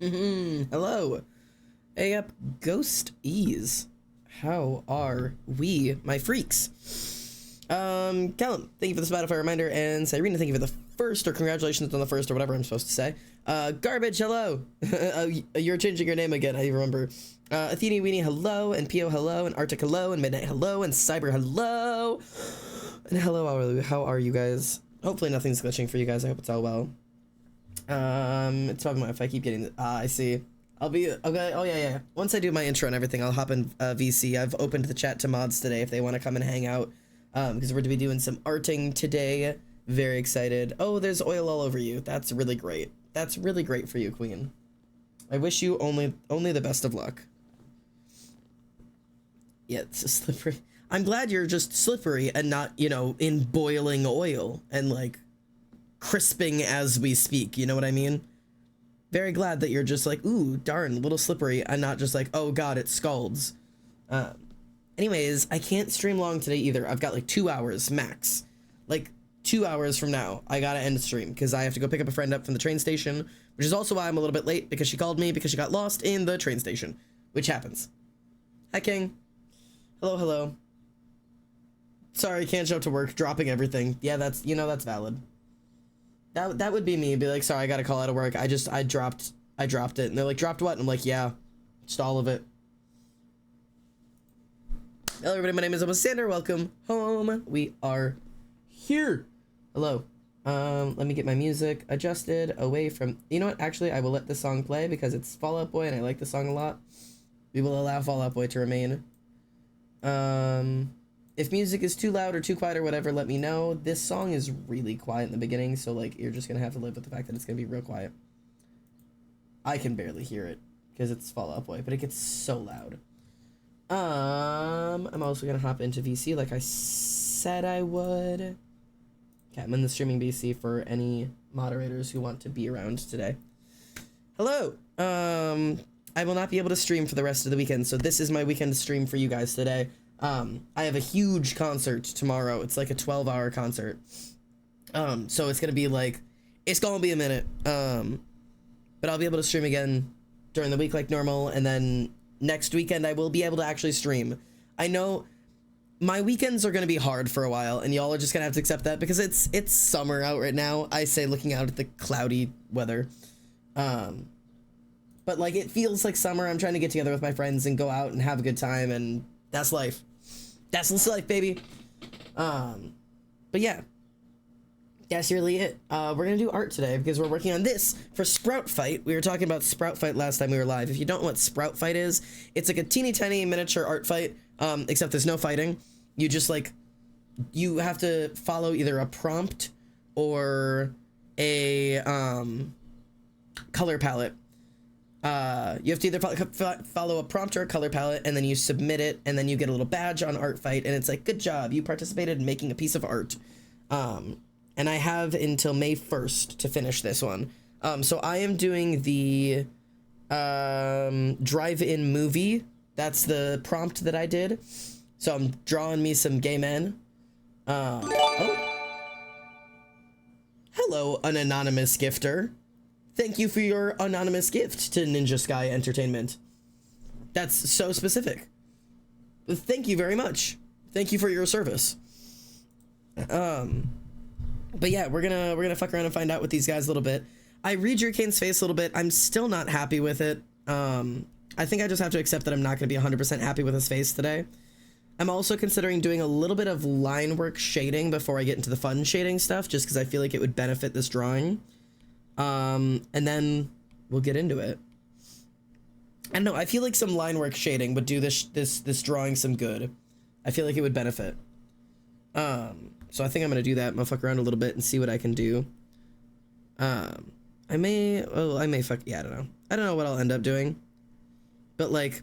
Hello. Hey up, Ghost Ease. How are we, my freaks? Callum, thank you for the Spotify reminder, and Cyrena, thank you for the first, or congratulations on the first, or whatever I'm supposed to say. Garbage, hello. You're changing your name again, I remember. Athene Weenie, hello, and Pio, hello, and Arctic, hello, and Midnight, hello, and Cyber, hello. And hello, how are you guys? Hopefully nothing's glitching for you guys, I hope it's all well. It's probably if I keep getting I see. I'll be okay. Oh yeah. Once I do my intro and everything, I'll hop in VC. I've opened the chat to mods today if they want to come and hang out. Because we're going to be doing some arting today. Very excited. Oh, there's oil all over you. That's really great. That's really great for you, Queen. I wish you only the best of luck. Yeah, it's just slippery. I'm glad you're just slippery and not, you know, in boiling oil and like crisping as we speak, you know what I mean? Very glad that you're just like, ooh, darn, a little slippery, and not just like, oh god, it scalds. Anyways, I can't stream long today either. I've got like 2 hours max. Like 2 hours from now, I gotta end the stream because I have to go pick up a friend up from the train station, which is also why I'm a little bit late, because she called me because she got lost in the train station, which happens. Hi, King. Hello. Sorry, can't show up to work, dropping everything. Yeah, that's, you know, that's valid. That would be me. Be like, sorry, I gotta call out of work. I dropped it. And they're like, dropped what? And I'm like, yeah, just all of it. Hello, everybody. My name is Sander. Welcome home. We are here. Hello. Let me get my music adjusted away from. You know what? Actually, I will let this song play because it's Fall Out Boy, and I like the song a lot. We will allow Fall Out Boy to remain. If music is too loud or too quiet or whatever, let me know. This song is really quiet in the beginning, so like you're just gonna have to live with the fact that it's gonna be real quiet. I can barely hear it because it's Fall Out Boy, but it gets so loud. I'm also gonna hop into VC like I said I would. Okay, I'm in the streaming VC for any moderators who want to be around today. Hello. I will not be able to stream for the rest of the weekend, so this is my weekend stream for you guys today. I have a huge concert tomorrow. It's like a 12-hour concert. So it's gonna be like, it's gonna be a minute. But I'll be able to stream again during the week like normal, and then next weekend I will be able to actually stream. I know my weekends are gonna be hard for a while, and y'all are just gonna have to accept that because it's summer out right now. I say looking out at the cloudy weather. But like it feels like summer. I'm trying to get together with my friends and go out and have a good time, and that's life. That's life, baby. But yeah, that's really it. We're gonna do art today because we're working on this for Sprout Fight. We were talking about Sprout Fight last time we were live. If you don't know what Sprout Fight is, it's like a teeny tiny miniature art fight, except there's no fighting. You just like, you have to follow either a prompt or a color palette. You have to either follow a prompt or a color palette, and then you submit it, and then you get a little badge on Art Fight, and it's like, good job, you participated in making a piece of art. And I have until May 1st to finish this one. So I am doing the drive-in movie. That's the prompt that I did. So I'm drawing me some gay men. Oh. Hello, an anonymous gifter. Thank you for your anonymous gift to Ninja Sky Entertainment. That's so specific. Thank you very much. Thank you for your service. But yeah, we're gonna fuck around and find out with these guys a little bit. I read your Kane's face a little bit. I'm still not happy with it. I think I just have to accept that I'm not gonna be 100% happy with his face today. I'm also considering doing a little bit of line work shading before I get into the fun shading stuff, just because I feel like it would benefit this drawing. And then we'll get into it. I don't know, I feel like some line work shading would do this drawing some good. I feel like it would benefit. So I think I'm gonna do that. I'm gonna fuck around a little bit and see what I can do. I may fuck, yeah, I don't know. I don't know what I'll end up doing. But like,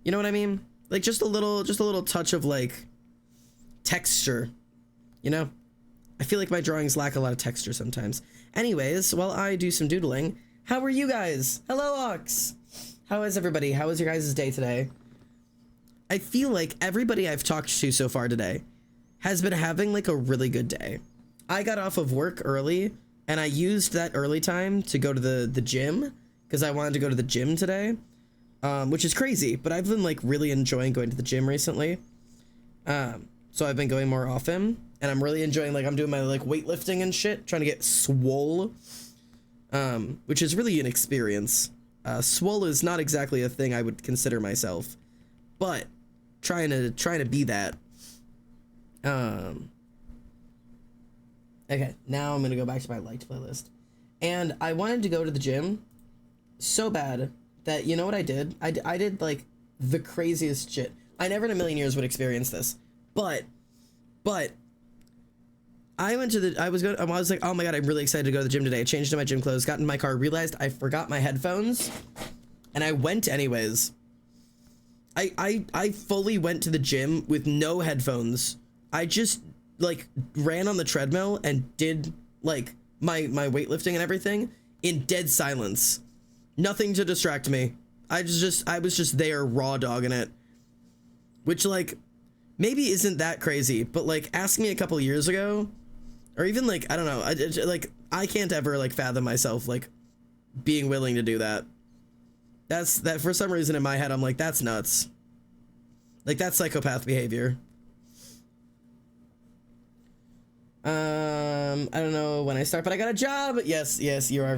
you know what I mean? Like just a little touch of like texture, you know? I feel like my drawings lack a lot of texture sometimes. Anyways, while I do some doodling, how are you guys? Hello, Ox. How is everybody? How was your guys' day today? I feel like everybody I've talked to so far today has been having like a really good day. I got off of work early And I used that early time to go to the gym because I wanted to go to the gym today, which is crazy, but I've been like really enjoying going to the gym recently. So I've been going more often, and I'm really enjoying, like, I'm doing my like weightlifting and shit, trying to get swole, which is really an experience. Swole is not exactly a thing I would consider myself, but trying to be that. Okay, now I'm gonna go back to my liked playlist. And I wanted to go to the gym so bad that, you know what I did? I did like the craziest shit. I never in a million years would experience this, but I went to the, I was like, oh my God, I'm really excited to go to the gym today. I changed into my gym clothes, got in my car, realized I forgot my headphones, and I went anyways. I fully went to the gym with no headphones. I just like ran on the treadmill and did like my weightlifting and everything in dead silence. Nothing to distract me. I was just there raw dogging it. Which like maybe isn't that crazy, but like ask me a couple years ago, or even like, I don't know, I can't ever like fathom myself like being willing to do that. That for some reason in my head I'm like, that's nuts. Like that's psychopath behavior. I don't know when I start, but I got a job. Yes, you are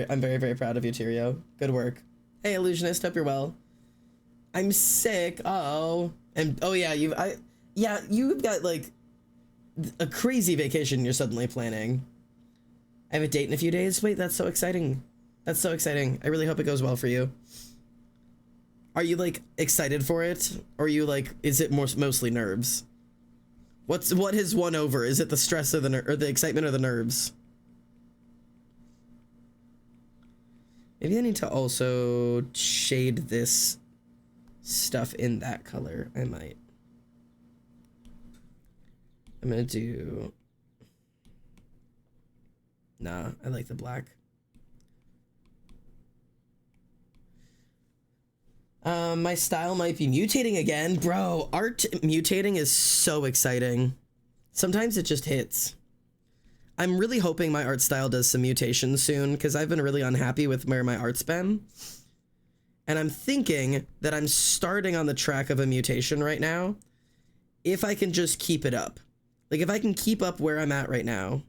I'm very proud of you, Tyrio. Good work. Hey, Illusionist, hope you're well. I'm sick. Oh, and oh yeah, you've got like a crazy vacation you're suddenly planning. I have a date in a few days. Wait, that's so exciting. That's so exciting. I really hope it goes well for you. Are you like excited for it, or are you like, is it mostly nerves? What has won over? Is it the stress or the excitement or the nerves? Maybe I need to also shade this stuff in that color. I might. I'm gonna do. Nah, I like the black. My style might be mutating again. Bro, art mutating is so exciting. Sometimes it just hits. I'm really hoping my art style does some mutation soon, because I've been really unhappy with where my art's been. And I'm thinking that I'm starting on the track of a mutation right now, if I can just keep it up. Like, if I can keep up where I'm at right now,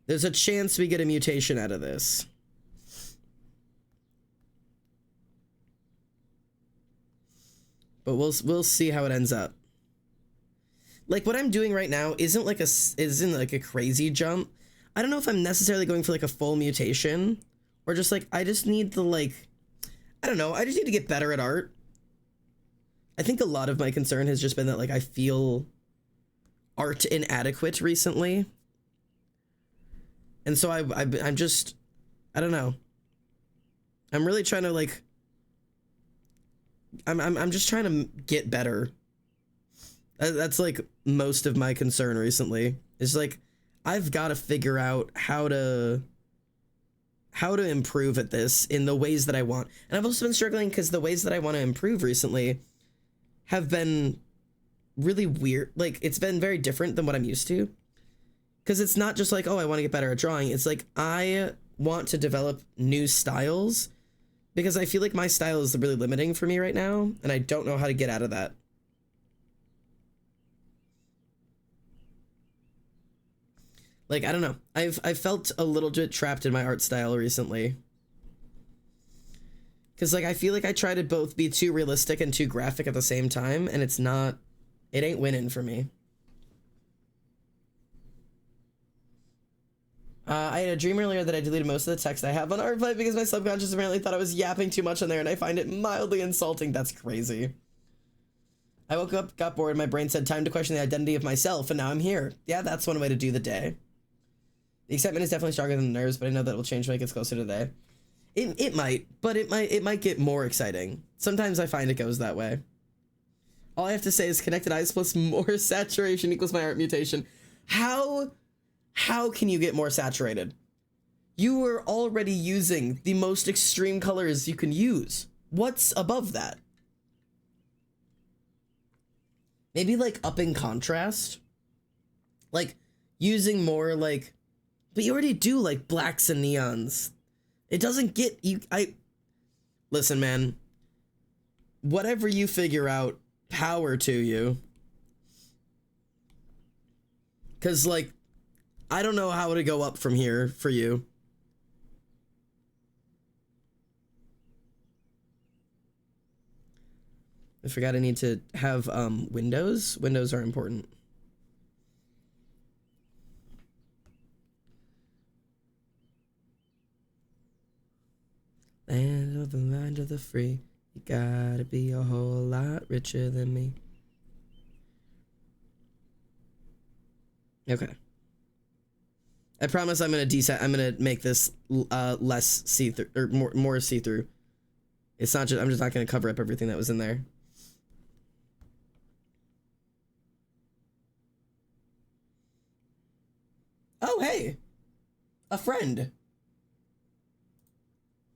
there's a chance we get a mutation out of this. But we'll see how it ends up. Like what I'm doing right now isn't like a crazy jump. I don't know if I'm necessarily going for like a full mutation, or just like I just need to like, I don't know, I just need to get better at art. I think a lot of my concern has just been that like I feel art inadequate recently. And so I'm just, I don't know. I'm really trying to like, I'm just trying to get better. That's like most of my concern recently. Is like I've got to figure out how to improve at this in the ways that I want. And I've also been struggling because the ways that I want to improve recently have been really weird. Like it's been very different than what I'm used to. Because it's not just like, oh, I want to get better at drawing. It's like I want to develop new styles, because I feel like my style is really limiting for me right now, and I don't know how to get out of that. Like, I don't know. I've felt a little bit trapped in my art style recently. Because, like, I feel like I try to both be too realistic and too graphic at the same time, and it ain't winning for me. I had a dream earlier that I deleted most of the text I have on Artplay because my subconscious apparently thought I was yapping too much on there, and I find it mildly insulting. That's crazy. I woke up, got bored, my brain said time to question the identity of myself, and now I'm here. Yeah, that's one way to do the day. The excitement is definitely stronger than the nerves, but I know that will change when it gets closer to the day. It might, but it might get more exciting. Sometimes I find it goes that way. All I have to say is connected eyes plus more saturation equals my art mutation. How can you get more saturated? You were already using the most extreme colors you can use. What's above that? Maybe like upping contrast? Like using more like But you already do like blacks and neons. It doesn't get you. Listen, man. Whatever you figure out, power to you. Cause like, I don't know how to go up from here for you. I forgot I need to have windows. Windows are important. Land of the land of the free. You gotta be a whole lot richer than me. Okay. I promise I'm gonna make this less see-through or more see-through. It's not just I'm just not gonna cover up everything that was in there. Oh hey, a friend.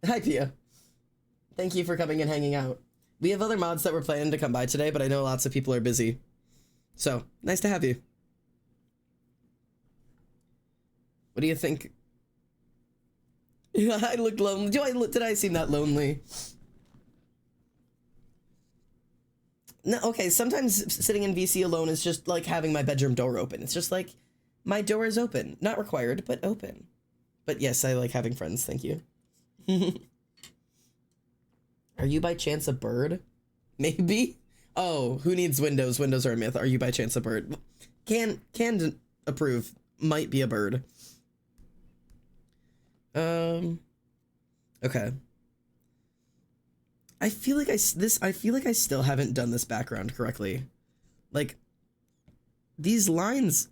Hi Pia. Thank you for coming and hanging out. We have other mods that were planning to come by today, but I know lots of people are busy. So nice to have you. What do you think? I look lonely. Did I seem that lonely? No, okay, sometimes sitting in VC alone is just like having my bedroom door open. It's just like, my door is open. Not required, but open. But yes, I like having friends, thank you. Are you by chance a bird? Maybe? Oh, who needs windows? Windows are a myth. Are you by chance a bird? Can approve. Might be a bird. Okay. I feel like I still haven't done this background correctly. Like, these lines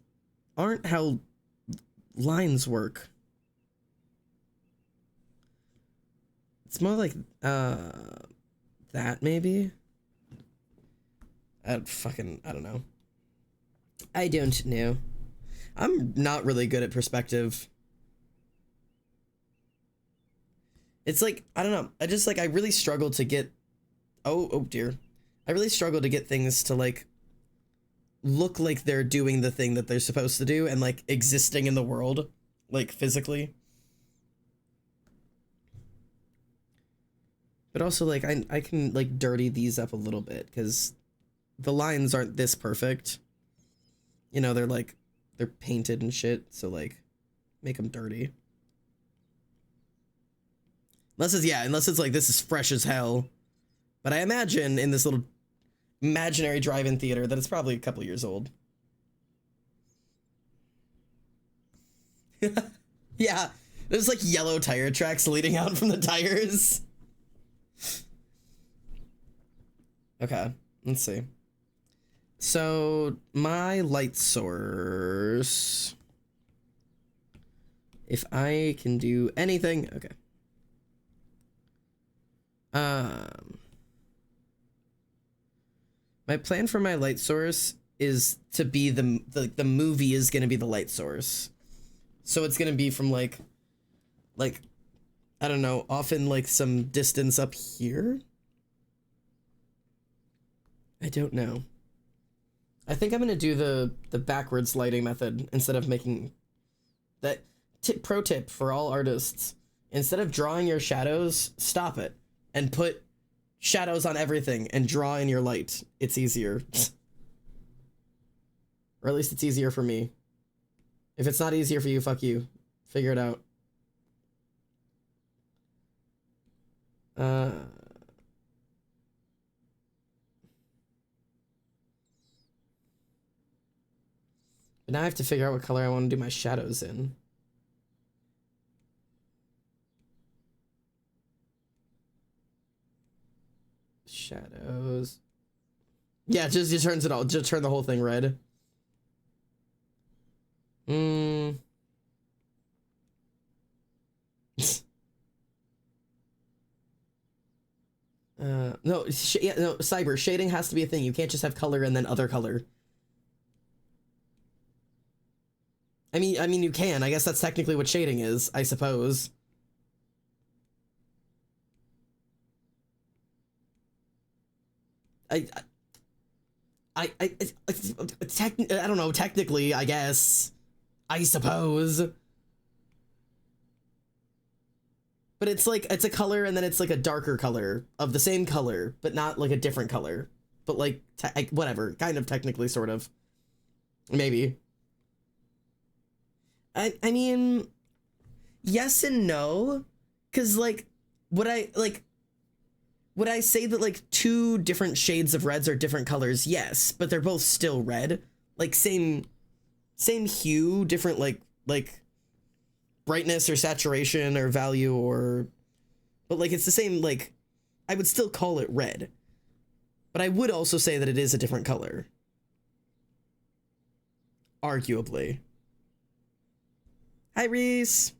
aren't how lines work. It's more like, that maybe? I don't know. I don't know. I'm not really good at perspective. It's like, I don't know. I really struggle to get, oh dear. I really struggle to get things to like, look like they're doing the thing that they're supposed to do and like existing in the world, like physically. But also like, I can like dirty these up a little bit because the lines aren't this perfect. You know, they're painted and shit. So like, make them dirty. Unless it's like, this is fresh as hell. But I imagine in this little imaginary drive-in theater that it's probably a couple years old. Yeah, there's like yellow tire tracks leading out from the tires. Okay, let's see. So, my light source. If I can do anything, okay. My plan for my light source is to be the movie is gonna be the light source. So it's gonna be from like, I don't know, often like some distance up here? I don't know. I think I'm gonna do the backwards lighting method instead of making that. Pro tip for all artists: instead of drawing your shadows, stop it and put shadows on everything and draw in your light. It's easier. Or at least it's easier for me. If it's not easier for you, fuck you. Figure it out. But now I have to figure out what color I want to do my shadows in. Shadows. Yeah, just turns it all. Just turn the whole thing red. No, yeah, no, Cyber, shading has to be a thing. You can't just have color and then other color. I mean you can. I guess that's technically what shading is, I suppose. I don't know, technically, I guess. I suppose. But it's like, it's a color and then it's like a darker color of the same color, but not like a different color. But like, whatever, kind of technically, sort of. Maybe. I mean, yes and no. Because like, would I say that like two different shades of reds are different colors? Yes, but they're both still red. Like same hue, different like brightness or saturation or value or, but like it's the same, like I would still call it red, but I would also say that it is a different color, arguably. Hi Reese.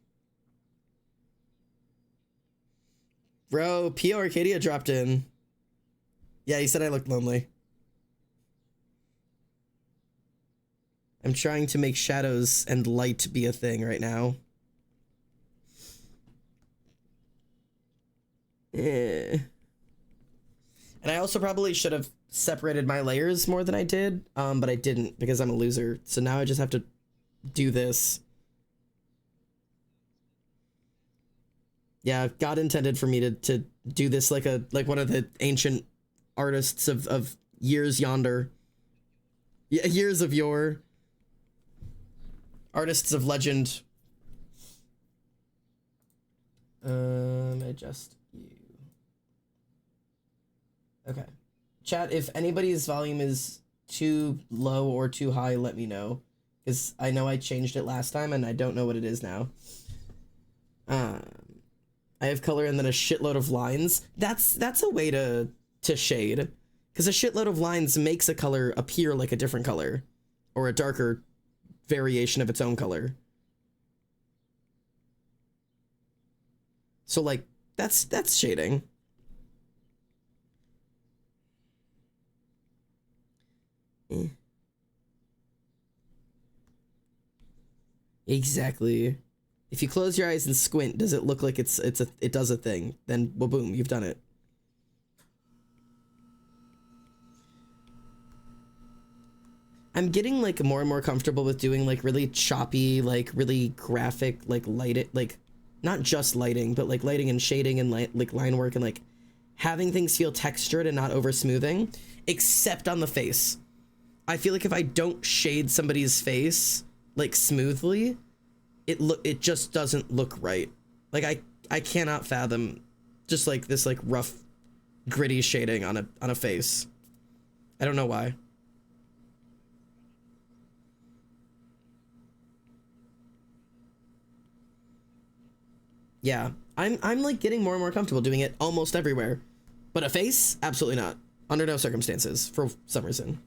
Bro, P.O. Arcadia dropped in. Yeah, he said I looked lonely. I'm trying to make shadows and light be a thing right now. And I also probably should have separated my layers more than I did, but I didn't because I'm a loser. So now I just have to do this. Yeah, God intended for me to do this like one of the ancient artists of years yonder. Yeah, years of yore. Artists of legend. Adjust you. Okay. Chat, if anybody's volume is too low or too high, let me know. Because I know I changed it last time and I don't know what it is now. I have color and then a shitload of lines. That's a way to shade. Because a shitload of lines makes a color appear like a different color. Or a darker variation of its own color. So like, that's shading. Exactly. If you close your eyes and squint, does it look like it does a thing? Then, well, boom, you've done it. I'm getting like more and more comfortable with doing like really choppy, like really graphic, like like not just lighting, but like lighting and shading and like line work and like having things feel textured and not over smoothing, except on the face. I feel like if I don't shade somebody's face like smoothly, it just doesn't look right. Like I cannot fathom just like this like rough, gritty shading on a face. I don't know why. Yeah, I'm like getting more and more comfortable doing it almost everywhere, but a face, absolutely not. Under no circumstances, for some reason.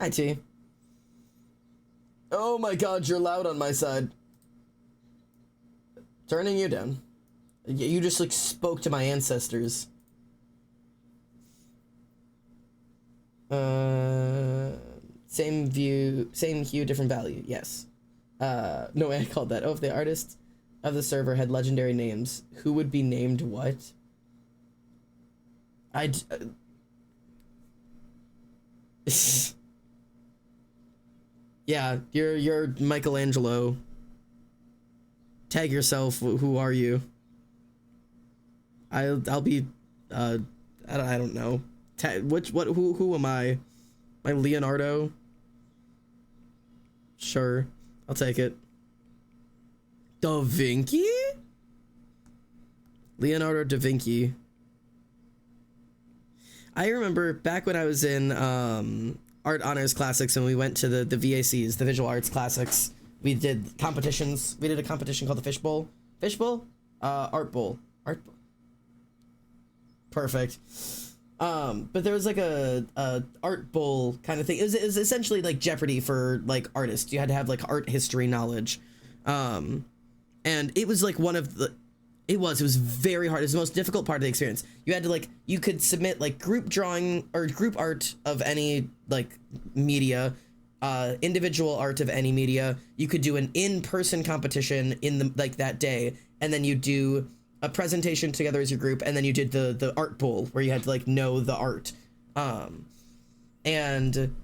Hi, T. Oh my god, you're loud on my side. Turning you down. You just like spoke to my ancestors. Same view, same hue, different value. Yes. No way I called that. Oh, if the artists of the server had legendary names, who would be named what? Yeah, you're Michelangelo. Tag yourself. Who are you? I'll be I don't know. Who am I? My Leonardo? Sure. I'll take it. Da Vinci? Leonardo da Vinci. I remember back when I was in Art Honors Classics and we went to the VACs, the Visual Arts Classics. We did competitions. We did a competition called the Fishbowl. Fishbowl? Art Bowl. Art Bowl. Perfect. But there was like a art bowl kind of thing. It was essentially like Jeopardy for like artists. You had to have like art history knowledge. And it was like one of the, it was very hard. It was the most difficult part of the experience. You had to like, you could submit like group drawing or group art of any like media, individual art of any media. You could do an in-person competition in the, like that day. And then you do a presentation together as your group, and then you did the art bowl where you had to like know the art. And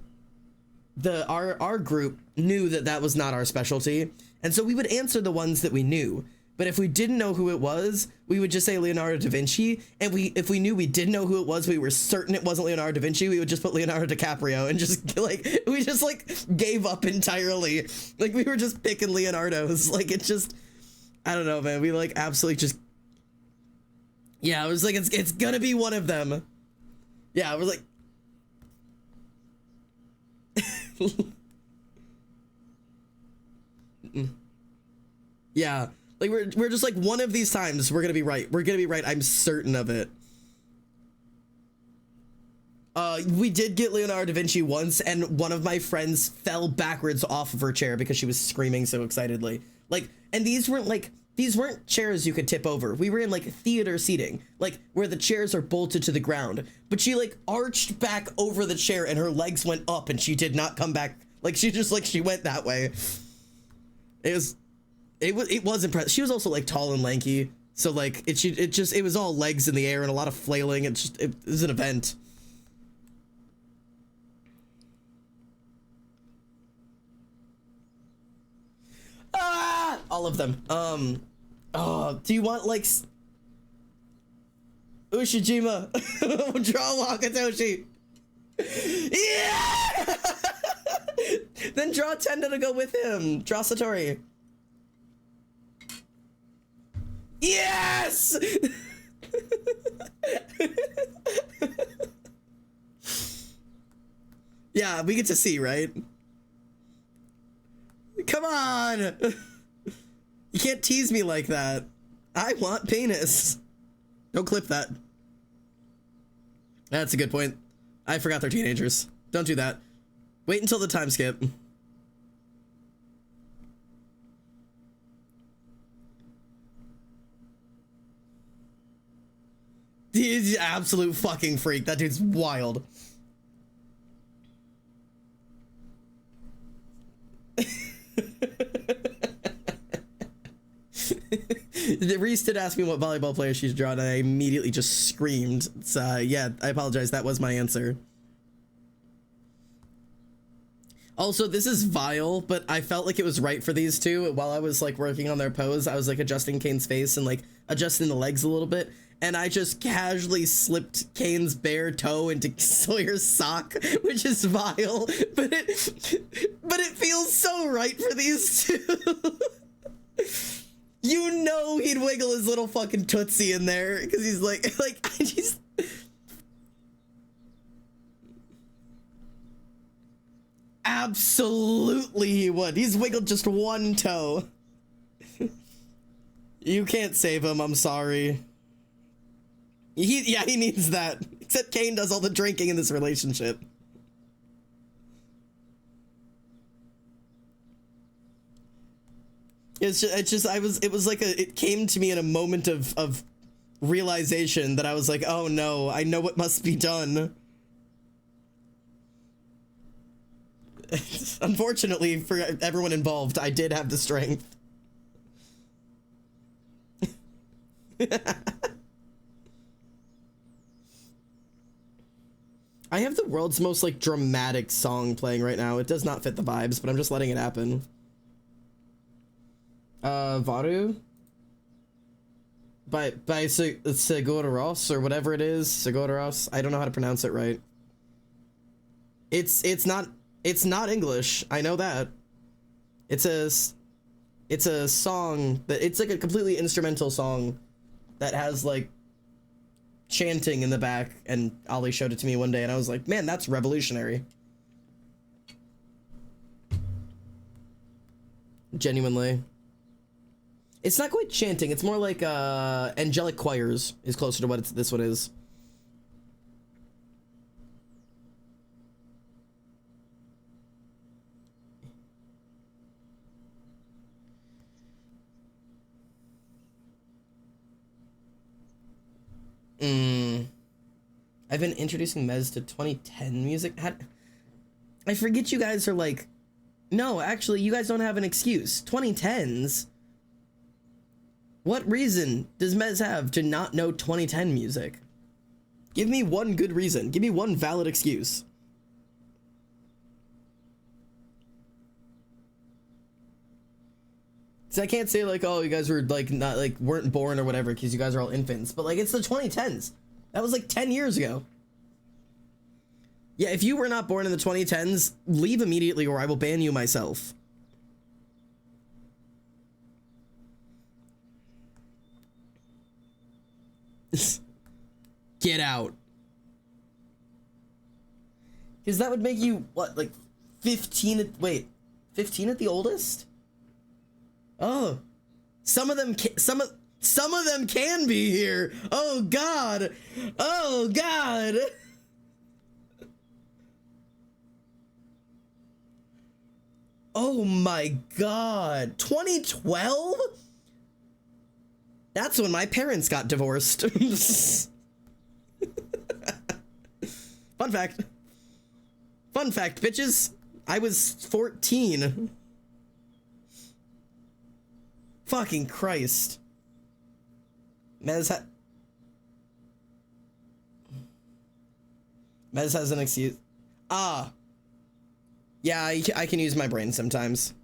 our group knew that that was not our specialty, and so we would answer the ones that we knew. But if we didn't know who it was, we would just say Leonardo da Vinci. And if we knew we didn't know who it was, we were certain it wasn't Leonardo da Vinci, we would just put Leonardo DiCaprio and just like, we just like gave up entirely. Like we were just picking Leonardo's. Like it just, I don't know, man. We like absolutely just, yeah, I was like, it's gonna be one of them. Yeah, I was like, yeah. Like we're just like, one of these times we're gonna be right. We're gonna be right. I'm certain of it. We did get Leonardo da Vinci once, and one of my friends fell backwards off of her chair because she was screaming so excitedly. Like, and these weren't chairs you could tip over. We were in like theater seating, like where the chairs are bolted to the ground. But she like arched back over the chair and her legs went up and she did not come back. Like she just like, she went that way. It was impressive. She was also like tall and lanky, so like it was all legs in the air and a lot of flailing. It was an event. Ah, all of them. Oh, do you want like Ushijima? Draw Wakatoshi. Yeah. Then draw Tenda to go with him. Draw Satori. Yes! Yeah, we get to see, right? Come on! You can't tease me like that. I want penis. Don't clip that. That's a good point. I forgot they're teenagers. Don't do that. Wait until the time skip. He's an absolute fucking freak. That dude's wild. Reese did ask me what volleyball player she's drawn, and I immediately just screamed. So, yeah, I apologize. That was my answer. Also, this is vile, but I felt like it was right for these two. While I was like working on their pose, I was like adjusting Kane's face and like adjusting the legs a little bit. And I just casually slipped Kane's bare toe into Sawyer's sock, which is vile, but it feels so right for these two. You know he'd wiggle his little fucking tootsie in there because he's like I just. Absolutely he would. He's wiggled just one toe. You can't save him, I'm sorry. He needs that. Except Kane does all the drinking in this relationship. It came to me in a moment of realization that I was like, oh no, I know what must be done. Unfortunately for everyone involved, I did have the strength. I have the world's most like dramatic song playing right now. It does not fit the vibes, but I'm just letting it happen. VOD by Segura Ross or whatever it is. Segura Ross. I don't know how to pronounce it right. It's not English. I know that. It's a song that it's like a completely instrumental song that has like chanting in the back, and Ollie showed it to me one day and I was like, man, that's revolutionary. Genuinely. It's not quite chanting, it's more like angelic choirs is closer to what this one is. I've been introducing Mez to 2010 music. I forget you guys are like, no, actually, you guys don't have an excuse. 2010s? What reason does Mez have to not know 2010 music? Give me one good reason. Give me one valid excuse. So I can't say like, oh, you guys were like not like weren't born or whatever because you guys are all infants, but like it's the 2010s. That was like 10 years ago. Yeah, if you were not born in the 2010s, leave immediately or I will ban you myself. Get out. Because that would make you, what, like 15 at, wait, 15 at the oldest? Oh, some of them can be here. Oh God. Oh God. Oh my God. 2012? That's when my parents got divorced. Fun fact. Fun fact, bitches. I was 14. Fucking Christ. Mez has an excuse. Ah. Yeah, I can use my brain sometimes.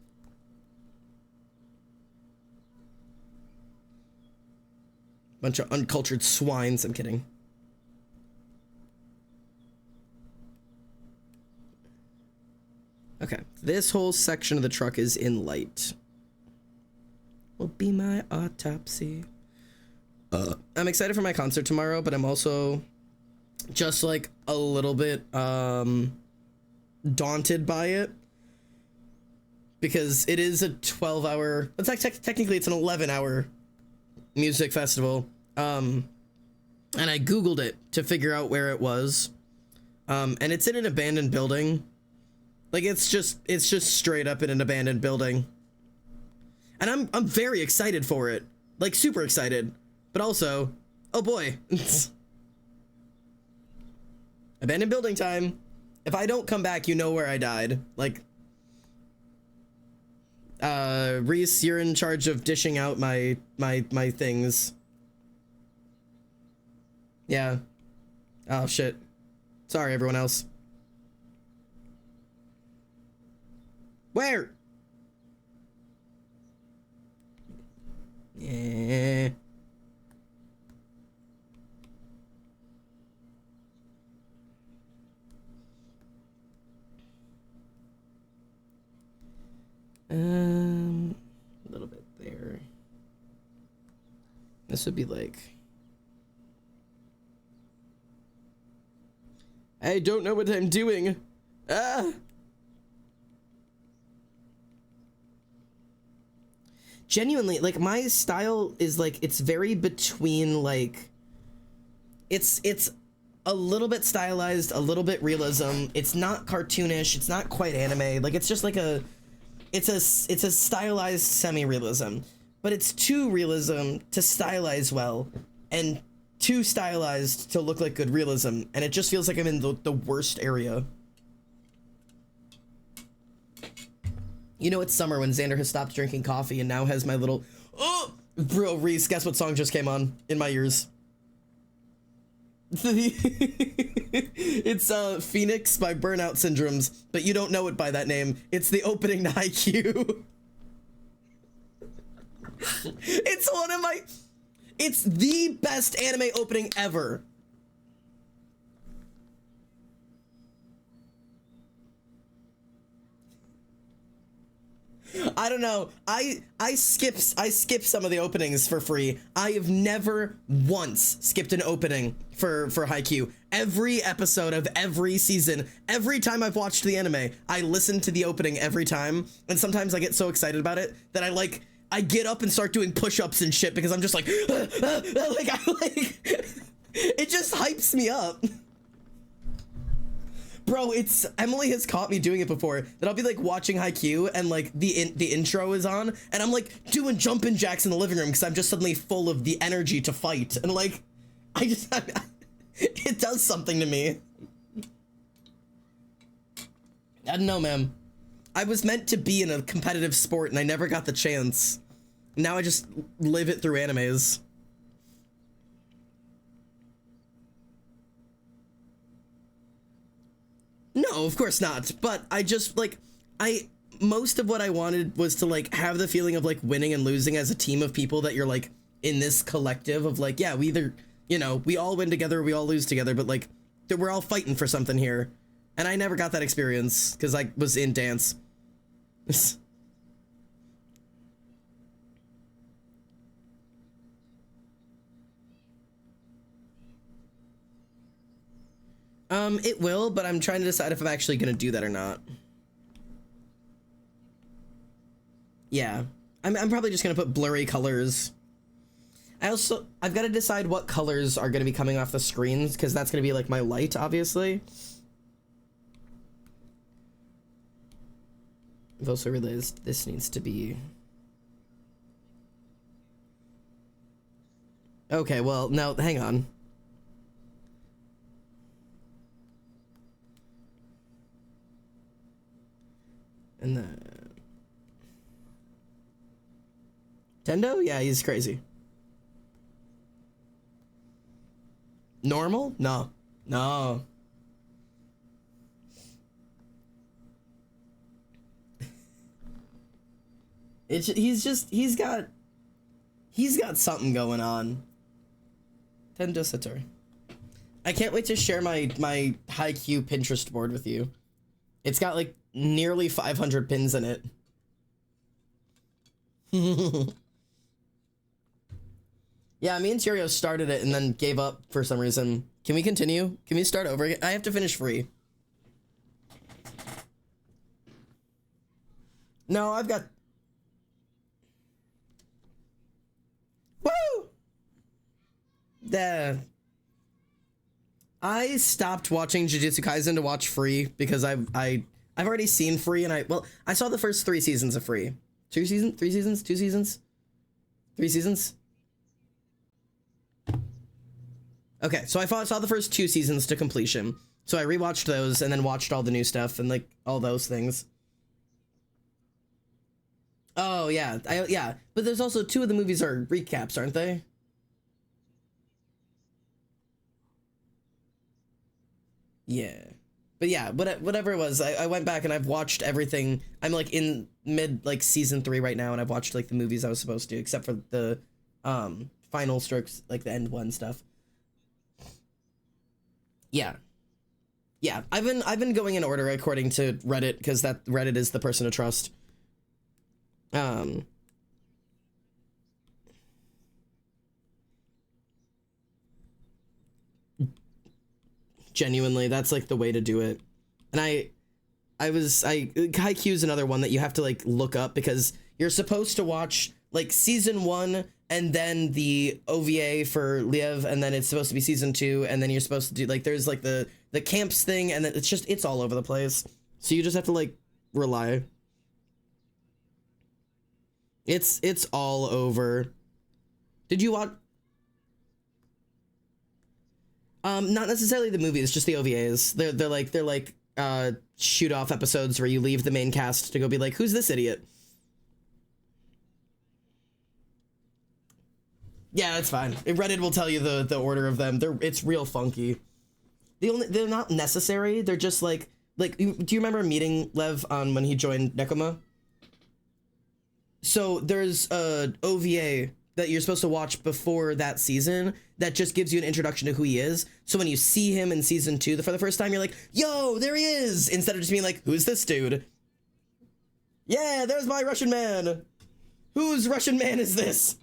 Bunch of uncultured swines. I'm kidding. Okay, this whole section of the truck is in light. Will be my autopsy. I'm excited for my concert tomorrow, but I'm also just like a little bit daunted by it because it is a 12-hour. It's like technically it's an 11-hour music festival. And I googled it to figure out where it was. And it's in an abandoned building. Like it's just straight up in an abandoned building. And I'm very excited for it. Like super excited. But also, oh boy. Abandoned building time. If I don't come back, you know where I died. Like Reese, you're in charge of dishing out my things. Yeah. Oh shit. Sorry everyone else. Where? Yeah. A little bit there. This would be like, I don't know what I'm doing. Ah. Genuinely, like my style is like, it's very between like, it's a little bit stylized, a little bit realism. It's not cartoonish. It's not quite anime. Like it's just like it's a stylized semi-realism, but it's too realism to stylize well and too stylized to look like good realism. And it just feels like I'm in the worst area. You know, it's summer when Xander has stopped drinking coffee and now has my little, oh, bro, Reese, guess what song just came on in my ears? It's Phoenix by Burnout Syndromes, but you don't know it by that name. It's the opening to Haikyuu. It's the best anime opening ever. I don't know. I skip some of the openings for free. I have never once skipped an opening for Haikyuu. Every episode of every season, every time I've watched the anime, I listen to the opening every time, and sometimes I get so excited about it that I get up and start doing push-ups and shit because I'm just like, it just hypes me up. Bro, Emily has caught me doing it before, that I'll be like watching Haikyuu and like the intro is on and I'm like doing jumping jacks in the living room because I'm just suddenly full of the energy to fight, and like it does something to me. I don't know, man. I was meant to be in a competitive sport and I never got the chance. Now I just live it through animes. No, of course not. But I just like most of what I wanted was to like have the feeling of like winning and losing as a team of people that you're like in this collective of like, yeah, we either, you know, we all win together, we all lose together, but like that we're all fighting for something here. And I never got that experience because I was in dance. It will, but I'm trying to decide if I'm actually gonna do that or not. Yeah, I'm probably just gonna put blurry colors. I've got to decide what colors are gonna be coming off the screens because that's gonna be like my light, obviously. I've also realized this needs to be... Okay, well, no, hang on. And then... Tendo? Yeah, he's crazy. Normal? No. No. He's got something going on. Tendo Satori. I can't wait to share my Haikyuu Pinterest board with you. It's got like nearly 500 pins in it. Yeah, me and Tyrio started it and then gave up for some reason. Can we continue? Can we start over again? I have to finish free. No, I've got... Woo! I stopped watching Jujutsu Kaisen to watch Free because I've already seen Free and I saw the first 3 seasons of Free. 2 seasons? 3 seasons? 2 seasons? 3 seasons? Okay, so I saw the first 2 seasons to completion. So I rewatched those and then watched all the new stuff and like all those things. Oh yeah, yeah. But there's also 2 of the movies are recaps, aren't they? Yeah. But yeah, whatever it was, I went back and I've watched everything. I'm like in mid like season 3 right now and I've watched like the movies I was supposed to, except for the final strokes, like the end one stuff. Yeah. Yeah, I've been going in order according to Reddit because that Reddit is the person to trust. Genuinely, that's like the way to do it. And Haikyuu is another one that you have to like look up because you're supposed to watch like season 1 and then the OVA for Liev, and then it's supposed to be season 2, and then you're supposed to do like there's like the camps thing, and then it's all over the place. So you just have to like rely. It's all over. Did you watch? Not necessarily the movies, just the OVAs. They're like shoot off episodes where you leave the main cast to go be like, who's this idiot? Yeah, that's fine. Reddit will tell you the order of them. It's real funky. They're not necessary. They're just like do you remember meeting Lev on when he joined Nekoma? So there's a OVA that you're supposed to watch before that season that just gives you an introduction to who he is. So when you see him in season 2 for the first time, you're like, yo, there he is! Instead of just being like, who's this dude? Yeah, there's my Russian man! Whose Russian man is this?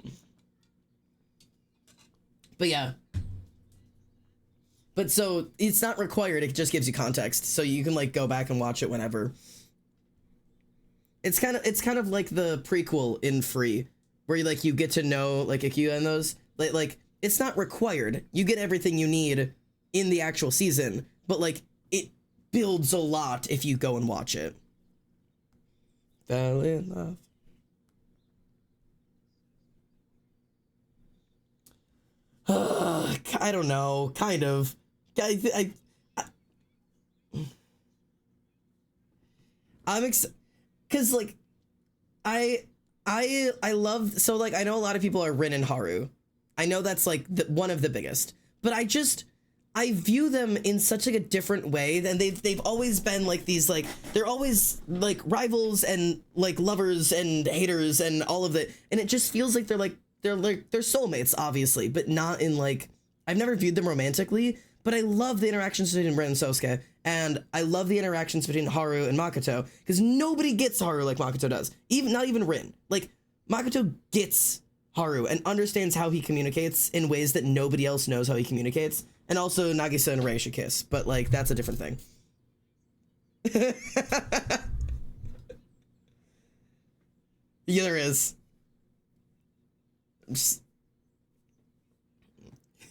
But yeah. But so, it's not required, it just gives you context. So you can like go back and watch it whenever. It's kind of like the prequel in Free, where you get to know like Ikea and those. Like it's not required. You get everything you need in the actual season, but like it builds a lot if you go and watch it. Fell in love. I don't know, kind of. I'm because like I love, so like I know a lot of people are Rin and Haru. I know that's like one of the biggest, but I view them in such like a different way, and they've always been like these, like they're always like rivals and like lovers and haters and all of it, and it just feels like they're soulmates, obviously, but not in like, I've never viewed them romantically, but I love the interactions between Rin and Sosuke, and I love the interactions between Haru and Makoto, because nobody gets Haru like Makoto does, not even Rin. Like, Makoto gets Haru and understands how he communicates in ways that nobody else knows how he communicates. And also Nagisa and Rei should kiss, but like that's a different thing. Yeah, there is. Just...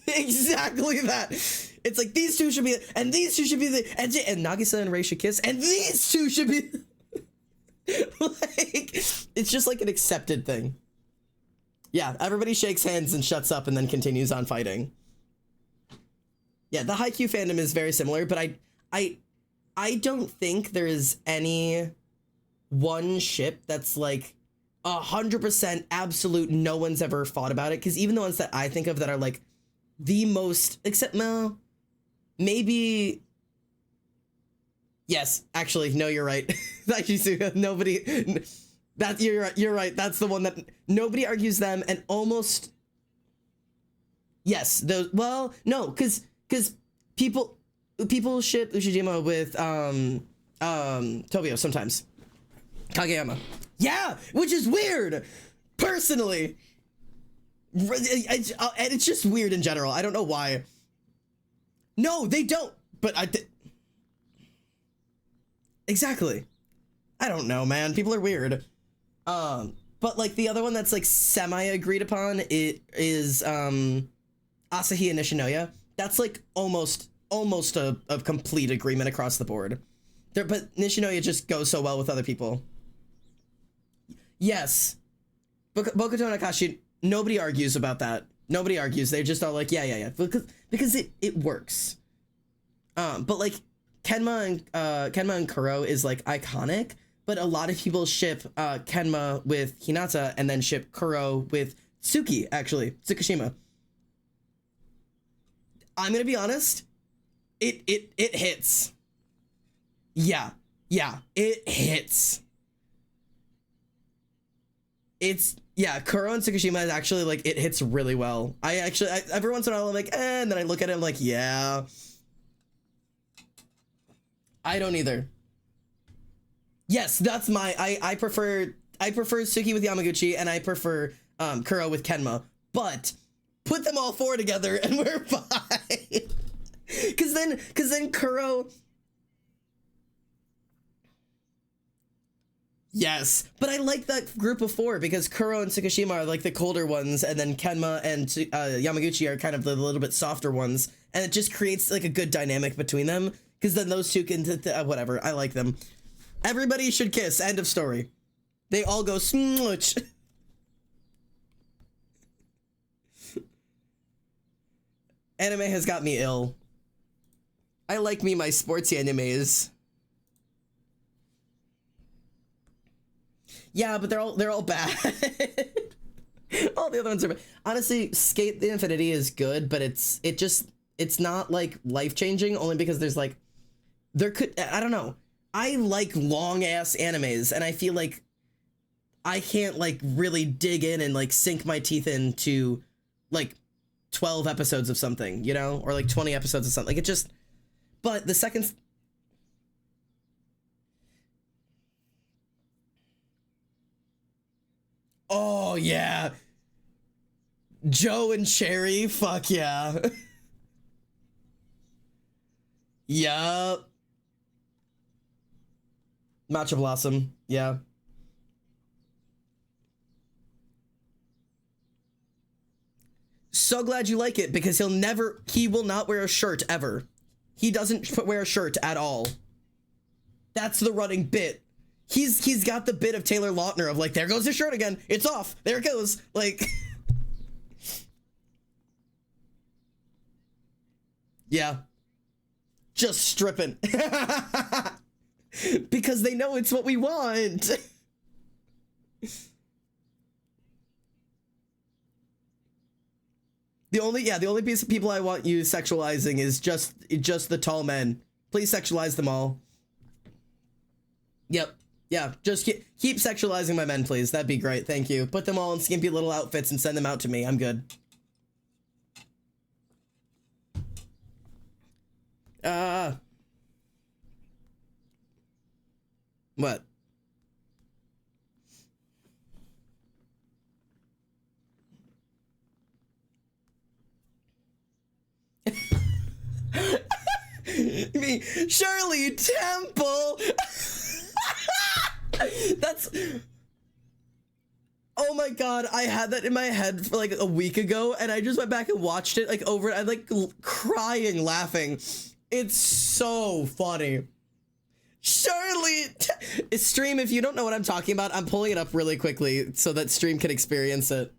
exactly that. It's like these two should be, and these two should be the, and Nagisa and Rei should kiss, and these two should be. Like, it's just like an accepted thing. Yeah, everybody shakes hands and shuts up and then continues on fighting. Yeah, the Haikyuu fandom is very similar, but I don't think there is any one ship that's like 100% absolute, no one's ever fought about it, because even the ones that I think of that are like the most, except no, maybe, yes, actually, no, you're right. Nobody, that you're right, that's the one that nobody argues them, and almost, yes, those, well, no, because people ship Ushijima with Tobio sometimes. Kageyama. Yeah, which is weird. Personally. It's just weird in general. I don't know why. No, they don't. But exactly. I don't know, man. People are weird. But like the other one that's like semi agreed upon, it is Asahi and Nishinoya. That's like almost a complete agreement across the board. But Nishinoya just goes so well with other people. Yes. Bokuto and Akashi, nobody argues about that. Nobody argues. They just are like, yeah. Because it works. But like Kenma and Kuro is like iconic, but a lot of people ship Kenma with Hinata and then ship Kuro with Tsuki, actually. Tsukushima. I'm gonna be honest, it hits. Yeah, it hits. It's, yeah, Kuro and Tsukushima is actually like, it hits really well. I every once in a while I'm like, and then I look at it, I'm like, yeah. I don't either. Yes, that's my, I prefer Tsuki with Yamaguchi, and I prefer Kuro with Kenma, but put them all four together and we're fine. Cause then Kuro. Yes, but I like that group of four because Kuro and Tsukushima are like the colder ones, and then Kenma and Yamaguchi are kind of the little bit softer ones, and it just creates like a good dynamic between them. Because then those two can whatever. I like them. Everybody should kiss. End of story. They all go smooch. Anime has got me ill. I like me my sportsy animes. Yeah, but they're all bad. All the other ones are bad. Honestly, Skate the Infinity is good, but it's not like life-changing, only because there's like I don't know. I like long ass animes, and I feel like I can't like really dig in and like sink my teeth into like 12 episodes of something, you know, or like 20 episodes of something. Like it just, but the second. Oh yeah. Joe and Cherry, fuck yeah. Yup. Matcha Blossom, yeah. So glad you like it, because he will not wear a shirt ever. He doesn't wear a shirt at all. That's the running bit. He's got the bit of Taylor Lautner of like, there goes his shirt again. It's off. There it goes. Like, yeah. Just stripping. Because they know it's what we want. The only piece of people I want you sexualizing is just the tall men. Please sexualize them all. Yep. Yeah, just keep sexualizing my men, please. That'd be great. Thank you. Put them all in skimpy little outfits and send them out to me. I'm good. What? Me, Shirley Temple. That's. Oh my god, I had that in my head for like a week ago, and I just went back and watched it like over. I'm like crying, laughing. It's so funny. Shirley, stream. If you don't know what I'm talking about, I'm pulling it up really quickly so that stream can experience it.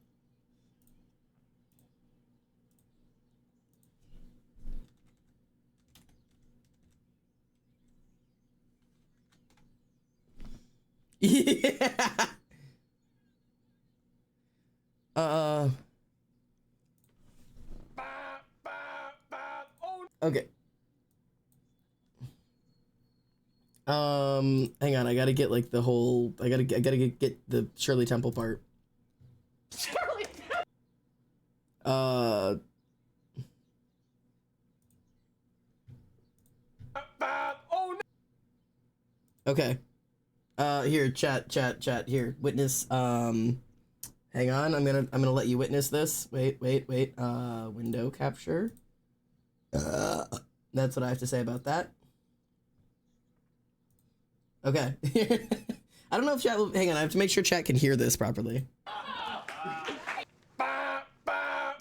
Yeah. Okay. Hang on, I gotta get like the whole. I gotta get the Shirley Temple part. Shirley Temple. Oh no. Okay. Here, chat. Here, witness. Hang on. I'm gonna let you witness this. Wait. Window capture. That's what I have to say about that. Okay. I don't know if chat will, hang on, I have to make sure chat can hear this properly.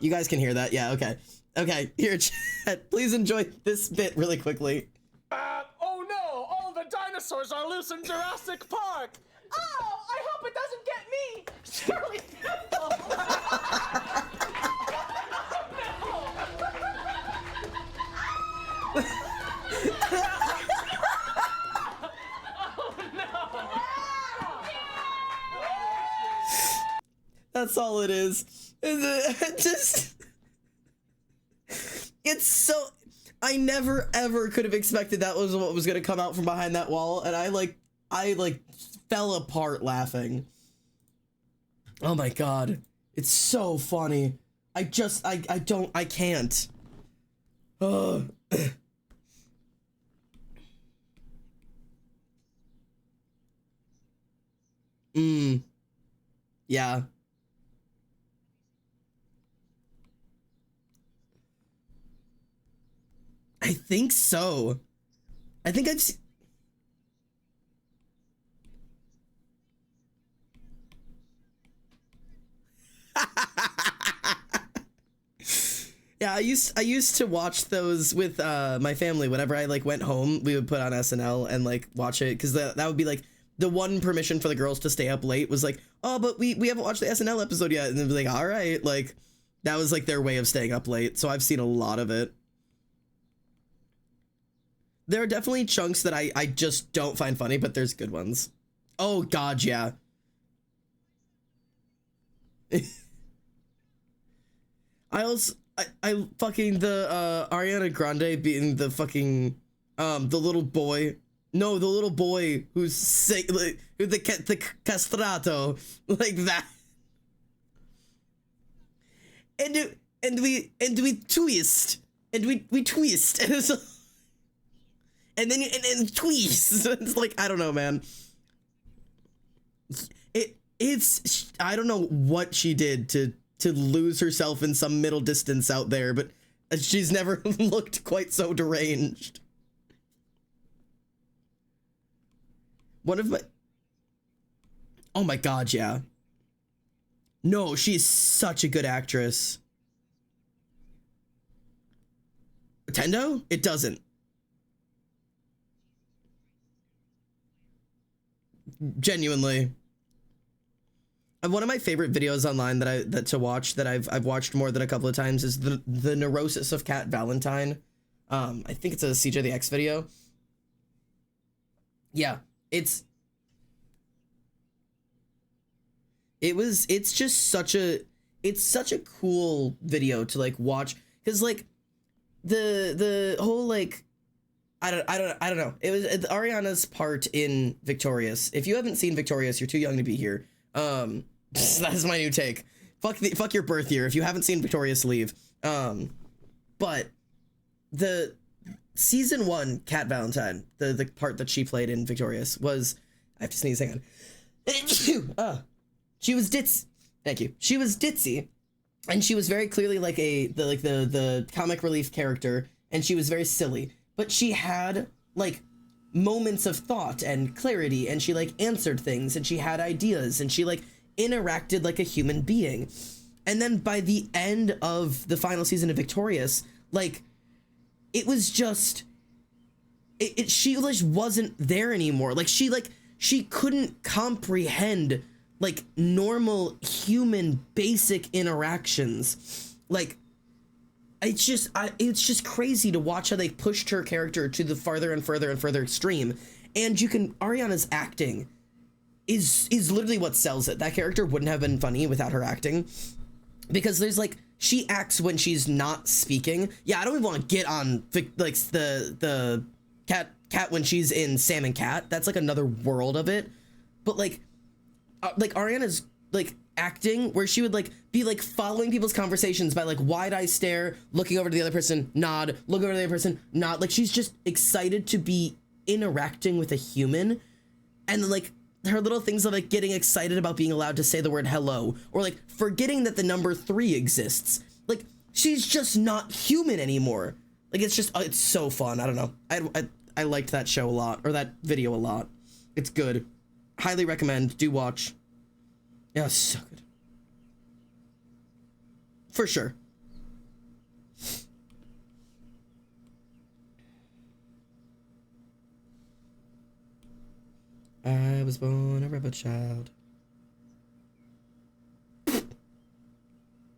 You guys can hear that? Yeah, okay. Okay, here, chat, please enjoy this bit really quickly. Oh no, all the dinosaurs are loose in Jurassic Park! Oh, I hope it doesn't get me! Shirley Temple! That's all it is. It's so, I never ever could have expected that was what was gonna come out from behind that wall, and I fell apart laughing. Oh my god. It's so funny. I can't. Ugh. Yeah. I think so. I think I've seen... Yeah, I used to watch those with my family. Whenever I like went home, we would put on SNL and like watch it, because that would be like the one permission for the girls to stay up late was like, oh, but we haven't watched the SNL episode yet, and they'd be like, all right, like that was like their way of staying up late. So I've seen a lot of it. There are definitely chunks that I just don't find funny, but there's good ones. Oh god, yeah. I fucking the Ariana Grande being the fucking the little boy. No, the little boy who's sick, like, who the castrato, like that. And we twist, and we twist, and it's, and then twist. It's like, I don't know, man. It's I don't know what she did to lose herself in some middle distance out there, but she's never looked quite so deranged. One of my... Oh my god, yeah. No, she's such a good actress. Tendo? It doesn't. Genuinely. One of my favorite videos online that I've watched more than a couple of times is the neurosis of Cat Valentine. I think it's a CJ the X video. Yeah, it's just such a, it's such a cool video to like watch, because like the whole like I don't know. It was Ariana's part in Victorious. If you haven't seen Victorious, you're too young to be here. That's my new take. Fuck your birth year. If you haven't seen Victorious, leave. But the season 1 Cat Valentine, the part that she played in Victorious was, I have to sneeze, hang on. She was ditz. Thank you. She was ditzy, and she was very clearly like the comic relief character, and she was very silly. But she had like moments of thought and clarity, and she like answered things, and she had ideas, and she like interacted like a human being. And then by the end of the final season of Victorious, like it was just she just wasn't there anymore. Like she couldn't comprehend like normal human basic interactions. Like it's just crazy to watch how they pushed her character to the farther and further and further extreme. And Ariana's acting is literally what sells it. That character wouldn't have been funny without her acting, because there's like, she acts when she's not speaking. Yeah, I don't even want to get on like the cat when she's in Sam and Cat. That's like another world of it. But like Ariana's like acting, where she would like be like following people's conversations by like wide eye stare, looking over to the other person, nod, look over to the other person, nod. Like she's just excited to be interacting with a human. And then like her little things of like getting excited about being allowed to say the word hello, or like forgetting that the number 3 exists. Like she's just not human anymore. Like it's just, it's so fun. I don't know. I liked that show a lot, or that video a lot. It's good. Highly recommend. Do watch. Yeah, it's so good. For sure. I was born a rebel child.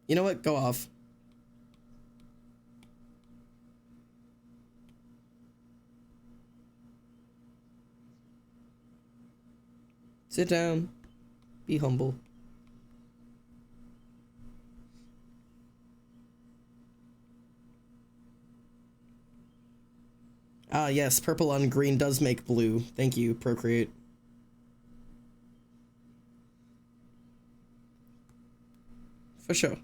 You know what? Go off. Sit down. Be humble. Ah, yes, purple on green does make blue. Thank you, Procreate. For sure.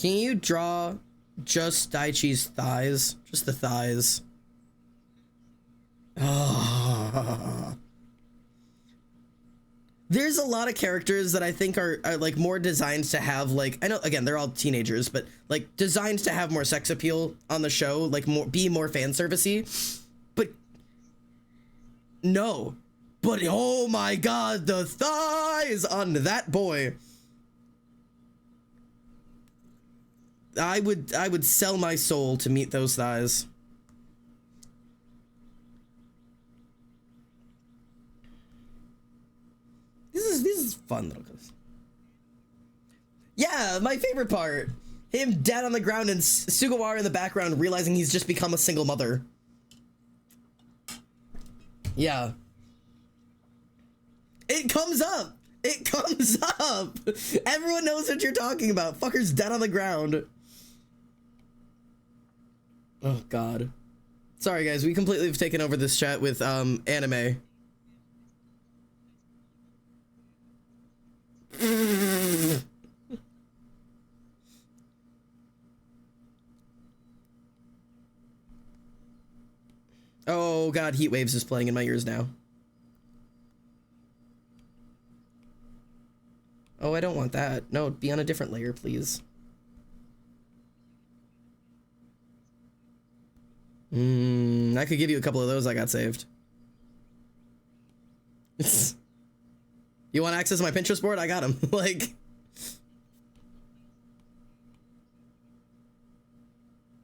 Can you draw just Daichi's thighs? Just the thighs. Oh. There's a lot of characters that I think are like more designed to have like, I know again they're all teenagers, but like designed to have more sex appeal on the show, like be more fan servicey. But no. But oh my god, the thighs on that boy. I would sell my soul to meet those thighs. This is fun, little cuz. Yeah, my favorite part. Him dead on the ground and Sugawara in the background realizing he's just become a single mother. Yeah. It comes up. It comes up. Everyone knows what you're talking about. Fucker's dead on the ground. Oh god. Sorry guys, we completely have taken over this chat with anime. Oh god, Heat Waves is playing in my ears now. Oh, I don't want that. No, be on a different layer, please. I could give you a couple of those I got saved. You want access to my Pinterest board? I got them. Like...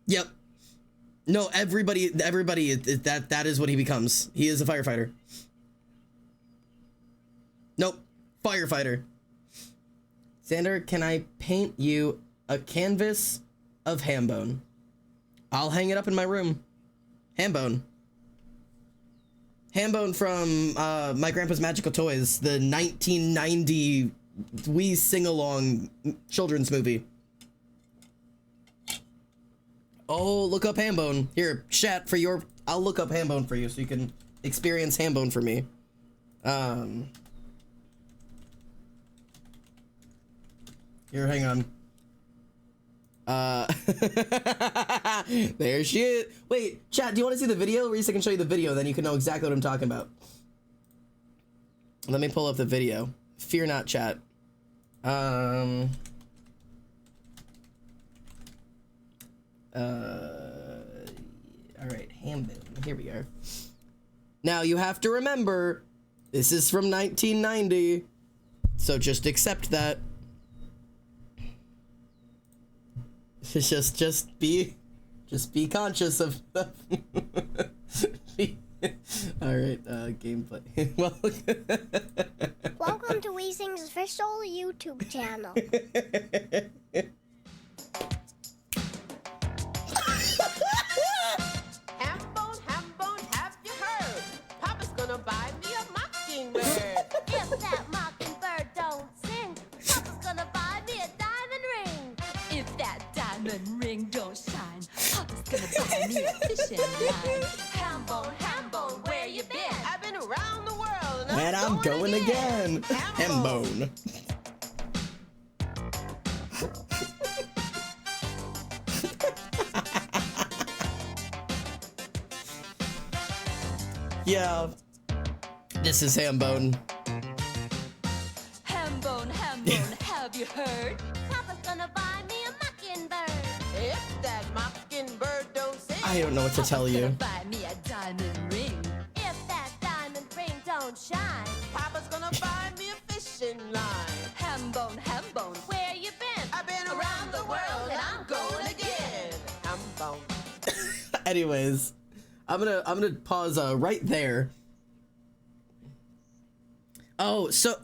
Yep. No, everybody, that is what he becomes. He is a firefighter. Nope. Firefighter. Xander, can I paint you a canvas of Hambone. I'll hang it up in my room. Hambone. Hambone from My Grandpa's Magical Toys, the 1990 Wii sing-along children's movie. Oh, look up Hambone. Here, chat for your... I'll look up Hambone for you so you can experience Hambone for me. Here, hang on. There she is. Wait, chat, do you want to see the video? Reese, I can show you the video, then you can know exactly what I'm talking about. Let me pull up the video. Fear not, chat. All right, Hambone. Here we are. Now you have to remember, this is from 1990, so just accept that. Just be conscious of stuff. All right, gameplay. Well, welcome to Weezing's official YouTube channel. Hambone, have you heard? Papa's gonna buy me a mockingbird. If that mockingbird don't sing, Papa's gonna buy me a diamond ring. If that diamond ring don't shine, Papa's gonna buy me a fishing line. Hambone, where you been? I've been around the world and and I'm going again. Hambone. Yeah, this is Hambone. Hambone, have you heard? Papa's gonna buy me a mockingbird. If that mockingbird don't sing, I don't know what to tell you. Buy me a diamond ring. If that diamond ring don't shine, Papa's gonna buy me a fishing line. Hambone, where you been? I've been around the world and I'm going again. Hambone. Anyways, I'm gonna pause right there. Oh, so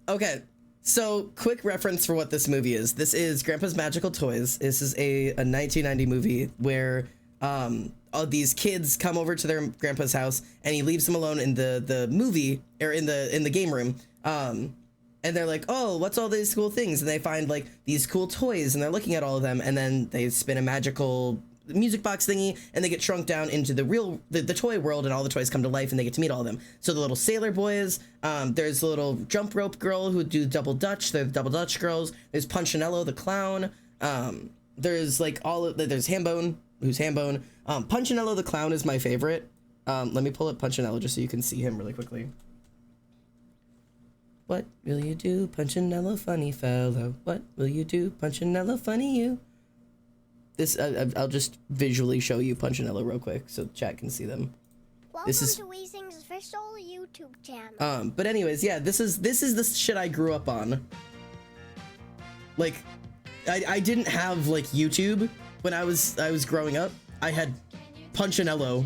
okay. So, quick reference for what this movie is. This is Grandpa's Magical Toys. This is a 1990 movie where all these kids come over to their grandpa's house and he leaves them alone in the movie or in the game room. And they're like, "Oh, what's all these cool things?" And they find like these cool toys and they're looking at all of them, and then they spin a magical music box thingy and they get shrunk down into the toy world, and all the toys come to life and they get to meet all of them. So the little sailor boys, there's the little jump rope girl who do double dutch, they're the double dutch girls, there's Punchinello the clown, there's like there's Hambone, who's Hambone. Punchinello the clown is my favorite. Let me pull up Punchinello just so you can see him really quickly. What will you do, Punchinello, funny fellow? What will you do, Punchinello, funny you? This, I'll just visually show you Punchinello real quick so chat can see them. Welcome is- to Weezing's official YouTube channel. But anyways, yeah, this is the shit I grew up on. Like, I didn't have like YouTube when I was growing up. I had Punchinello.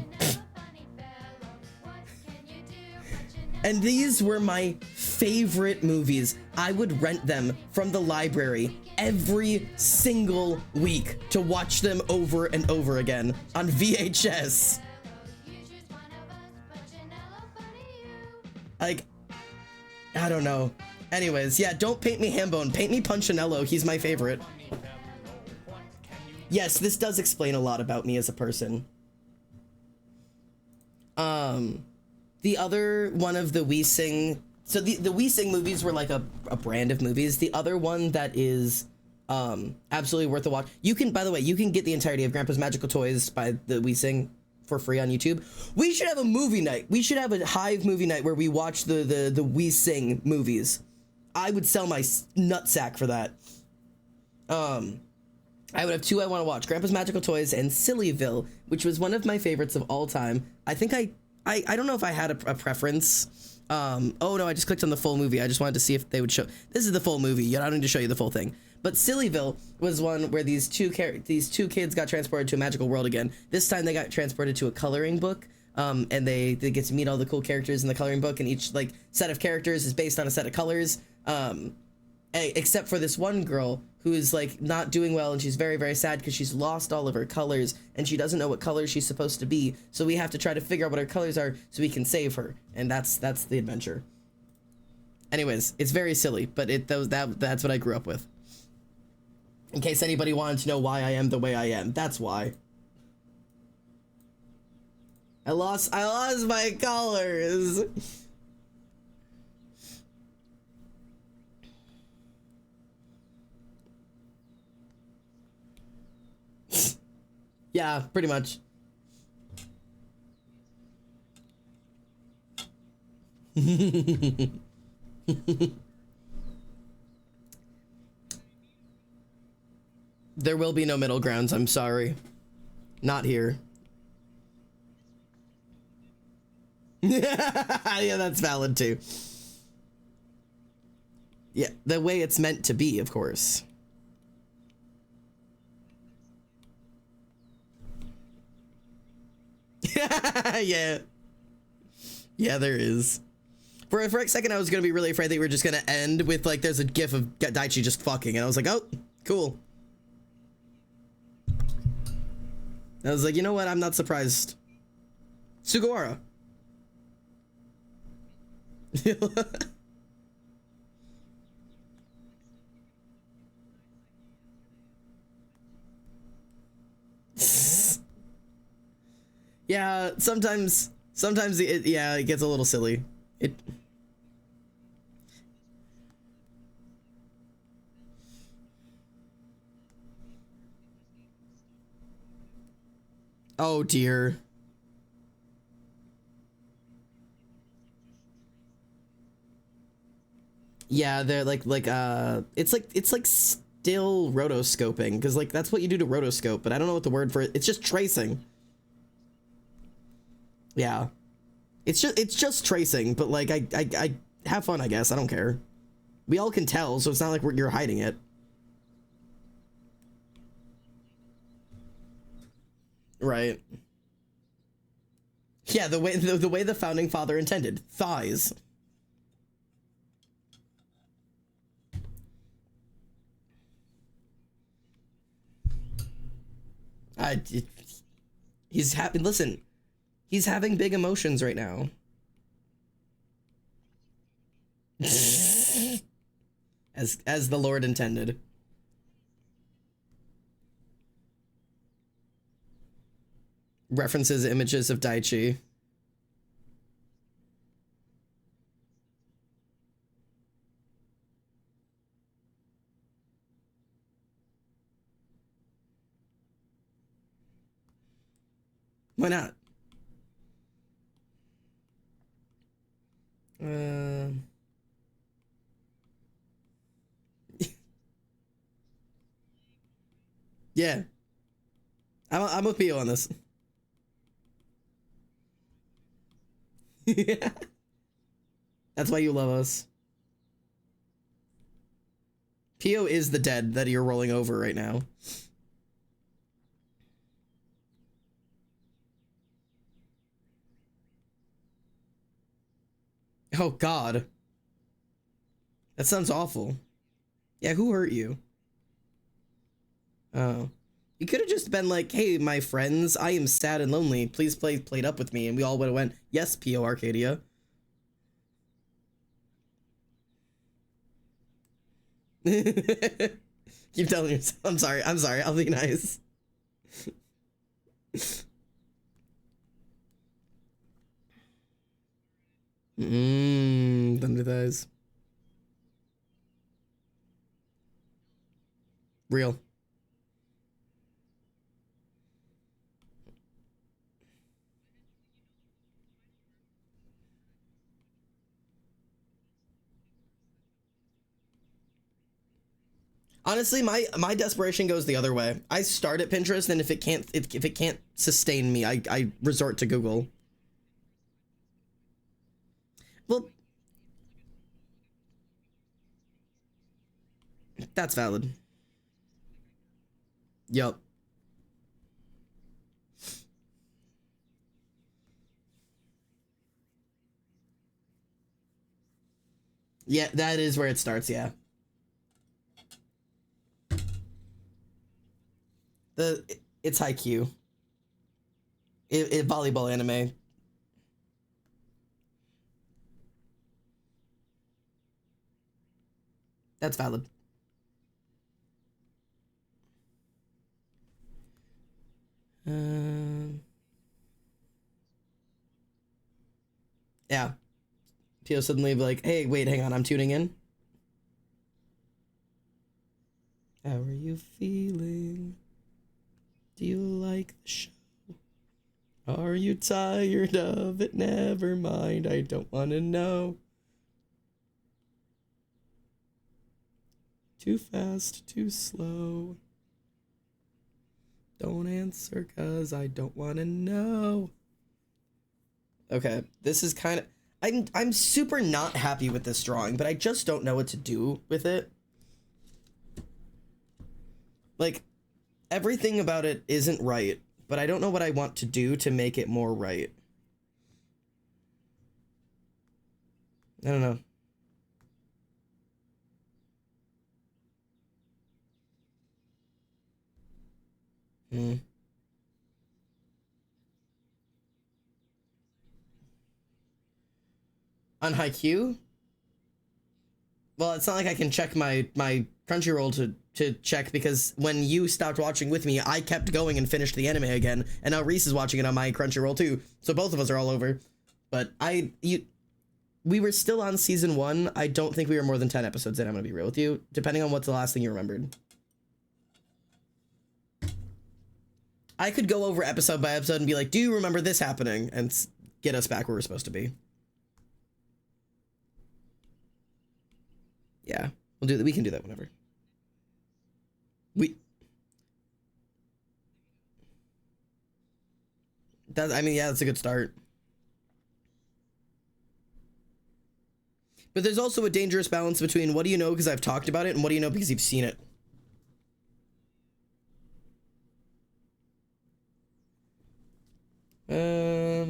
And these were my favorite movies. I would rent them from the library every single week to watch them over and over again on VHS. Like, I don't know. Anyways, yeah, don't paint me Hambone. Paint me Punchinello. He's my favorite. Yes, this does explain a lot about me as a person. The other one of the We Sing, so the We Sing movies were like a brand of movies. The other one that is absolutely worth a watch. You can, by the way, you can get the entirety of Grandpa's Magical Toys by the We Sing for free on YouTube. We should have a movie night. We should have a Hive movie night where we watch the We Sing movies. I would sell my nutsack for that. I would have two I want to watch: Grandpa's Magical Toys and Sillyville, which was one of my favorites of all time. I think I don't know if I had a preference. Oh no, I just clicked on the full movie. I just wanted to see if they would show. This is the full movie. I don't need to show you the full thing. But Sillyville was one where these two kids got transported to a magical world again. This time they got transported to a coloring book. And they get to meet all the cool characters in the coloring book, and each like set of characters is based on a set of colors. Except for this one girl who is like not doing well, and she's very, very sad because she's lost all of her colors and she doesn't know what color she's supposed to be. So we have to try to figure out what her colors are so we can save her. And that's the adventure. Anyways, it's very silly, but that's what I grew up with. In case anybody wanted to know why I am the way I am, that's why. I lost my colors. Yeah, pretty much. There will be no middle grounds, I'm sorry. Not here. Yeah, that's valid too. Yeah, the way it's meant to be, of course. Yeah. Yeah, there is. For a second, I was gonna be really afraid that we were just gonna end with like, there's a gif of Daichi just fucking, and I was like, oh, cool. I was like, you know what? I'm not surprised. Sugawara. Yeah, sometimes it gets a little silly. Oh dear. Yeah, they're like it's like still rotoscoping, because like that's what you do to rotoscope, but I don't know what the word for it. It's just tracing. Yeah. It's just tracing, but like I have fun, I guess. I don't care. We all can tell, so it's not like you're hiding it. Right. Yeah, the way the founding father intended. Thighs. He's happy. Listen, he's having big emotions right now. as the Lord intended. References images of Daichi. Why not? Yeah. I'm with Pio on this. Yeah. That's why you love us. Pio is the dead that you're rolling over right now. Oh God. That sounds awful. Yeah, who hurt you? Oh. You could have just been like, hey, my friends, I am sad and lonely. Please play Played Up with me. And we all would have went, yes, P.O. Arcadia. Keep telling yourself, I'm sorry, I'll be nice. Thunder thighs. Real. Honestly, my desperation goes the other way. I start at Pinterest, and if it can't sustain me, I resort to Google. Well, that's valid. Yup. Yeah, that is where it starts, yeah. It's Haikyuu. Volleyball anime. That's valid. Yeah. People suddenly be like, hey, wait, hang on, I'm tuning in. How are you feeling? Do you like the show? Are you tired of it? Never mind, I don't want to know. Too fast, too slow. Don't answer, cause I don't want to know. Okay, this is kind of... I'm super not happy with this drawing, but I just don't know what to do with it. Like, everything about it isn't right, but I don't know what I want to do to make it more right. I don't know. On Haikyuu? Well, it's not like I can check my Crunchyroll to check, because when you stopped watching with me, I kept going and finished the anime again, and now Reese is watching it on my Crunchyroll too, so both of us are all over. But we were still on season 1. I don't think we were more than 10 episodes in, I'm gonna be real with you, depending on what's the last thing you remembered. I could go over episode by episode and be like, do you remember this happening? And get us back where we're supposed to be. Yeah, we'll do that. We can do that whenever. I mean, yeah, that's a good start. But there's also a dangerous balance between what do you know because I've talked about it and what do you know because you've seen it.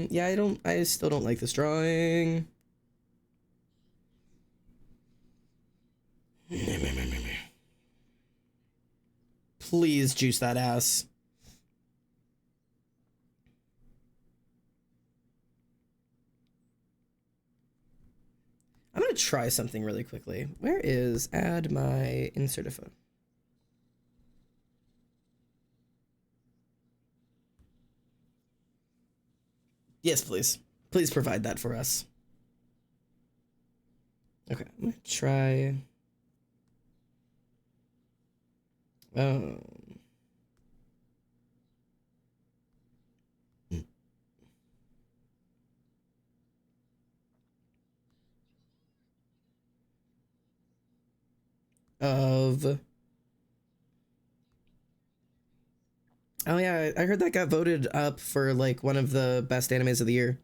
Yeah, I still don't like this drawing. Please juice that ass. I'm gonna try something really quickly. Where is add my insert info? Yes, please. Please provide that for us. Okay, I'm gonna try. Of... Oh yeah, I heard that got voted up for like one of the best animes of the year.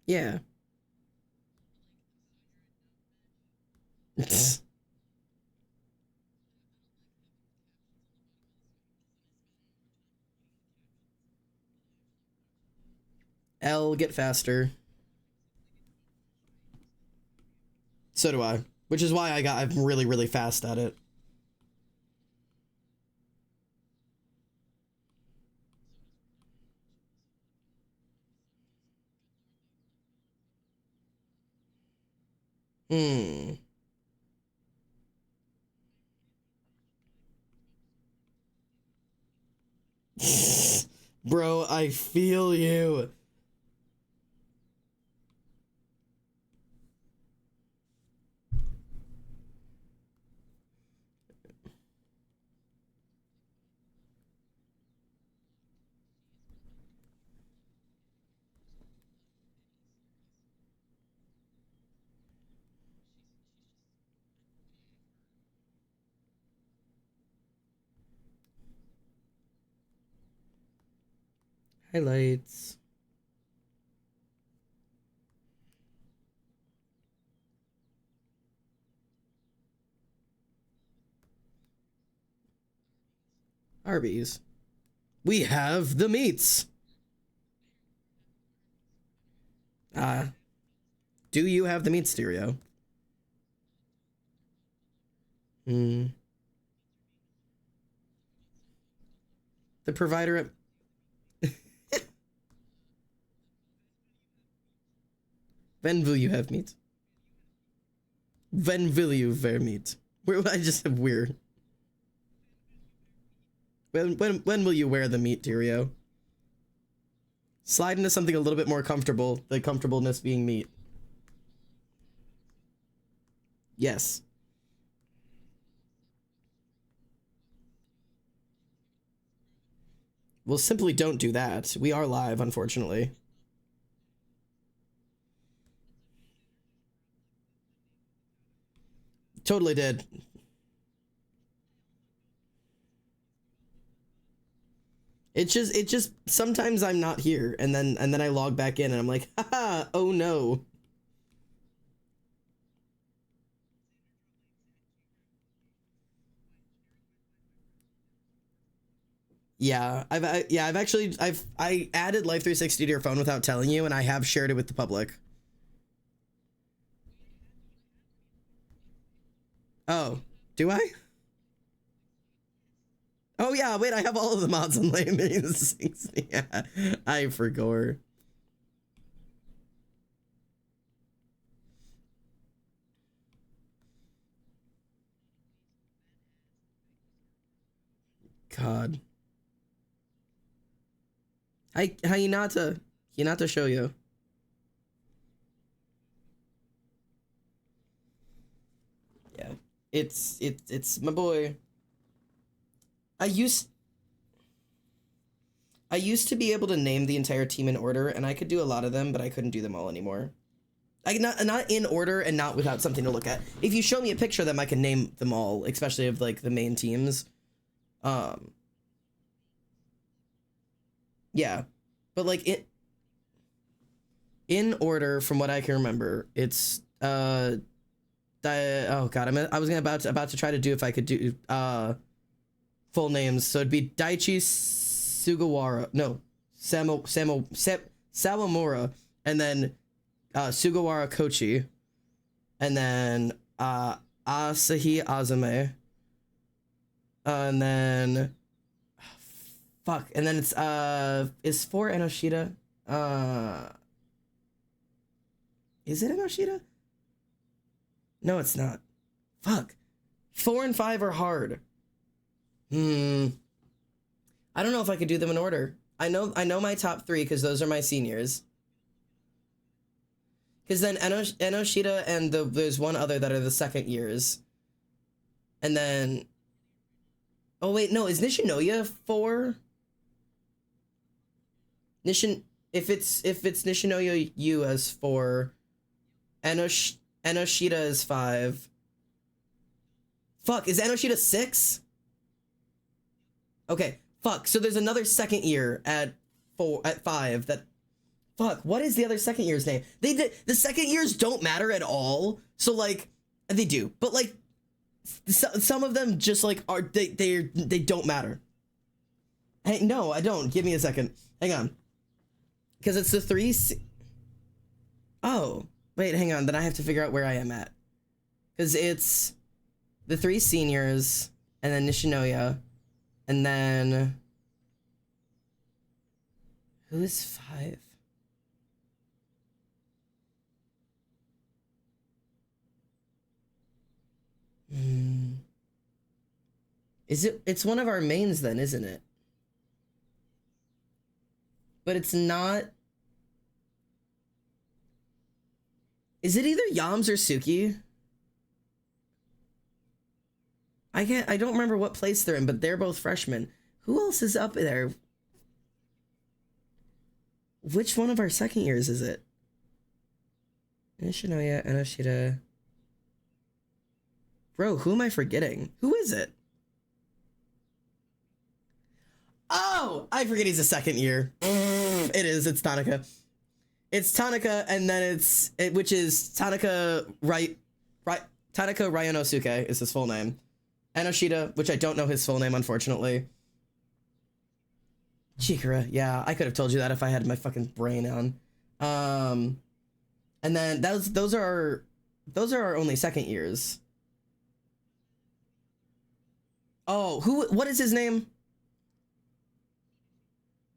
Yeah. L, get faster. So do I. Which is why I'm really, really fast at it. Bro, I feel you. Highlights. Arby's. We have the meats. Do you have the meat, Stereo? The provider at... When will you have meat? When will you have meat? Where I just have weird. When will you wear the meat, Tyrio? Slide into something a little bit more comfortable, the comfortableness being meat. Yes. Well, simply don't do that. We are live, unfortunately. Totally did. It just sometimes I'm not here and then I log back in and I'm like, haha, oh no. Yeah, I've actually I added Life 360 to your phone without telling you, and I have shared it with the public. Oh, do I? Oh yeah, wait, I have all of the mods on Life 360. Yeah, I forgot. God. Hi, Hinata show you. Yeah, it's my boy. I used to be able to name the entire team in order, and I could do a lot of them, but I couldn't do them all anymore. Not in order and not without something to look at. If you show me a picture of them, I can name them all, especially of like the main teams. Yeah, but like in order from what I can remember, it's oh god, I was about to try to do if I could do full names. So it'd be Daichi Sugawara, no, Sawamura, and then Sugawara Kochi, and then Asahi Azame, and then fuck, and then it's is 4 Enoshita? Is it Enoshita? No, it's not. Fuck. 4 and 5 are hard. I don't know if I could do them in order. I know my top 3 because those are my seniors. Because then Enoshita and there's one other that are the second years. And then... Oh wait, no, is Nishinoya 4? If it's Nishinoya U as 4, Enoshita is 5. Fuck, is Enoshita 6? Okay, fuck. So there's another second year at 5 that... Fuck, what is the other second year's name? The second years don't matter at all. So like, they do, but like, some of them just like are they don't matter. Hey, no, I don't. Give me a second. Hang on. Because it's the 3... Oh, wait, hang on. Then I have to figure out where I am at. Because it's the 3 seniors, and then Nishinoya, and then... Who is 5? Is it... It's one of our mains then, isn't it? But it's not... Is it either Yams or Suki? I don't remember what place they're in, but they're both freshmen. Who else is up there? Which one of our second years is it? Nishinoya, Enoshita. Bro, who am I forgetting? Who is it? Oh, I forget he's a second year. It is, it's Tanaka. It's Tanaka, and then which is Tanaka Tanaka Ryanosuke is his full name. Enoshita, which I don't know his full name, unfortunately. Chikara, yeah, I could have told you that if I had my fucking brain on. And then those are our only second years. Oh, what is his name?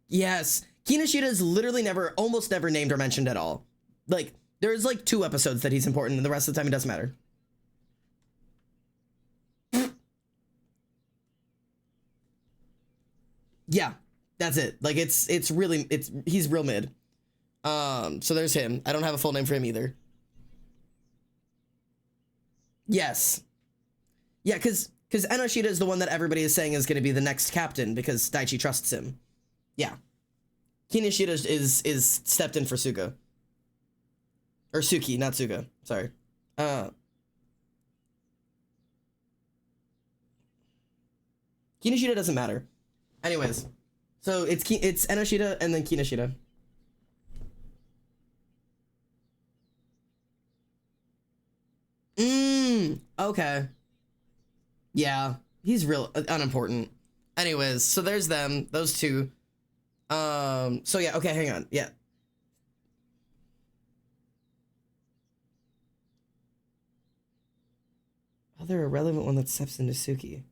Yes, Kinoshita is literally almost never named or mentioned at all. Like, there's like 2 episodes that he's important, and the rest of the time it doesn't matter. Yeah, that's it. Like, he's real mid. So there's him. I don't have a full name for him either. Yes. Yeah, because Enoshita is the one that everybody is saying is going to be the next captain because Daichi trusts him. Yeah. Kinoshita is stepped in for Suga. Or Suki, not Suga. Sorry. Kinoshita doesn't matter. Anyways, so it's Enoshita and then Kinoshita. Okay. Yeah, he's real unimportant. Anyways, so there's them, those 2. So yeah, okay, hang on. Yeah. Other irrelevant one that steps into Suki.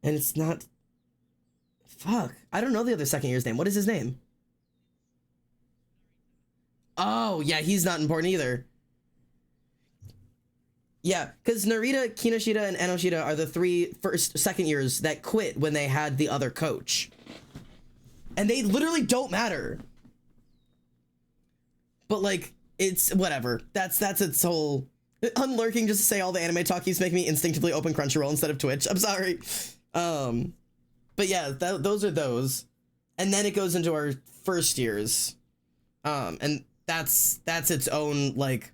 And it's not... Fuck. I don't know the other second year's name. What is his name? Oh, yeah, he's not important either. Yeah, because Narita, Kinoshita, and Enoshita are the 3 second years that quit when they had the other coach. And they literally don't matter. But, like, it's whatever. That's its whole... Unlurking just to say all the anime talk keeps making me instinctively open Crunchyroll instead of Twitch. I'm sorry. But yeah, those are those. And then it goes into our first years. And that's its own, like...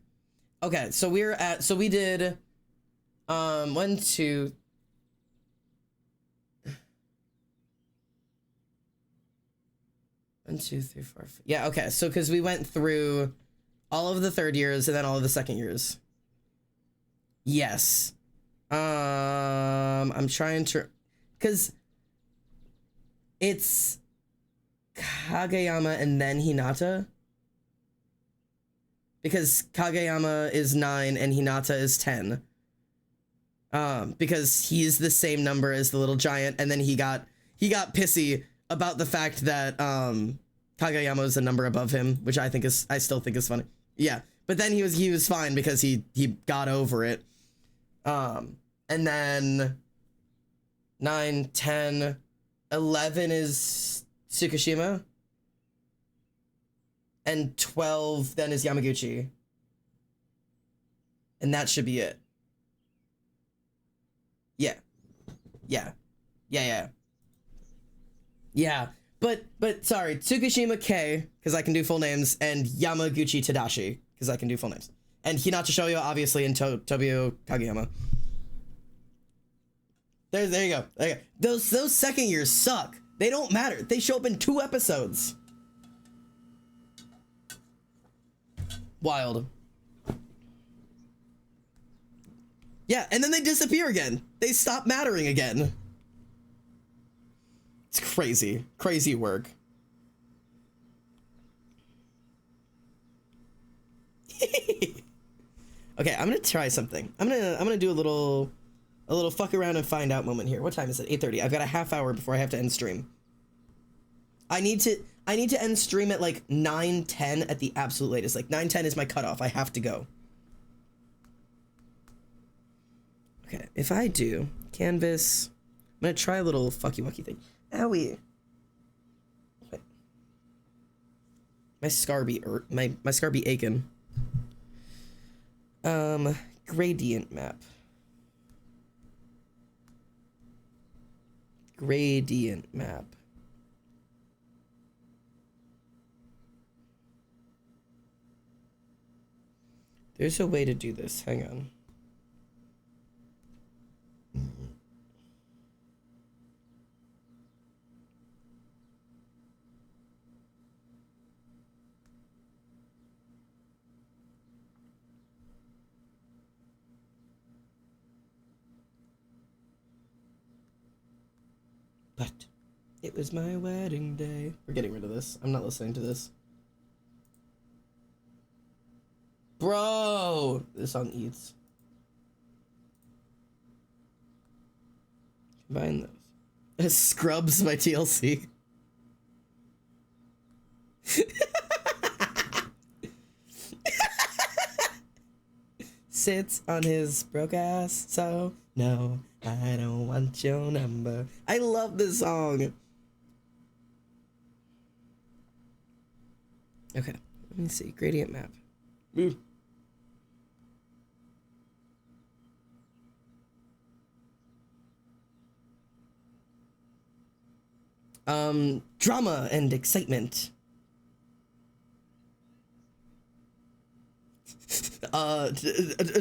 Okay, so we did... 1, 2... One, two, three, four, five. Yeah, okay, so because we went through all of the third years and then all of the second years. Yes. I'm trying to... Because it's Kageyama and then Hinata. Because Kageyama is 9 and Hinata is 10. Because he's the same number as the little giant, and then he got pissy about the fact that Kageyama is a number above him, which I still think is funny. Yeah, but then he was fine because he got over it. And then 9, 10, 11 is Tsukushima, and 12 then is Yamaguchi, and that should be it. Yeah. But sorry, Tsukushima K, because I can do full names, and Yamaguchi Tadashi, because I can do full names. And Hinata Shoyo, obviously, and Tobio Kageyama. There you go. There you go. Those second years suck. They don't matter. They show up in 2 episodes. Wild. Yeah, and then they disappear again. They stop mattering again. It's crazy. Crazy work. Okay, I'm gonna try something. I'm gonna do a little fuck around and find out moment here. What time is it? 8:30. I've got a half hour before I have to end stream. I need to end stream at like 9:10 at the absolute latest. Like 9:10 is my cutoff. I have to go. Okay, if I do canvas, I'm gonna try a little fucky wucky thing. Owie. Wait. My scarby aching. Gradient map. Gradient map. There's a way to do this. Hang on. But it was my wedding day. We're getting rid of this. I'm not listening to this. Bro! This song eats. Combine those. Scrubs by TLC. Sits on his broke ass, so no, I don't want your number. I love this song. Okay, let me see. Gradient map. Ooh. Drama and excitement.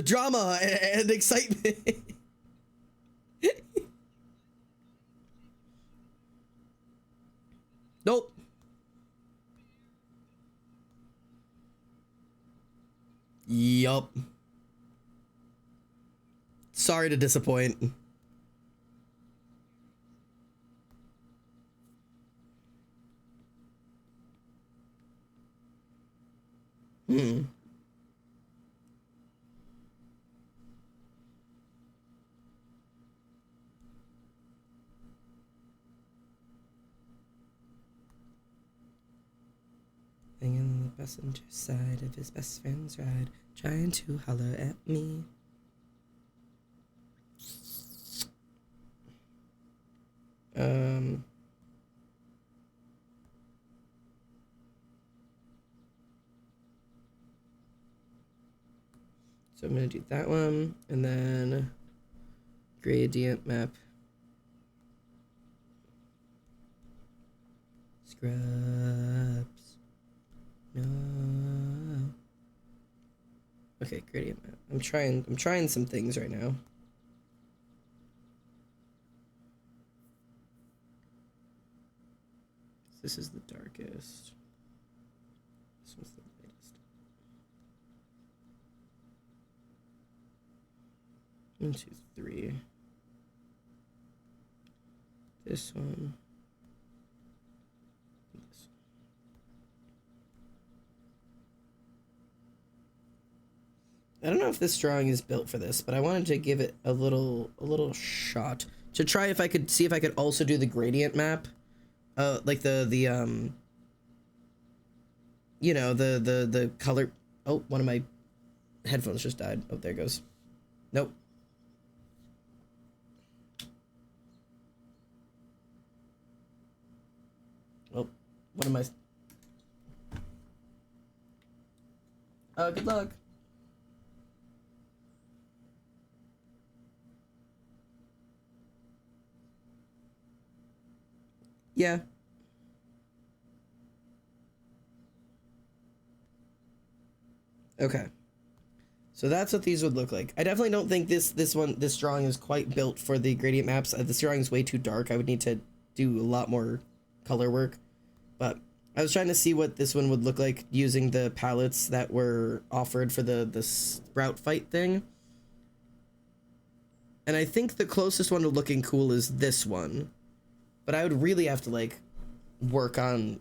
Drama and excitement. Nope. Yup. Sorry to disappoint. Hanging on the passenger side of his best friend's ride, trying to holler at me. So I'm gonna do that one, and then gradient map. Scrubs. No. Okay, gradient map. I'm trying some things right now. This is the darkest. This one's the lightest. 1, 2, 3. This one. This one. I don't know if this drawing is built for this, but I wanted to give it a little shot to try if I could see if I could also do the gradient map. Like the you know, the color. Oh, one of my headphones just died. Oh, there it goes. Nope. Oh, what am I? Good luck. Yeah. Okay. So that's what these would look like. I definitely don't think this drawing is quite built for the gradient maps. This drawing is way too dark. I would need to do a lot more color work. But I was trying to see what this one would look like using the palettes that were offered for the sprout fight thing. And I think the closest one to looking cool is this one. But I would really have to, like, work on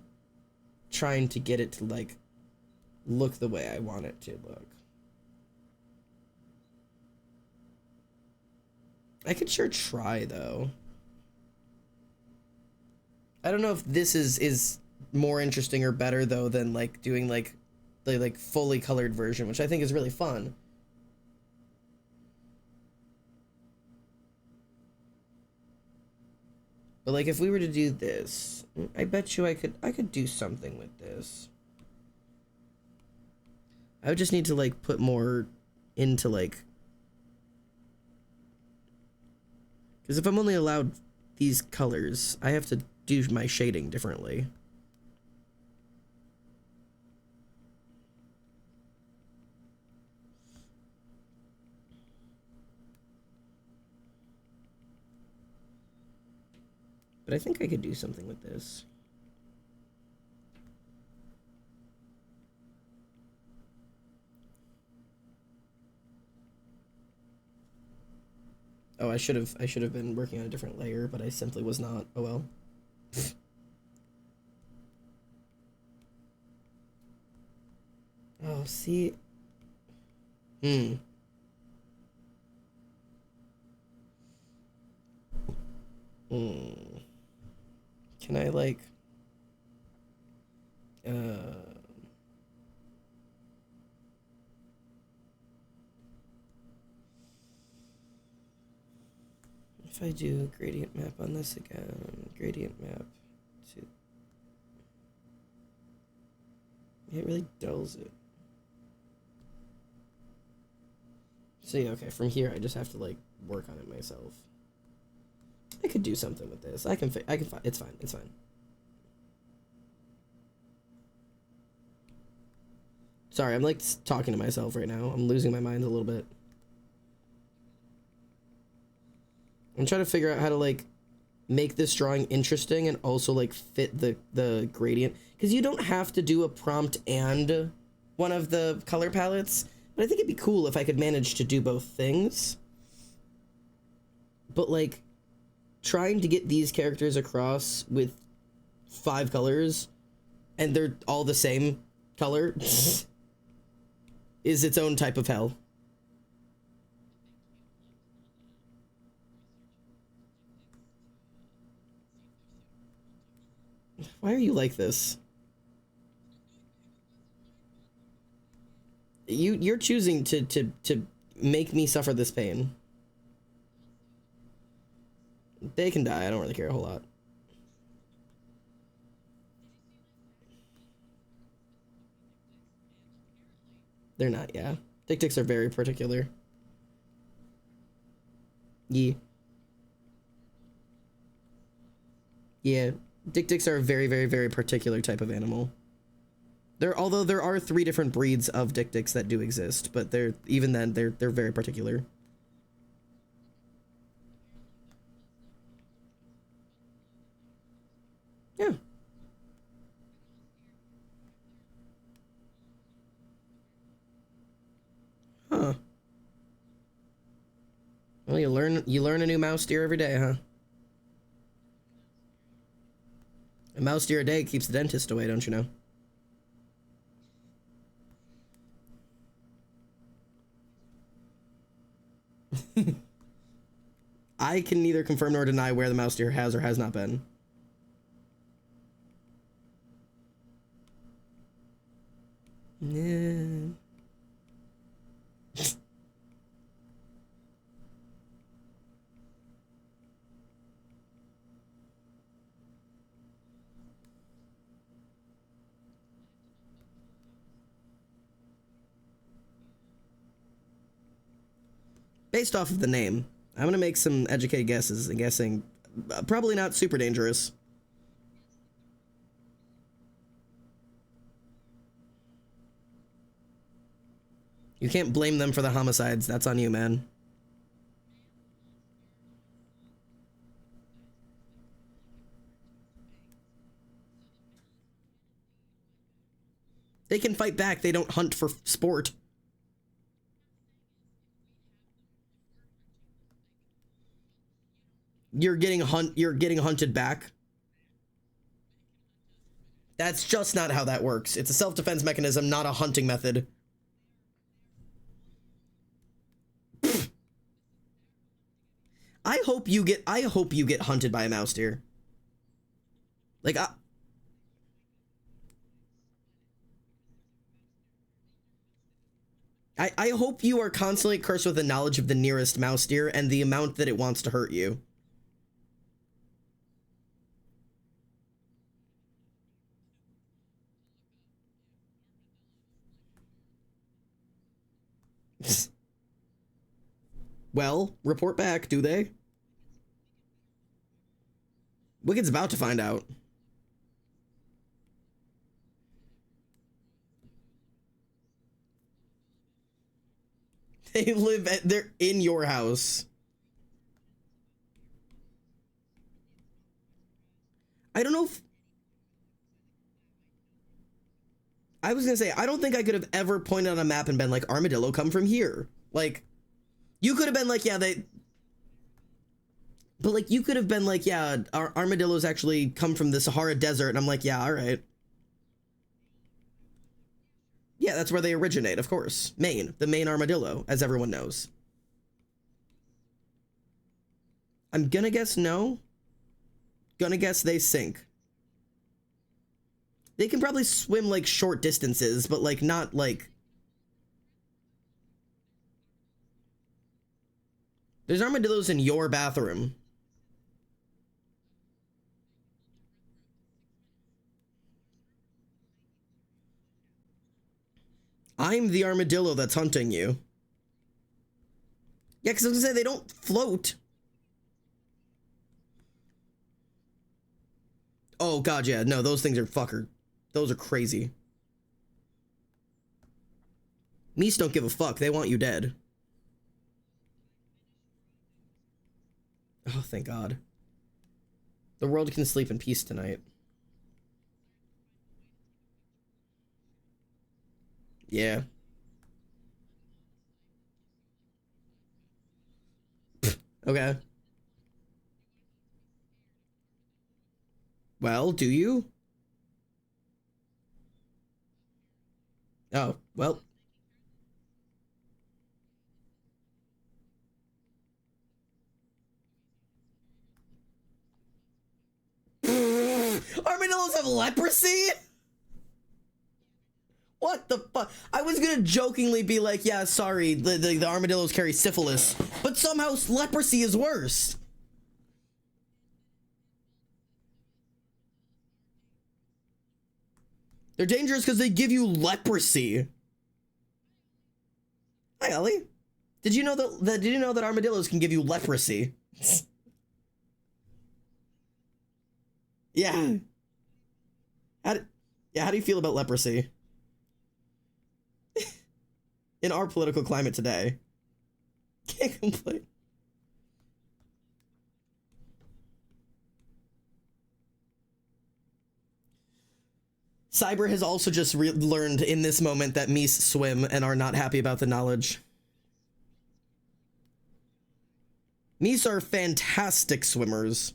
trying to get it to, like, look the way I want it to look. I could sure try, though. I don't know if this is more interesting or better, though, than, like, doing, like, the, like, fully colored version, which I think is really fun. But, like, if we were to do this, I bet you I could do something with this. I would just need to, like, put more into, like... Because if I'm only allowed these colors, I have to do my shading differently. But I think I could do something with this. Oh, I should have been working on a different layer, but I simply was not. Oh well. Oh, see. Hmm. Hmm. Can I like if I do gradient map on this again, gradient map to, it really dulls it. So yeah, okay, from here I just have to like work on it myself. I could do something with this. I can it's fine. It's fine. Sorry, I'm like talking to myself right now. I'm losing my mind a little bit. I'm trying to figure out how to like make this drawing interesting and also like fit the gradient, because you don't have to do a prompt and one of the color palettes, but I think it'd be cool if I could manage to do both things. But like trying to get these characters across with 5 colors and they're all the same color is its own type of hell. Why are you like this? You're choosing to make me suffer this pain. They can die. I don't really care a whole lot. They're not, yeah. Dictics are very particular. Yeah. Yeah. Dictics are a very, very, very particular type of animal. Although there are 3 different breeds of dictics that do exist, but they're very particular. Yeah. Huh. Well, you learn a new mouse deer every day, huh? A mouse deer a day keeps the dentist away, don't you know? I can neither confirm nor deny where the mouse deer has or has not been. Yeah. Based off of the name, I'm gonna make some educated guesses and guessing probably not super dangerous. You can't blame them for the homicides. That's on you, man. They can fight back. They don't hunt for sport. You're getting hunted back. That's just not how that works. It's a self-defense mechanism, not a hunting method. I hope you get hunted by a mouse deer. Like I hope you are constantly cursed with the knowledge of the nearest mouse deer and the amount that it wants to hurt you. Well, report back, do they? Wicked's about to find out. They're in your house. I don't know if... I was gonna say, I don't think I could have ever pointed on a map and been like, armadillo come from here. Like, you could have been like, yeah, But, like, you could have been like, yeah, our armadillos actually come from the Sahara Desert. And I'm like, yeah, all right. Yeah, that's where they originate, of course. Maine. The Maine armadillo, as everyone knows. I'm gonna guess no. Gonna guess they sink. They can probably swim, like, short distances, but, like, not, like... There's armadillos in your bathroom. I'm the armadillo that's hunting you. Yeah, because I was gonna say, they don't float. Oh, God, yeah. No, those things are fucker. Those are crazy. Meese don't give a fuck. They want you dead. Oh, thank God. The world can sleep in peace tonight. Yeah. Okay. Well, do you? Oh, well. Armadillos have leprosy? What the fuck? I was gonna jokingly be like, yeah, sorry, the armadillos carry syphilis, but somehow leprosy is worse. They're dangerous because they give you leprosy. Hi, Ellie. Did you know that armadillos can give you leprosy? Yeah. How do you feel about leprosy? In our political climate today. Can't complain. Cyber has also just learned in this moment that Meese swim and are not happy about the knowledge. Meese are fantastic swimmers.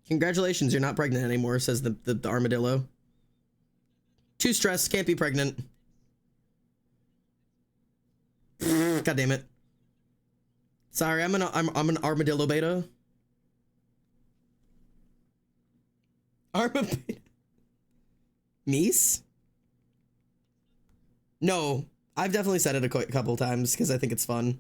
Congratulations, you're not pregnant anymore, says the armadillo. Too stressed, can't be pregnant. God damn it. Sorry, I'm an armadillo beta. Meese? No, I've definitely said it a couple times because I think it's fun.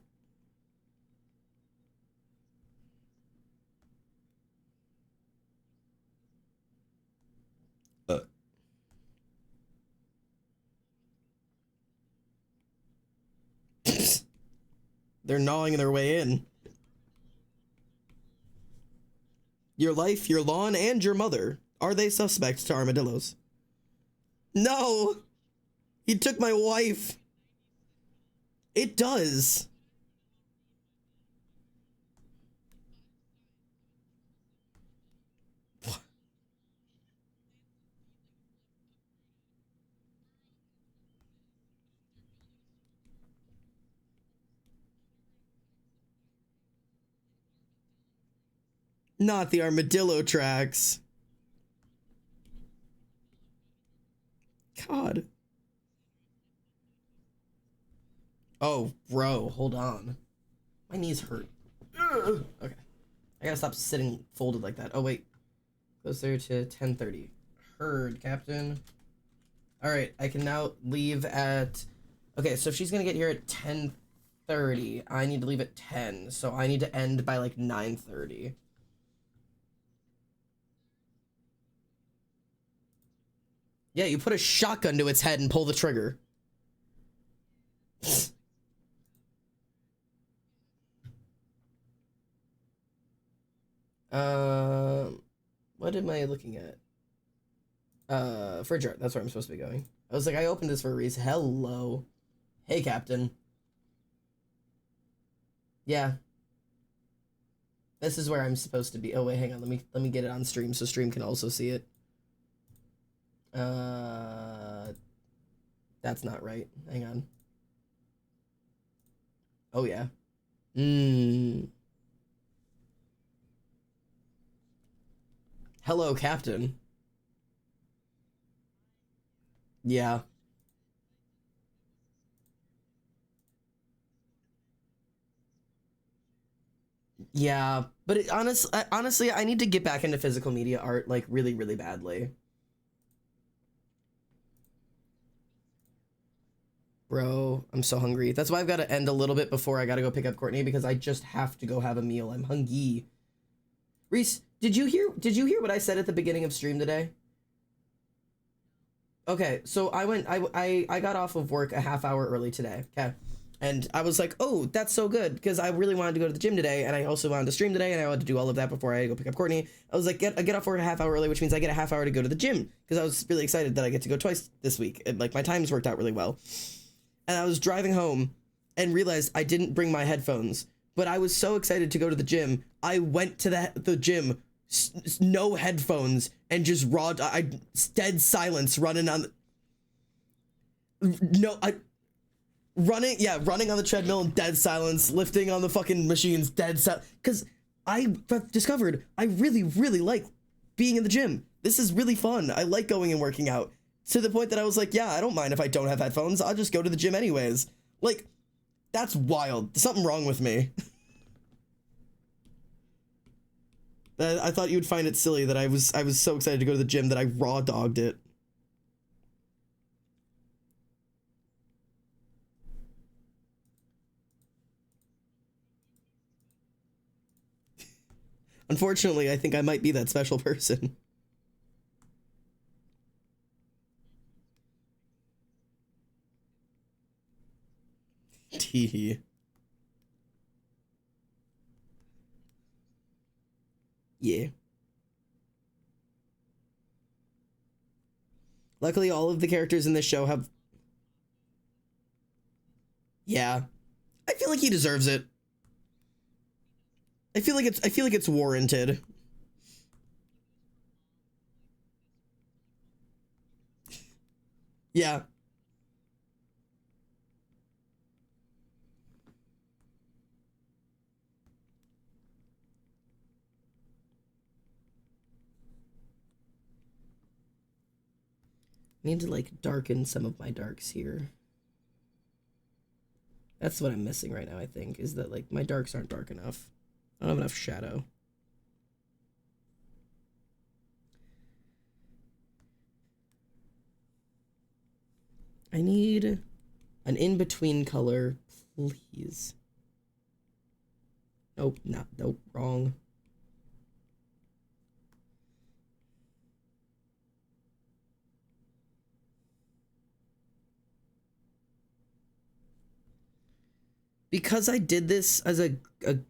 They're gnawing their way in. Your life, your lawn, and your mother. Are they suspects to armadillos? No! He took my wife. It does. Not the armadillo tracks. God. Oh, bro, hold on. My knees hurt. Ugh. Okay. I gotta stop sitting folded like that. Oh, wait. Closer to 10:30. Heard, Captain. Alright, I can now leave at... Okay, so if she's gonna get here at 10:30, I need to leave at 10. So I need to end by, like, 9:30. Yeah, you put a shotgun to its head and pull the trigger. What am I looking at? Fridge art. That's where I'm supposed to be going. I was like, I opened this for a reason. Hello. Hey, Captain. Yeah. This is where I'm supposed to be. Oh, wait, hang on. Let me get it on stream so stream can also see it. That's not right. Hang on. Oh yeah. Mmm. Hello, Captain. Yeah. Yeah, but honestly, I need to get back into physical media art like really, really badly. Bro, I'm so hungry. That's why I've got to end a little bit before I got to go pick up Courtney because I just have to go have a meal. I'm hungry. Reese, did you hear what I said at the beginning of stream today? Okay, so I got off of work a half hour early today, okay? And I was like, oh, that's so good, because I really wanted to go to the gym today, and I also wanted to stream today, and I wanted to do all of that before I go pick up Courtney. I was like, I get off work a half hour early, which means I get a half hour to go to the gym, because I was really excited that I get to go twice this week. And, like, my times worked out really well. And I was driving home and realized I didn't bring my headphones, but I was so excited to go to the gym, I went to the gym, no headphones, and just dead silence running on running on the treadmill in dead silence, lifting on the fucking machines, dead silence. Because I discovered I really, really like being in the gym. This is really fun. I like going and working out. To the point that I was like, yeah, I don't mind if I don't have headphones. I'll just go to the gym anyways. Like, that's wild. There's something wrong with me. I thought you would find it silly that I was so excited to go to the gym that I raw dogged it. Unfortunately, I think I might be that special person. Tee. Yeah. Luckily, all of the characters in this show have... Yeah. I feel like he deserves it. I feel like it's warranted. Yeah. I need to like darken some of my darks here. That's what I'm missing right now, I think, is that like my darks aren't dark enough. I don't have enough shadow. I need an in-between color, please. Nope, nope, wrong. Because I did this as a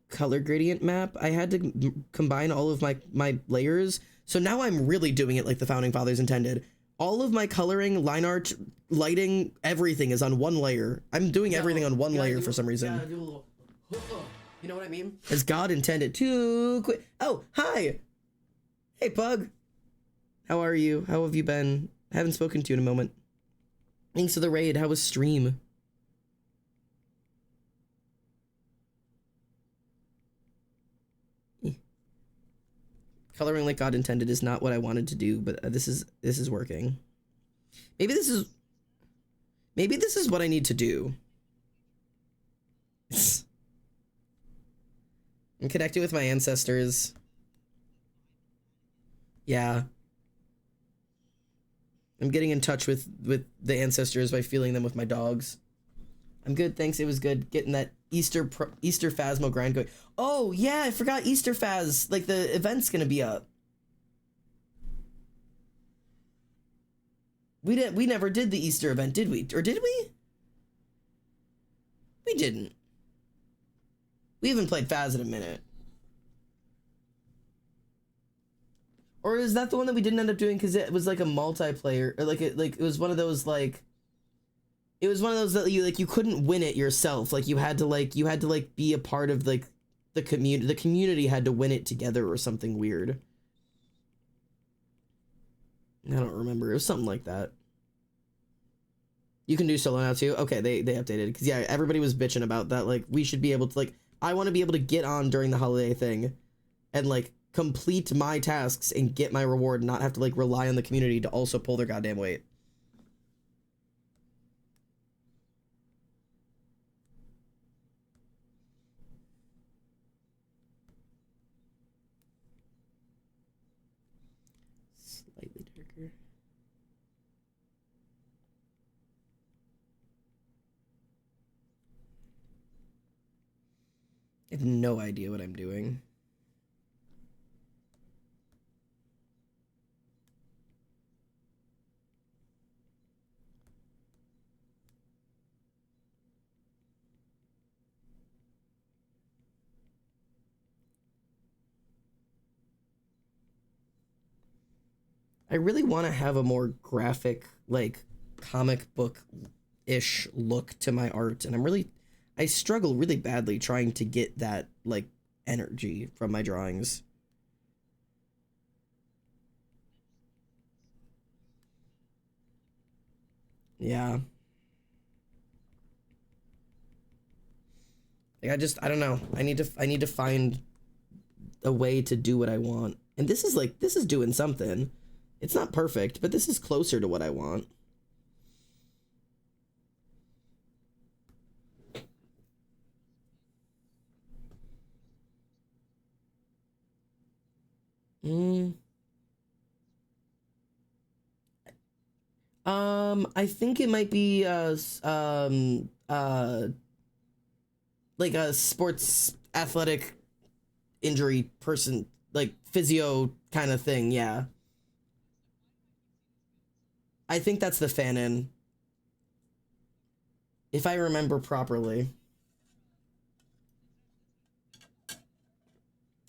color gradient map, I had to combine all of my layers. So now I'm really doing it like the Founding Fathers intended. All of my coloring, line art, lighting, everything is on one layer. I'm doing everything on one layer for some reason. Do a little, you know what I mean? As God intended. Too quick. Oh, hi. Hey, Pug. How are you? How have you been? I haven't spoken to you in a moment. Thanks for the raid. How was stream? Coloring like God intended is not what I wanted to do, but this is working. Maybe this is what I need to do. I'm connecting with my ancestors. Yeah. I'm getting in touch with the ancestors by feeling them with my dogs. I'm good, thanks. It was good getting that Easter Phasmo grind going. Oh, yeah, I forgot Easter Phas. Like, the event's gonna be up. We never did the Easter event, did we? Or did we? We didn't. We haven't played Phas in a minute. Or is that the one that we didn't end up doing because it was like a multiplayer, or like it was one of those like... It was one of those that you couldn't win it yourself. Like you had to be a part of like the community. The community had to win it together or something weird. I don't remember. It was something like that. You can do solo now too. Okay, they updated because yeah, everybody was bitching about that. Like we should be able to like I want to be able to get on during the holiday thing, and like complete my tasks and get my reward, and not have to like rely on the community to also pull their goddamn weight. Slightly darker. I have no idea what I'm doing. I really want to have a more graphic, like comic book-ish look to my art, and I struggle really badly trying to get that like energy from my drawings. Yeah. Like I don't know. I need to find a way to do what I want. And this is doing something. It's not perfect, but this is closer to what I want. I think it might be like a sports athletic injury person, like physio kind of thing, yeah. I think that's the fan-in, if I remember properly.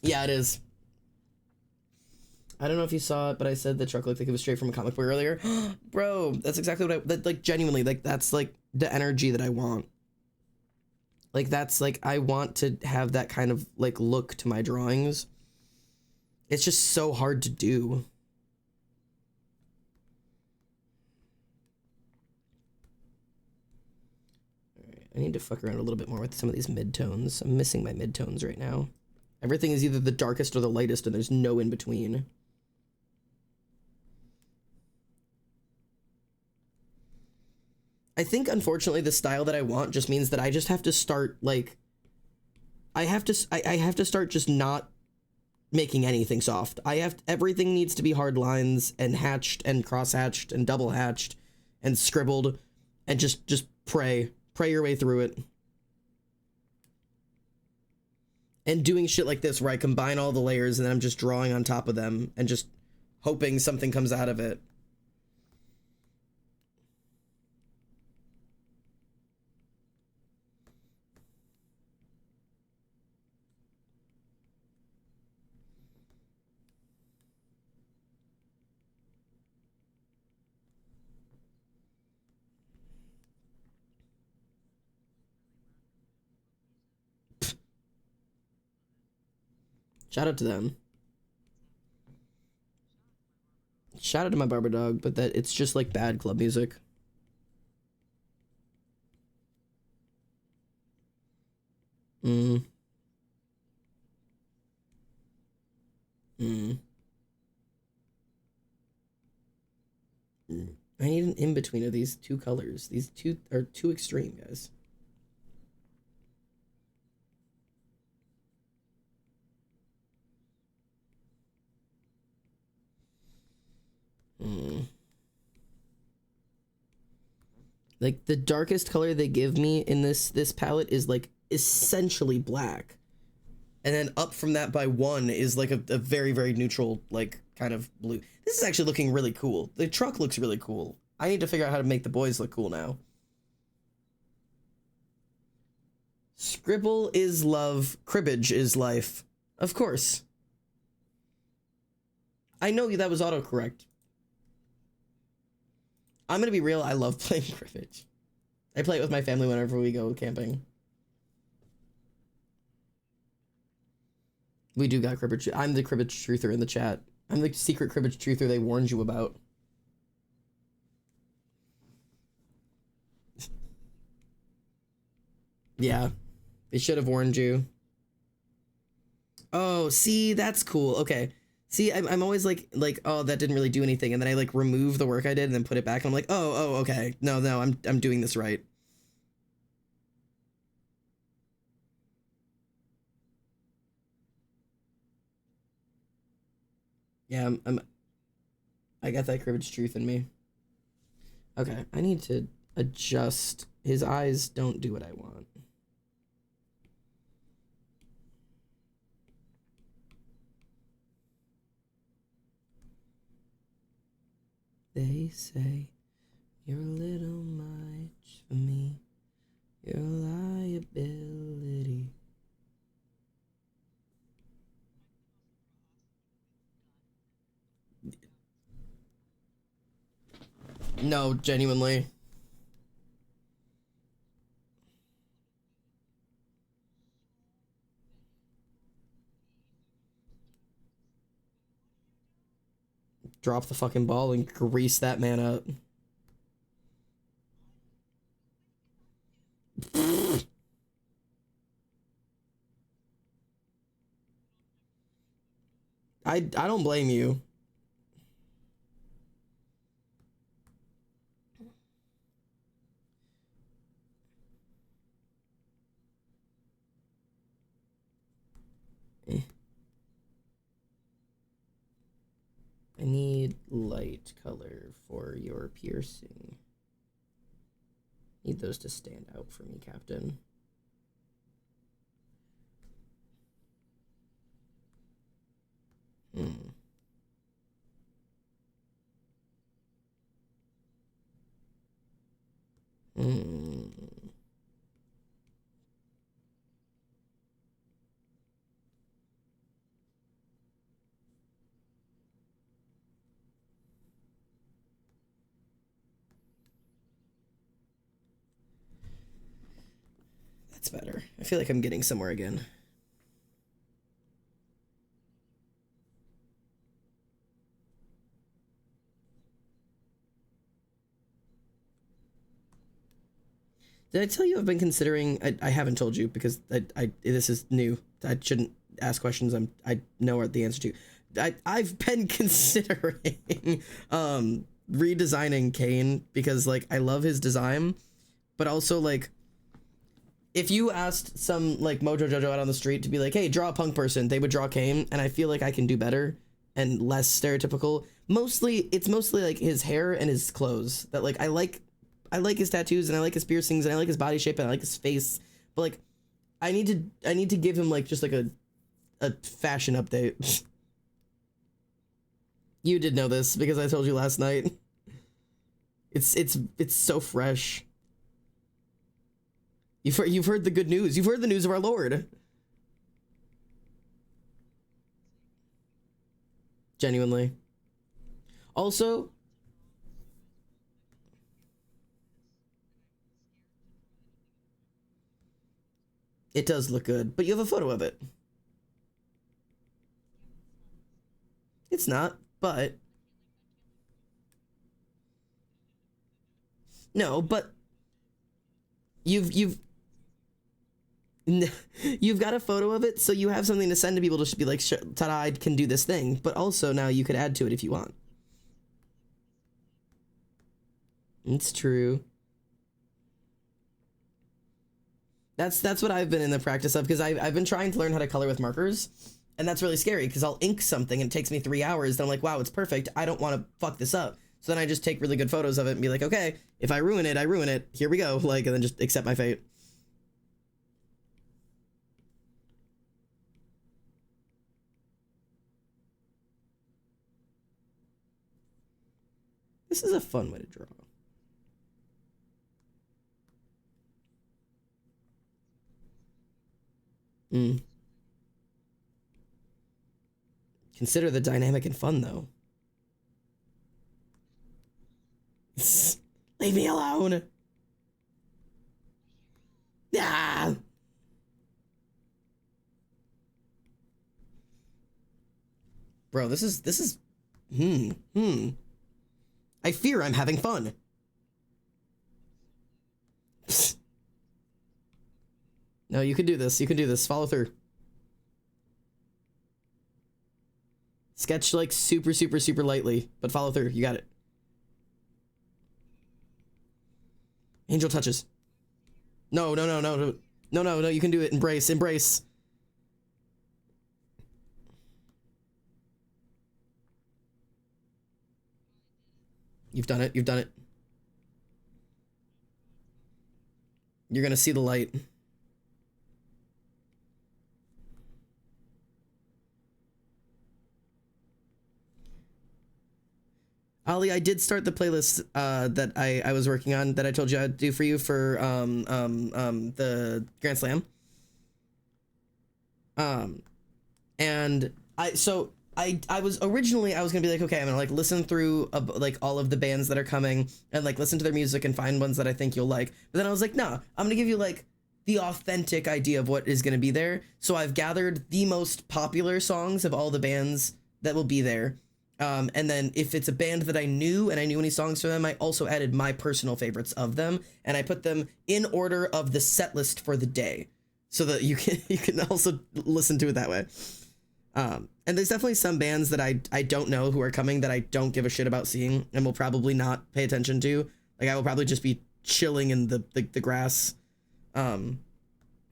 Yeah, it is. I don't know if you saw it, but I said the truck looked like it was straight from a comic book earlier. Bro, that's exactly what like genuinely, like that's like the energy that I want. Like that's like I want to have that kind of like look to my drawings. It's just so hard to do. Alright, I need to fuck around a little bit more with some of these midtones. I'm missing my midtones right now. Everything is either the darkest or the lightest, and there's no in between. I think, unfortunately, the style that I want just means that I just have to start, like... I have to start just not making anything soft. Everything needs to be hard lines, and hatched, and cross-hatched, and double-hatched, and scribbled, and just pray. Pray your way through it. And doing shit like this, where I combine all the layers, and then I'm just drawing on top of them, and just hoping something comes out of it. Shout out to them. Shout out to my barber dog, but that it's just like bad club music. I need an in-between of these two colors. These two are too extreme, guys. Like the darkest color they give me in this palette is like essentially black, and then up from that by one is like a very, very neutral, like kind of blue. This is actually looking really cool. The truck looks really cool. I need to figure out how to make the boys look cool now. Scribble is love, cribbage is life. Of course. I know that was autocorrect. I'm gonna be real, I love playing cribbage. I play it with my family whenever we go camping. We do got cribbage. I'm the cribbage truther in the chat. I'm the secret cribbage truther they warned you about. Yeah. They should have warned you. Oh, see, that's cool. Okay. See, I'm always like, oh, that didn't really do anything. And then I like remove the work I did and then put it back. And I'm like, oh, okay. No, I'm doing this right. Yeah, I got that cribbage truth in me. Okay, I need to adjust. His eyes don't do what I want. They say you're a little much for me. You're a liability. No, genuinely. Drop the fucking ball and grease that man up. I don't blame you. I need light color for your piercing. Need those to stand out for me, Captain. Hmm. That's better. I feel like I'm getting somewhere again. Did I tell you I've been considering? I haven't told you because this is new. I shouldn't ask questions I know the answer to. I've been considering redesigning Kane because like I love his design, but also like if you asked some like Mojo Jojo out on the street to be like, hey, draw a punk person, they would draw Kane, and I feel like I can do better and less stereotypical. It's mostly like his hair and his clothes that like I like his tattoos and I like his piercings and I like his body shape and I like his face, but like I need to give him like just like a fashion update. You did know this because I told you last night. It's so fresh. You've heard the good news. You've heard the news of our Lord. Genuinely. Also, it does look good, but you have a photo of it. It's not, but no, but you've you've got a photo of it, so you have something to send to people to be like, ta-da, I can do this thing. But also now you could add to it if you want. It's true. That's what I've been in the practice of because I've been trying to learn how to color with markers, and that's really scary because I'll ink something and it takes me 3 hours. Then I'm like, wow, it's perfect. I don't want to fuck this up. So then I just take really good photos of it and be like, okay, if I ruin it, I ruin it. Here we go. Like, and then just accept my fate. This is a fun way to draw. Consider the dynamic and fun, though. Leave me alone. Ah. Bro, this is I fear I'm having fun. No, you can do this. You can do this. Follow through. Sketch like super, super, super lightly, but follow through. You got it. Angel touches. No, no, no, no, no. No, no, no, you can do it. Embrace, embrace. You've done it. You've done it. You're gonna see the light. Ali, I did start the playlist that I was working on that I told you I'd do for you for the Grand Slam. And I was originally I was gonna be like, okay, I'm gonna like listen through like all of the bands that are coming and like listen to their music and find ones that I think you'll like. But then I was like, nah, I'm gonna give you like the authentic idea of what is gonna be there. So I've gathered the most popular songs of all the bands that will be there. And then if it's a band that I knew and I knew any songs from them, I also added my personal favorites of them, and I put them in order of the set list for the day, so that you can also listen to it that way. And there's definitely some bands that I don't know who are coming that I don't give a shit about seeing and will probably not pay attention to. Like I will probably just be chilling in the grass,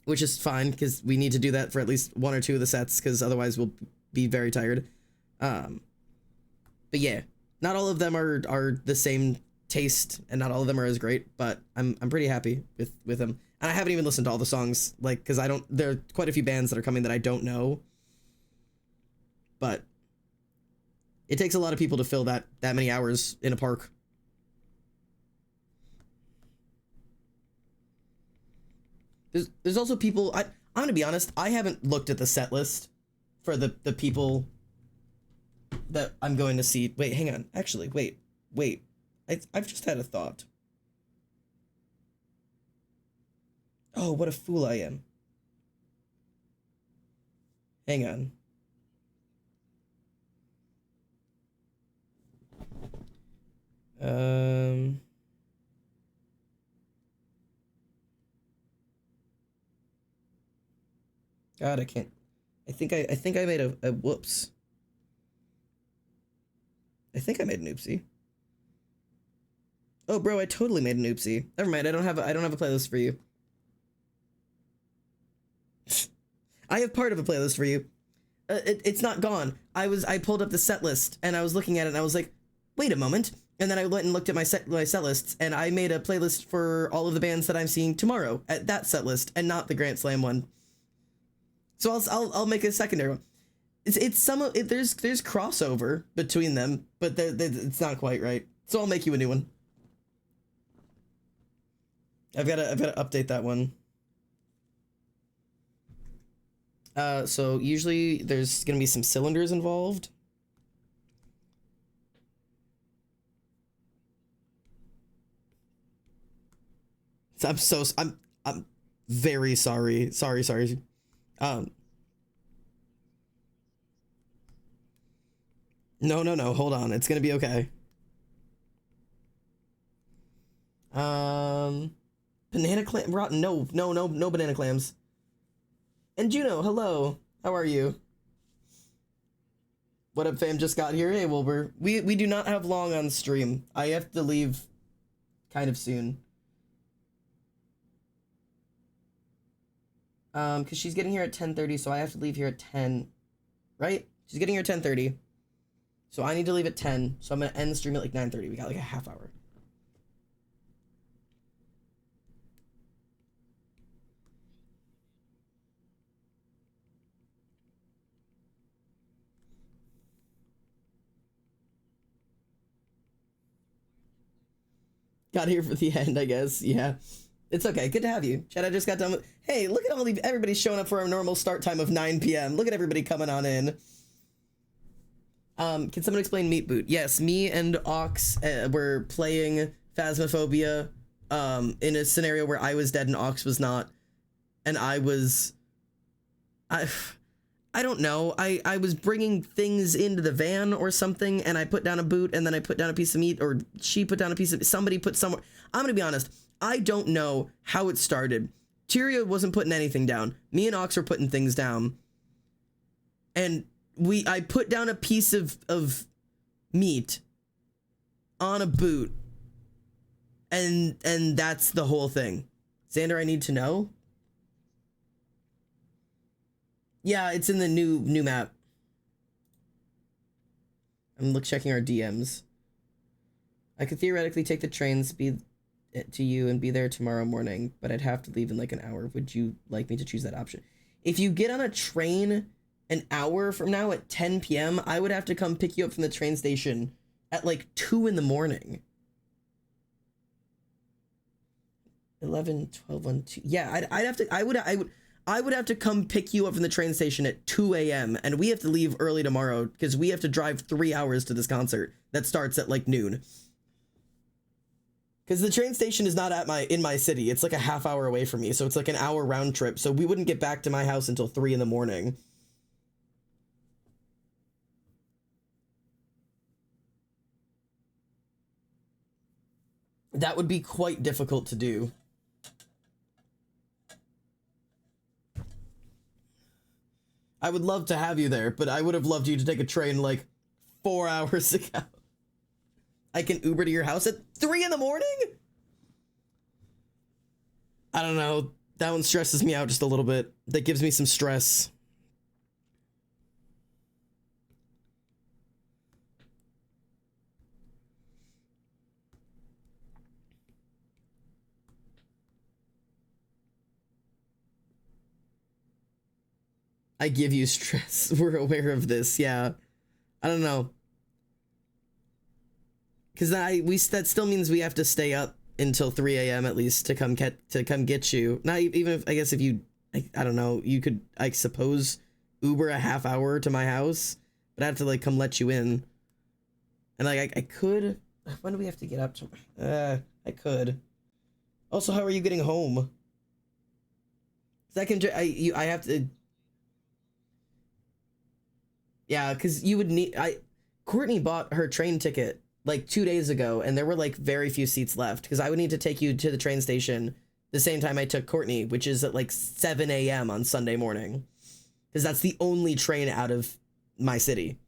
which is fine because we need to do that for at least one or two of the sets because otherwise we'll be very tired. But yeah, not all of them are the same taste, and not all of them are as great. But I'm pretty happy with them. And I haven't even listened to all the songs, like, because there are quite a few bands that are coming that I don't know. But it takes a lot of people to fill that many hours in a park. There's also people. I'm gonna be honest. I haven't looked at the set list for the people that I'm going to see. Wait, hang on. Actually, wait. I've just had a thought. Oh, what a fool I am. Hang on. God, I can't. I think I made a whoops. I think I made an oopsie. Oh, bro, I totally made an oopsie. Never mind. I don't have a playlist for you. I have part of a playlist for you. It's not gone. I pulled up the set list and I was looking at it and I was like, wait a moment. And then I went and looked at my set lists and I made a playlist for all of the bands that I'm seeing tomorrow at that set list and not the Grand Slam one. So I'll make a secondary one. It's some of it, there's crossover between them, but it's not quite right. So I'll make you a new one. I've got to update that one. So usually there's gonna be some cylinders involved. So I'm very sorry. Sorry. No, hold on. It's gonna be okay. Banana clam rotten. No banana clams. And Juno, hello. How are you? What up, fam? Just got here. Hey, Wilbur. We do not have long on stream. I have to leave kind of soon. Because she's getting here at 10:30, so I have to leave here at 10. Right? She's getting here at 10:30. So I need to leave at 10, so I'm going to end the stream at like 9:30. We got like a half hour. Got here for the end, I guess. Yeah. It's okay. Good to have you. Chad, I just got done with... Hey, look at everybody showing up for our normal start time of 9 p.m. Look at everybody coming on in. Can someone explain Meat Boot? Yes, me and Ox were playing Phasmophobia in a scenario where I was dead and Ox was not. And I don't know. I was bringing things into the van or something, and I put down a boot, and then I put down a piece of meat, or she put down a piece of... Somebody put somewhere... I'm gonna be honest. I don't know how it started Tyria wasn't putting anything down. Me and Ox were putting things down. And I put down a piece of meat on a boot. And that's the whole thing. Xander, I need to know. Yeah, it's in the new map. I'm checking our DMs. I could theoretically take the trains to you and be there tomorrow morning, but I'd have to leave in like an hour. Would you like me to choose that option? If you get on a train an hour from now at 10 p.m., I would have to come pick you up from the train station at like 2 in the morning. 11, 12, 1, 2. Yeah, I would have to come pick you up from the train station at 2 a.m. and we have to leave early tomorrow because we have to drive 3 hours to this concert that starts at like noon. Because the train station is not in my city. It's like a half hour away from me, so it's like an hour round trip. So we wouldn't get back to my house until 3 in the morning. That would be quite difficult to do. I would love to have you there, but I would have loved you to take a train like 4 hours ago. I can Uber to your house at 3 in the morning? I don't know. That one stresses me out just a little bit. That gives me some stress. I give you stress. We're aware of this. Yeah. I don't know. Because that still means we have to stay up until 3 a.m. at least to come get you. Not even if, I guess if you, I don't know, you could, I suppose, Uber a half hour to my house, but I have to like come let you in. And like I could, when do we have to get up to? I could. Also, how are you getting home? I have to. Yeah, because you would need, Courtney bought her train ticket like 2 days ago, and there were like very few seats left, because I would need to take you to the train station the same time I took Courtney, which is at like 7 a.m. on Sunday morning, because that's the only train out of my city.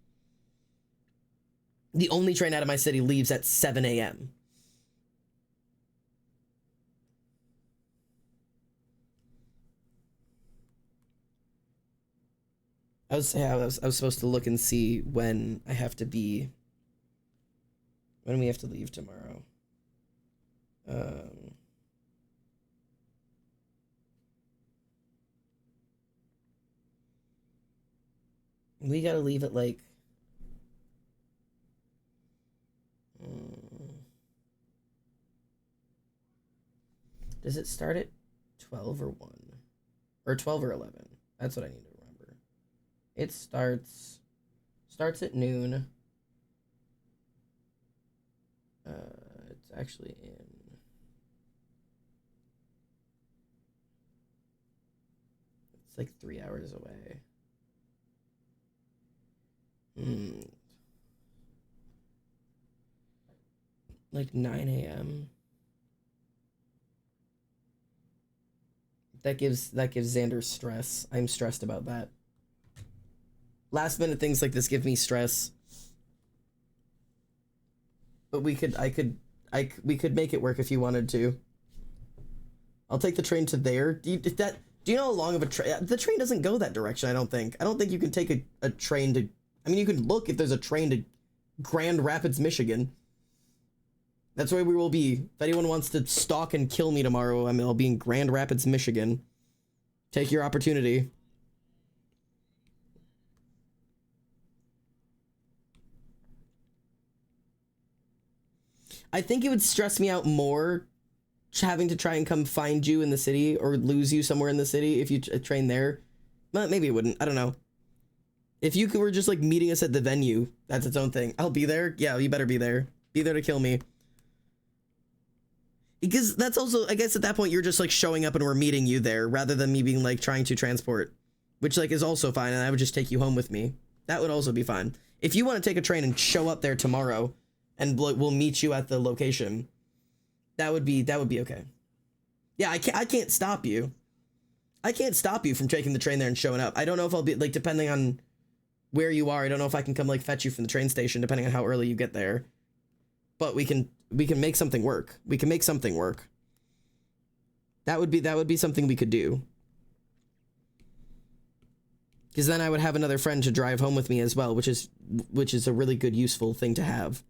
The only train out of my city leaves at 7 a.m. I was supposed to look and see when I have to be, when we have to leave tomorrow. We gotta leave at like, does it start at 12 or 1? Or 12 or 11? That's what I need to remember. It starts at noon. It's actually in, it's like 3 hours away. Like 9 a.m. That gives Xander stress. I'm stressed about that. Last minute things like this give me stress. But we could make it work if you wanted to. I'll take the train to there. Do you know how long of a train? The train doesn't go that direction, I don't think. I don't think you can take a train to, I mean, you can look if there's a train to Grand Rapids, Michigan. That's where we will be. If anyone wants to stalk and kill me tomorrow, I'll be in Grand Rapids, Michigan. Take your opportunity. I think it would stress me out more having to try and come find you in the city or lose you somewhere in the city if you train there. Well, maybe it wouldn't. I don't know. If you were just like meeting us at the venue, that's its own thing. I'll be there. Yeah, you better be there. Be there to kill me. Because that's also, I guess at that point, you're just like showing up and we're meeting you there rather than me being like trying to transport, which like is also fine. And I would just take you home with me. That would also be fine. If you want to take a train and show up there tomorrow and we'll meet you at the location, that would be okay. Yeah, I can't stop you. I can't stop you from taking the train there and showing up. I don't know if I'll be, like, depending on where you are, I don't know if I can come, like, fetch you from the train station, depending on how early you get there. But we can make something work. We can make something work. That would be something we could do. Because then I would have another friend to drive home with me as well, which is a really good, useful thing to have.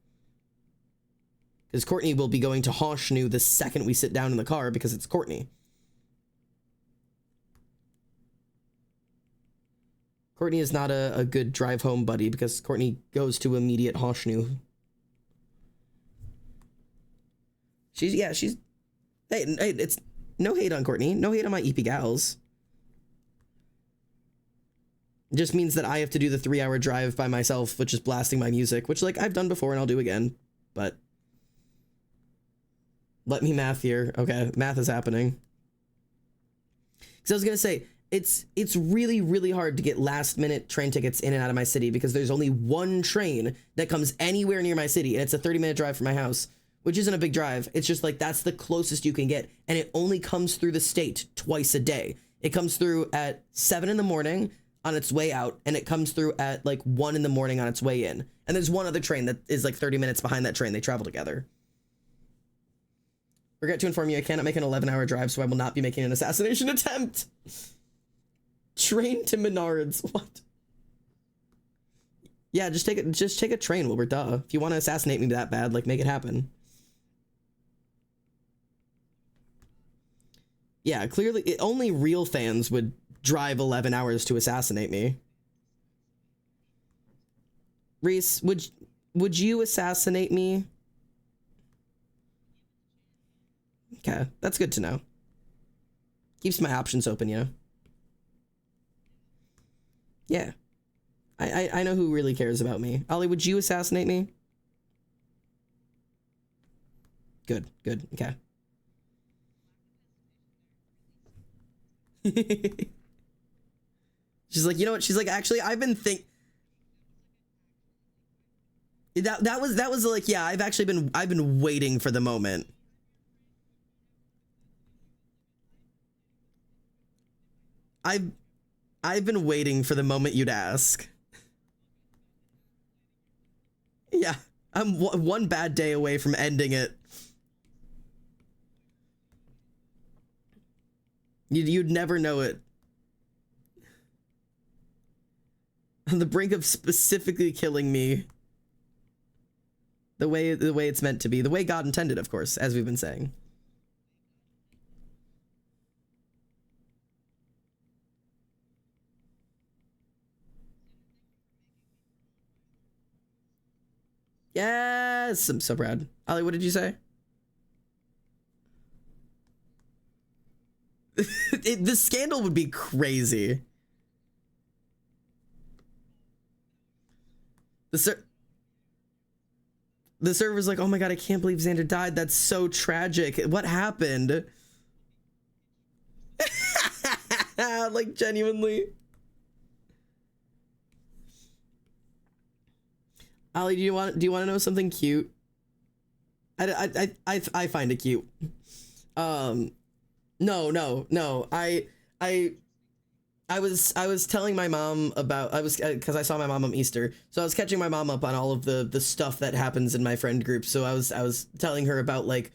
Because Courtney will be going to Hoshnu the second we sit down in the car, because it's Courtney. Courtney is not a good drive home buddy, because Courtney goes to immediate Hoshnu. She's hey, it's no hate on Courtney, no hate on my EP gals. It just means that I have to do the 3-hour drive by myself, which is blasting my music, which, like, I've done before and I'll do again, but let me math here. Okay, math is happening. Because I was gonna say, it's really, really hard to get last minute train tickets in and out of my city, because there's only one train that comes anywhere near my city, and it's a 30-minute drive from my house, which isn't a big drive. It's just like, that's the closest you can get, and it only comes through the state twice a day. It comes through at 7 in the morning on its way out, and it comes through at like 1 in the morning on its way in. And there's one other train that is like 30 minutes behind that train. They travel together. Regret to inform you, I cannot make an 11-hour drive, so I will not be making an assassination attempt. Train to Menards. What? Yeah, just take a train, Wilbur. Duh. If you want to assassinate me that bad, like, make it happen. Yeah, clearly, only real fans would drive 11 hours to assassinate me. Reese, would you assassinate me? Okay, that's good to know. Keeps my options open, you know? Yeah. I know who really cares about me. Ollie, would you assassinate me? Good, okay. She's like, you know what? She's like, actually, I've been that was like, yeah, I've been waiting for the moment. I've been waiting for the moment you'd ask. Yeah, I'm one bad day away from ending it. You'd never know it. On the brink of specifically killing me. The way it's meant to be. The way God intended, of course, as we've been saying. Yes, I'm so proud. Ollie, what did you say? The scandal would be crazy. The server's like, oh my god, I can't believe Xander died. That's so tragic. What happened? Like, genuinely. Ollie, do you want to know something cute? I find it cute. No. I was telling my mom about, because I saw my mom on Easter, so I was catching my mom up on all of the stuff that happens in my friend group. So I was telling her about like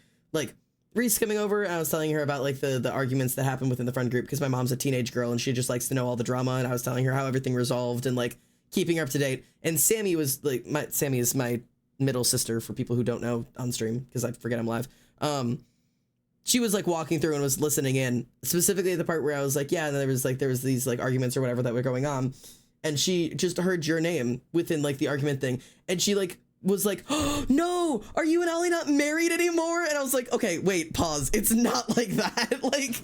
Reese coming over, and I was telling her about like the arguments that happen within the friend group, because my mom's a teenage girl and she just likes to know all the drama, and I was telling her how everything resolved and like keeping her up to date. And Sammy was like, Sammy is my middle sister, for people who don't know on stream, because I forget I'm live. She was like walking through and was listening in, specifically the part where I was like, yeah, and there was these like arguments or whatever that were going on, and she just heard your name within like the argument thing, and she like was like, oh, no, are you and Ollie not married anymore? And I was like, okay, wait, pause. It's not like that. Like,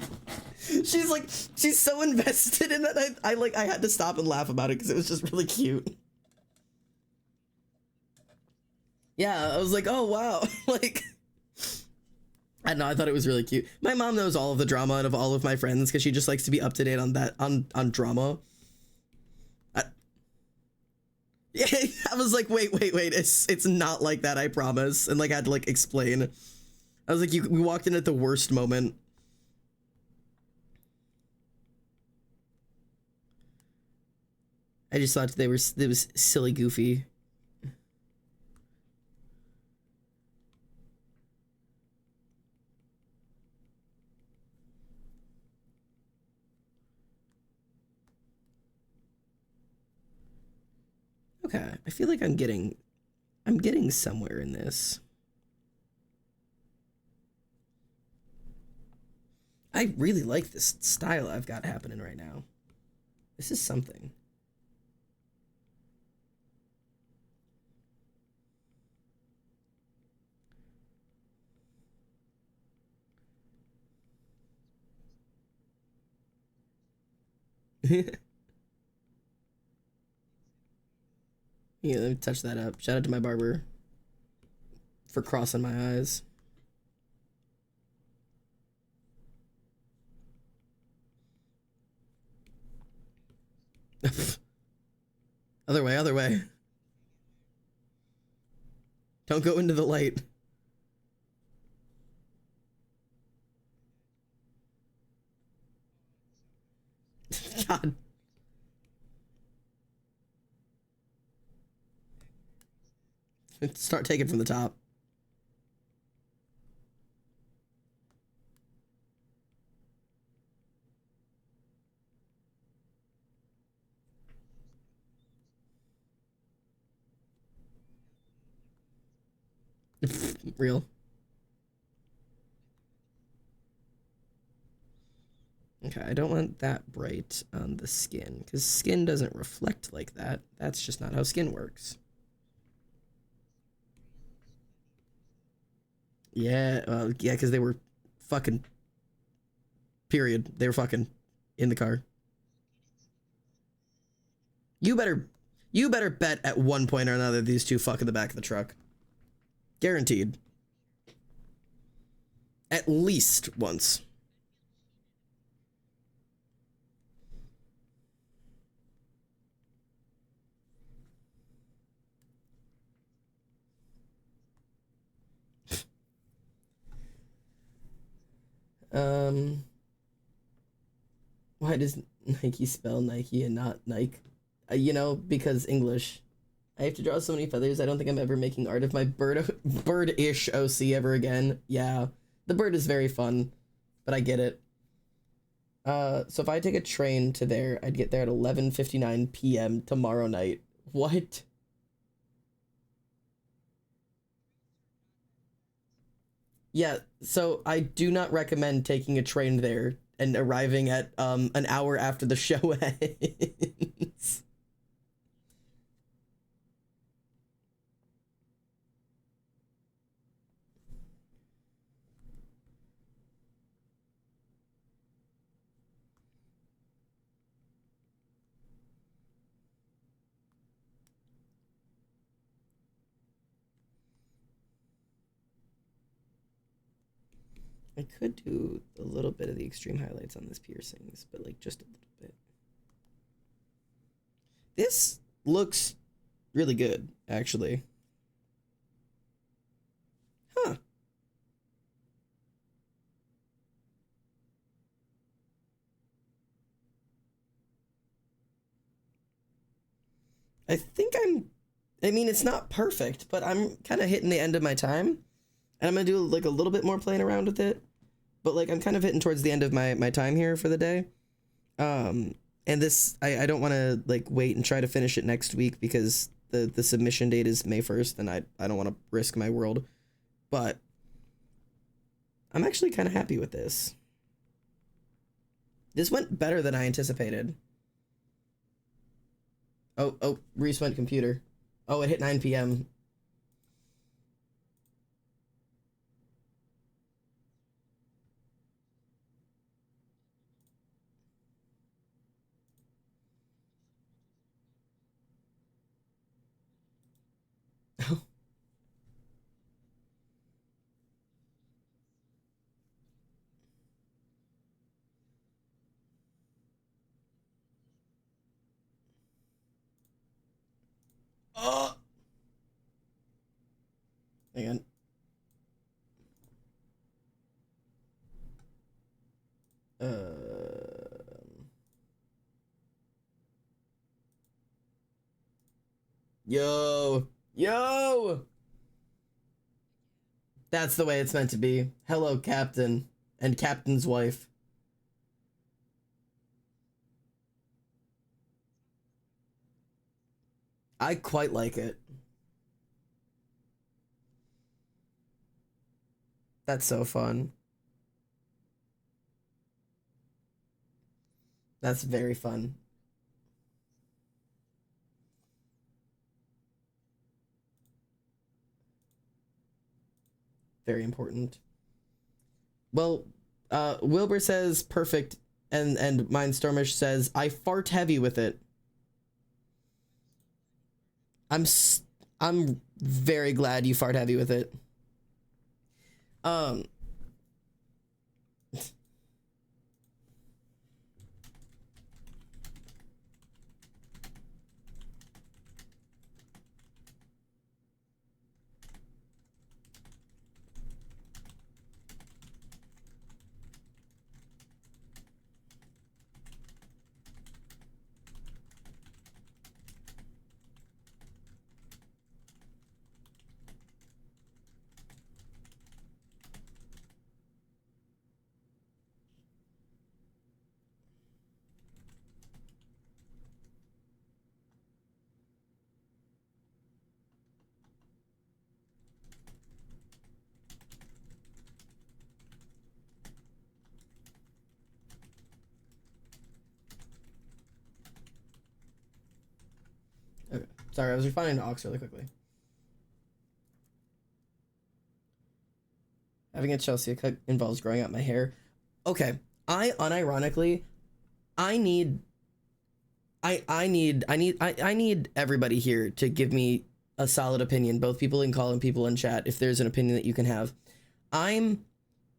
she's so invested in that. I had to stop and laugh about it because it was just really cute. Yeah, I was like, oh wow, like. I don't know, I thought it was really cute. My mom knows all of the drama out of all of my friends because she just likes to be up to date on that, on drama. Yeah, I was like, wait, it's not like that, I promise. And like, I had to like explain. I was like, we walked in at the worst moment. I just thought it was silly goofy. Okay, I feel like I'm getting somewhere in this. I really like this style I've got happening right now. This is something. Yeah, let me touch that up. Shout out to my barber for crossing my eyes. Other way, other way. Don't go into the light. God. Start taking from the top. Real. Okay, I don't want that bright on the skin, because skin doesn't reflect like that. That's just not how skin works. Yeah, yeah, because they were fucking. Period. They were fucking in the car. You better bet at one point or another these two fuck in the back of the truck. Guaranteed. At least once. Why does Nike spell Nike and not Nike? You know, because English. I have to draw so many feathers. I don't think I'm ever making art of my bird-ish OC ever again. Yeah, the bird is very fun, but I get it. So if I take a train to there, I'd get there at 11:59 p.m. tomorrow night. What? Yeah, so I do not recommend taking a train there and arriving at an hour after the show ends. I could do a little bit of the extreme highlights on this piercings, but like just a little bit. This looks really good, actually. Huh. I mean, it's not perfect, but I'm kind of hitting the end of my time. And I'm going to do like a little bit more playing around with it. But like, I'm kind of hitting towards the end of my time here for the day. And this, I don't want to like wait and try to finish it next week because the submission date is May 1st and I don't want to risk my world. But I'm actually kind of happy with this. This went better than I anticipated. Oh, Reese went computer. Oh, it hit 9 p.m. Oh! Hang on. Yo! That's the way it's meant to be. Hello, Captain. And Captain's wife. I quite like it. That's so fun. That's very fun. Very important. Well, Wilbur says perfect, and Mindstormish says I fart heavy with it. I'm very glad you fart heavy with it. Okay. Sorry, I was refining the aux really quickly. Having a Chelsea cut involves growing out my hair. Okay, I unironically, I need everybody here to give me a solid opinion, both people in call and people in chat, if there's an opinion that you can have. I'm,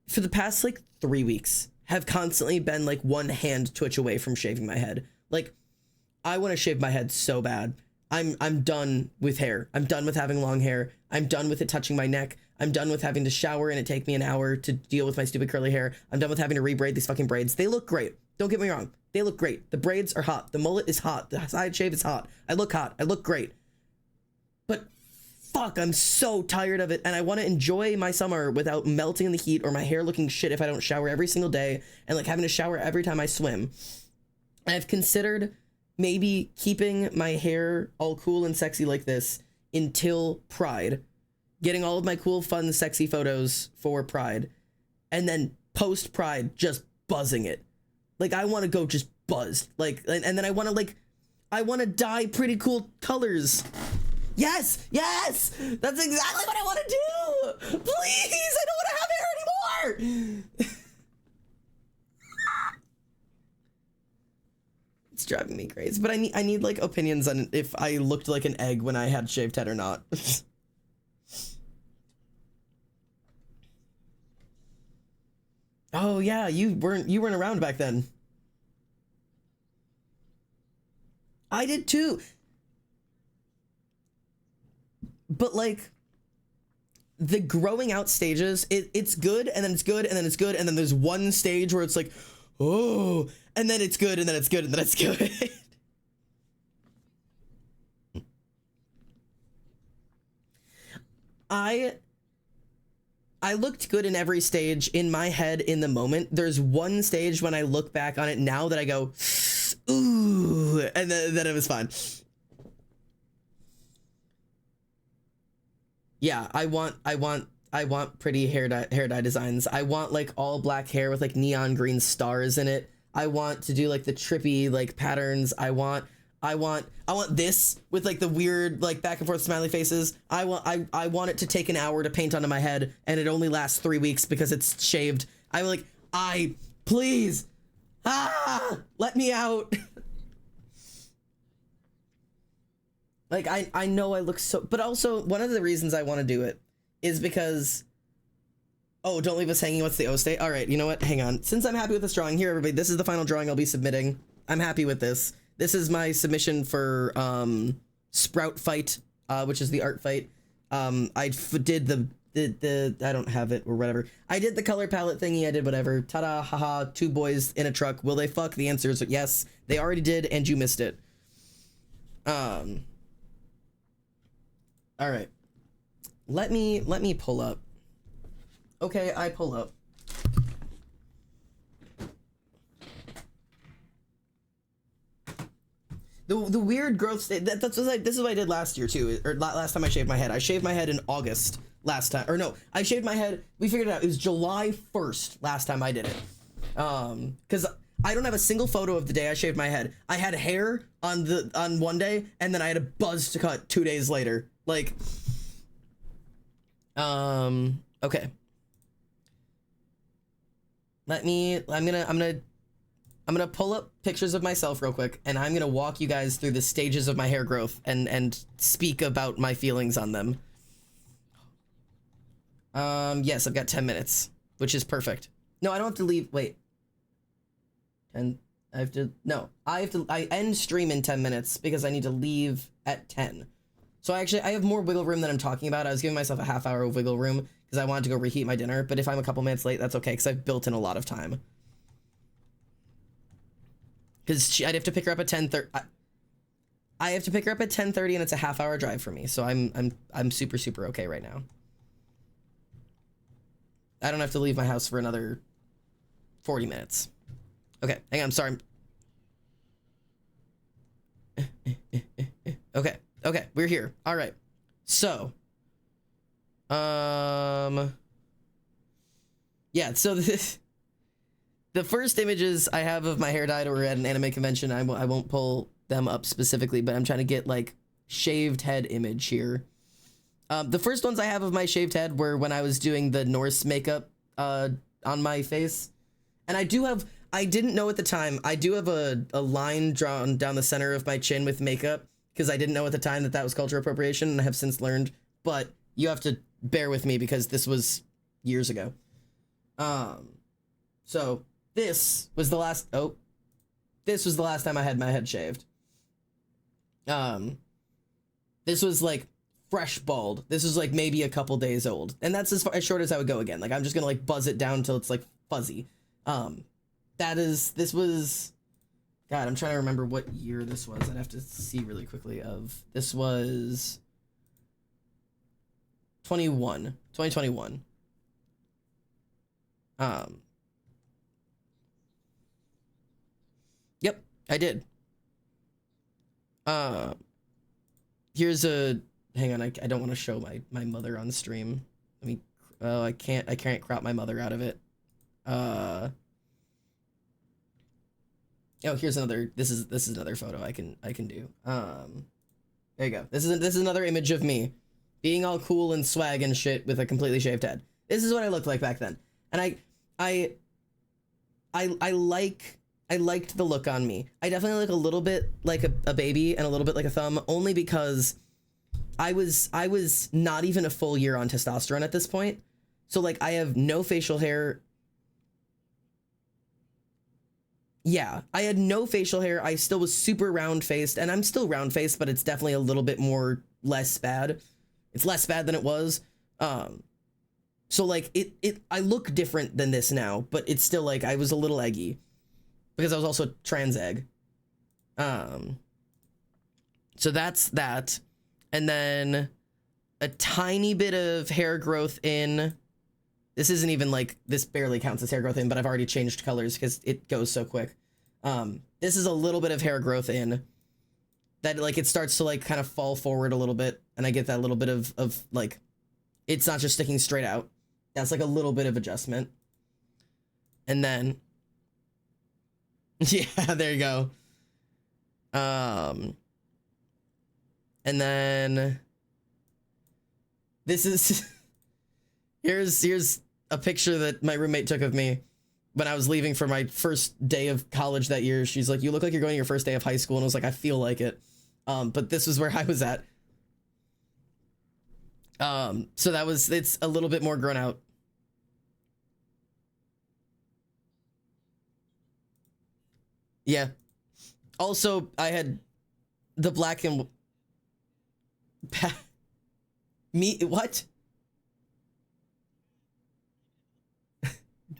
for the past like 3 weeks, have constantly been like one hand twitch away from shaving my head. Like, I want to shave my head so bad. I'm done with hair. I'm done with having long hair. I'm done with it touching my neck. I'm done with having to shower and it take me an hour to deal with my stupid curly hair. I'm done with having to rebraid these fucking braids. They look great. Don't get me wrong. They look great. The braids are hot. The mullet is hot. The side shave is hot. I look hot. I look great. But fuck, I'm so tired of it. And I want to enjoy my summer without melting in the heat or my hair looking shit if I don't shower every single day and like having to shower every time I swim. I've considered maybe keeping my hair all cool and sexy like this until Pride, getting all of my cool, fun, sexy photos for Pride, and then post Pride just buzzing it. Like, I want to go just buzzed. Like, and then I want to dye pretty cool colors. Yes, yes, that's exactly what I want to do. Please, I don't want to have hair anymore. It's driving me crazy, but I need like opinions on if I looked like an egg when I had shaved head or not. Oh yeah, you weren't around back then. I did too. But like the growing out stages, it's good and then it's good and then it's good and then there's one stage where it's like, oh, and then it's good and then it's good and then it's good. I looked good in every stage in my head in the moment. There's one stage when I look back on it now that I go, ooh, and then it was fine. Yeah, I want pretty hair dye designs. I want like all black hair with like neon green stars in it. I want to do like the trippy like patterns. I want this with like the weird like back and forth smiley faces. I want it to take an hour to paint onto my head and it only lasts 3 weeks because it's shaved. Please, let me out. Like, I know I look so, but also one of the reasons I want to do it is because, oh, don't leave us hanging. What's the O state? All right, you know what? Hang on. Since I'm happy with this drawing here, everybody, this is the final drawing I'll be submitting. I'm happy with this. This is my submission for Sprout Fight, which is the art fight. I did the I don't have it or whatever. I did the color palette thingy. I did whatever. Ta-da, haha, 2 boys in a truck. Will they fuck? The answer is yes. They already did, and you missed it. All right. Let me pull up. Okay, I pull up. The weird growth state. This is what I did last year too. Or last time I shaved my head. I shaved my head in August last time. Or no, I shaved my head. We figured it out. It was July 1st last time I did it. Because I don't have a single photo of the day I shaved my head. I had hair on one day, and then I had a buzz to cut 2 days later. Like, okay. I'm gonna pull up pictures of myself real quick, and I'm gonna walk you guys through the stages of my hair growth and speak about my feelings on them. Yes, I've got 10 minutes, which is perfect. No, I don't have to leave. Wait. And I end stream in 10 minutes because I need to leave at 10. So I have more wiggle room than I'm talking about. I was giving myself a half hour of wiggle room because I wanted to go reheat my dinner, but if I'm a couple minutes late, that's okay because I've built in a lot of time. Because I'd have to pick her up at 10:30. I have to pick her up at 10:30, and it's a half-hour drive for me. So I'm super okay right now. I don't have to leave my house for another 40 minutes. Okay, hang on. I'm sorry. Okay, we're here. All right. So, yeah. So the first images I have of my hair dyed were at an anime convention. I won't pull them up specifically, but I'm trying to get like shaved head image here. The first ones I have of my shaved head were when I was doing the Norse makeup on my face. And I didn't know at the time, I do have a line drawn down the center of my chin with makeup because I didn't know at the time that was cultural appropriation, and I have since learned, but you have to bear with me because this was years ago. So this was the last time I had my head shaved. This was like fresh bald. This was like maybe a couple days old. And that's as short as I would go again. Like, I'm just gonna like buzz it down until it's like fuzzy. This was, God, I'm trying to remember what year this was. I'd have to see really quickly this was 2021. Yep, I did. Here's hang on, I don't want to show my mother on stream. Let me, I can't crop my mother out of it. Oh, here's another, this is another photo I can do. There you go. This is another image of me being all cool and swag and shit with a completely shaved head. This is what I looked like back then. And I liked the look on me. I definitely look a little bit like a baby and a little bit like a thumb, only because I was not even a full year on testosterone at this point. So like, I have no facial hair. Yeah, I had no facial hair. I still was super round faced, and I'm still round faced, but it's definitely a little bit less bad. It's less bad than it was. So like I look different than this now, but it's still like I was a little eggy because I was also trans egg. So that's that. And then a tiny bit of hair growth in, this isn't even like, this barely counts as hair growth in, but I've already changed colors because it goes so quick. This is a little bit of hair growth in that, like, it starts to like kind of fall forward a little bit, and I get that little bit of like, it's not just sticking straight out. That's like a little bit of adjustment. And then, yeah, there you go. And then this is, here's a picture that my roommate took of me when I was leaving for my first day of college that year. She's like, "You look like you're going your first day of high school." And I was like, "I feel like it." But this is where I was at. So it's a little bit more grown out. Yeah. Also, I had the black and me, what?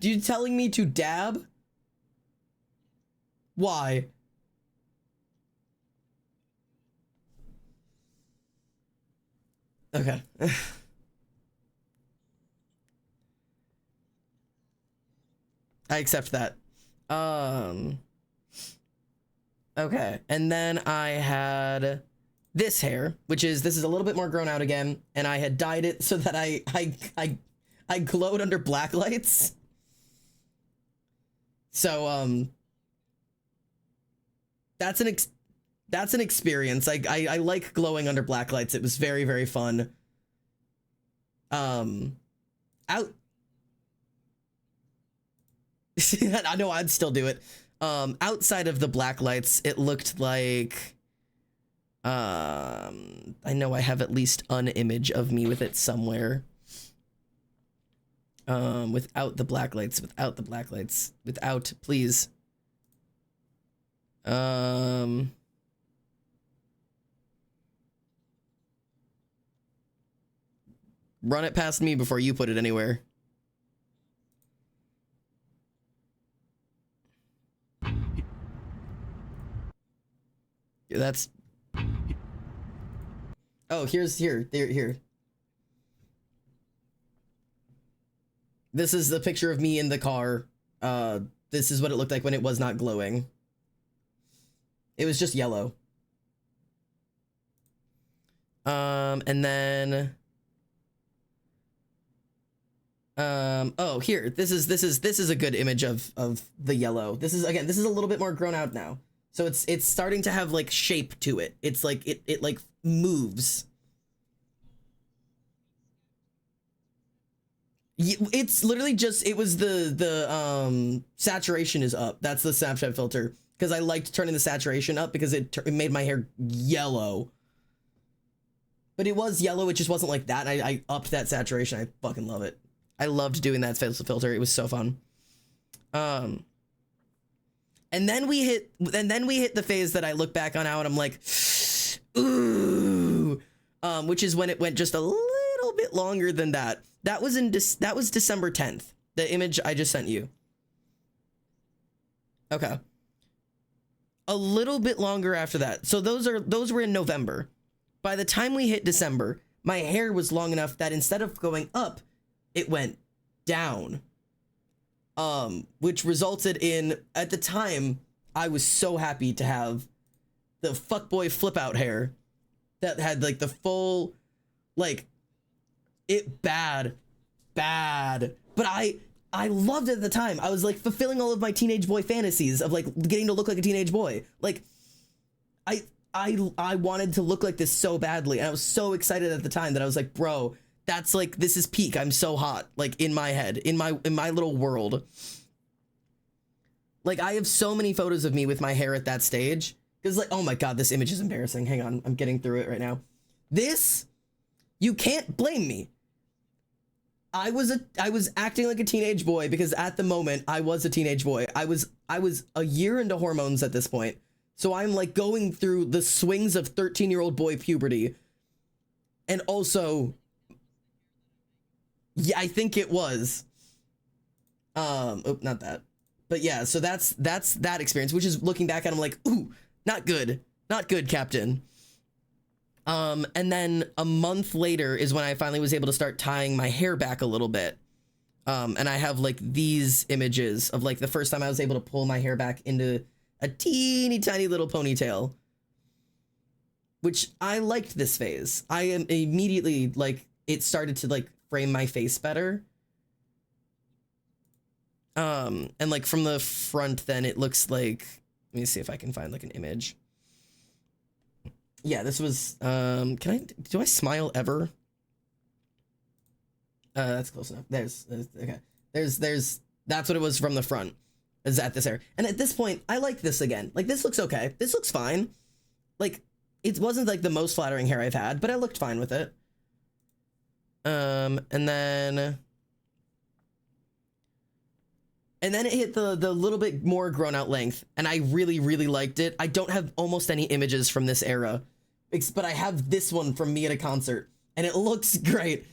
You telling me to dab? Why? Okay. I accept that. Okay, and then I had this hair, this is a little bit more grown out again, and I had dyed it so that I glowed under black lights. So that's an experience. I like glowing under black lights. It was very, very fun. Out. I know I'd still do it. Outside of the black lights, it looked like, I know I have at least an image of me with it somewhere. Without the black lights, please. Run it past me before you put it anywhere. That's... Oh, here. This is the picture of me in the car. This is what it looked like when it was not glowing. It was just yellow. And then... oh, here. This is a good image of the yellow. This is a little bit more grown out now. So it's starting to have like shape to it. It's like it like moves. It's literally just, it was the saturation is up. That's the Snapchat filter, because I liked turning the saturation up because it made my hair yellow. But it was yellow, it just wasn't like that. I upped that saturation. I fucking love it. I loved doing that filter. It was so fun. And then we hit the phase that I look back on now and I'm like, ooh, which is when it went just a little bit longer than that. That was December 10th, the image I just sent you. Okay. A little bit longer after that. So those were in November. By the time we hit December, my hair was long enough that instead of going up, it went down. Which resulted in, at the time, I was so happy to have the fuckboy flip out hair that had like the full, like, it bad, but I loved it at the time. I was like fulfilling all of my teenage boy fantasies of like getting to look like a teenage boy. Like, I wanted to look like this so badly, and I was so excited at the time that I was like, bro, that's like, this is peak. I'm so hot, like in my head, in my little world. Like, I have so many photos of me with my hair at that stage. Because like, oh my God, this image is embarrassing. Hang on, I'm getting through it right now. This, you can't blame me. I was acting like a teenage boy because at the moment I was a teenage boy. I was a year into hormones at this point. So I'm like going through the swings of 13-year-old boy puberty. And also, yeah, I think it was. Oh, not that. But yeah, so that's that experience, which is looking back at it, I'm like, ooh, not good. Not good, Captain. And then a month later is when I finally was able to start tying my hair back a little bit. And I have like these images of like the first time I was able to pull my hair back into a teeny tiny little ponytail, which I liked this phase. I am immediately like, it started to like frame my face better. And like from the front, then it looks like, let me see if I can find like an image. Yeah, this was, do I smile ever? That's close enough. Okay. That's what it was from the front, is at this hair. And at this point, I like this again. Like, this looks okay. This looks fine. Like, it wasn't like the most flattering hair I've had, but I looked fine with it. And then it hit the little bit more grown out length, and I really, really liked it. I don't have almost any images from this era, but I have this one from me at a concert, and it looks great.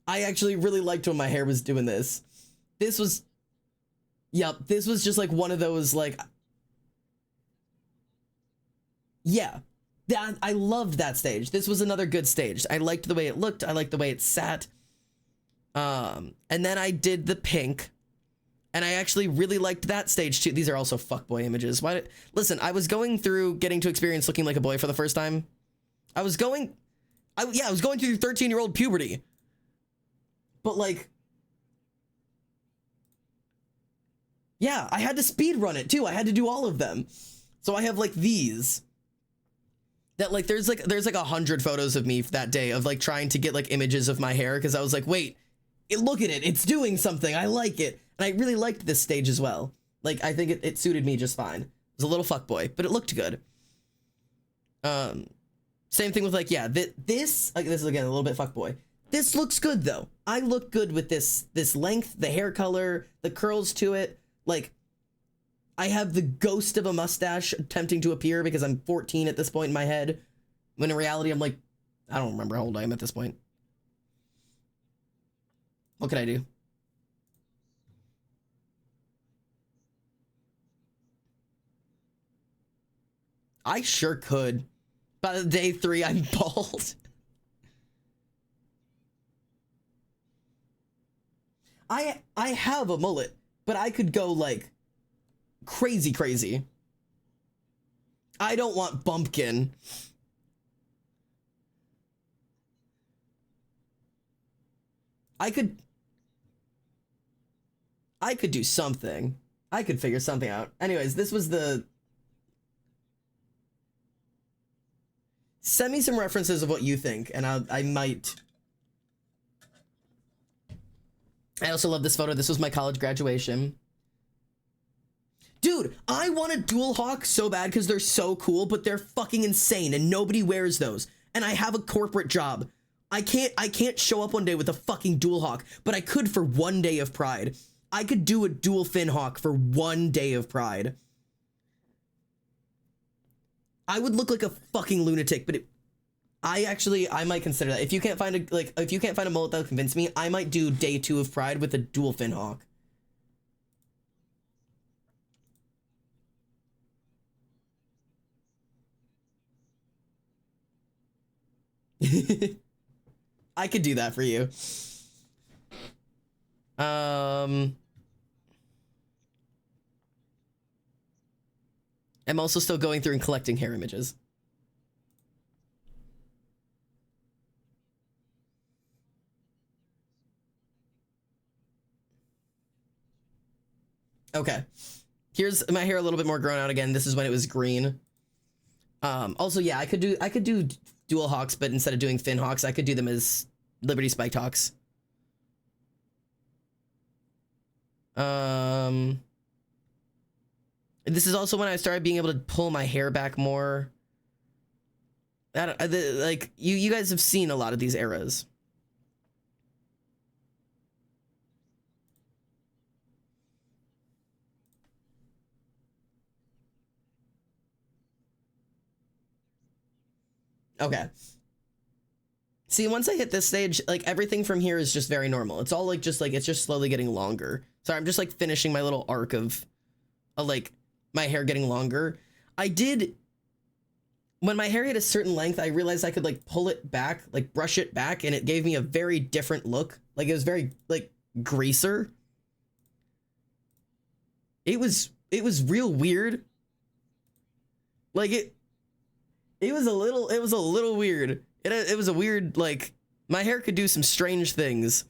I actually really liked when my hair was doing this. This was just like one of those, like, yeah, That I loved that stage. This was another good stage. I liked the way it looked. I liked the way it sat. And then I did the pink, and I actually really liked that stage too. These are also fuckboy images. Listen, I was going through getting to experience looking like a boy for the first time. I was going through 13-year-old puberty. But like, yeah, I had to speed run it too. I had to do all of them. So I have like these that like, there's like 100 photos of me that day of like trying to get like images of my hair. Cause I was like, wait, look at it. It's doing something. I like it. And I really liked this stage as well. Like, I think it suited me just fine. It was a little fuckboy, but it looked good. Same thing with like, yeah, this is again, a little bit fuckboy. This looks good though. I look good with this length, the hair color, the curls to it. Like, I have the ghost of a mustache attempting to appear because I'm 14 at this point in my head. When in reality, I'm like, I don't remember how old I am at this point. What can I do? I sure could. By day 3, I'm bald. I have a mullet, but I could go like crazy. I don't want bumpkin. I could do something. I could figure something out. Anyways, this was the... Send me some references of what you think, and I might... I also love this photo. This was my college graduation. Dude, I want a dual hawk so bad because they're so cool, but they're fucking insane and nobody wears those. And I have a corporate job. I can't show up one day with a fucking dual hawk, but I could for one day of Pride. I could do a dual fin hawk for one day of Pride. I would look like a fucking lunatic, but I might consider that. If you can't find a mullet that'll convince me, I might do day 2 of Pride with a dual fin hawk. I could do that for you. I'm also still going through and collecting hair images. Okay. Here's my hair a little bit more grown out again. This is when it was green. Also, yeah, I could do dual hawks, but instead of doing fin hawks, I could do them as Liberty spiked hawks. This is also when I started being able to pull my hair back more. Like you guys have seen a lot of these eras. Okay. See, once I hit this stage, like everything from here is just very normal. It's all like it's just slowly getting longer. Sorry, I'm just like finishing my little arc of like my hair getting longer. When my hair hit a certain length, I realized I could like pull it back, like brush it back, and it gave me a very different look. Like it was very like greaser. It was real weird. Like it was a little weird. It was a weird, like, my hair could do some strange things.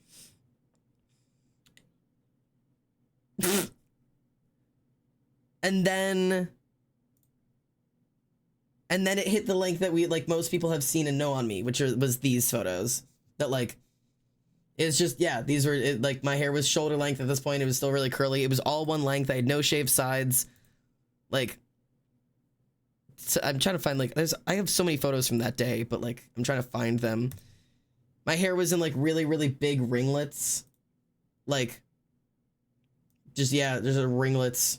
And then it hit the length that most people have seen and know on me, which was these photos. That, like, it's just, yeah, these were, like, my hair was shoulder length at this point. It was still really curly. It was all one length. I had no shaved sides. Like, so I'm trying to find, like, I have so many photos from that day, but, like, I'm trying to find them. My hair was in, like, really, really big ringlets. Like, just, yeah, there's ringlets.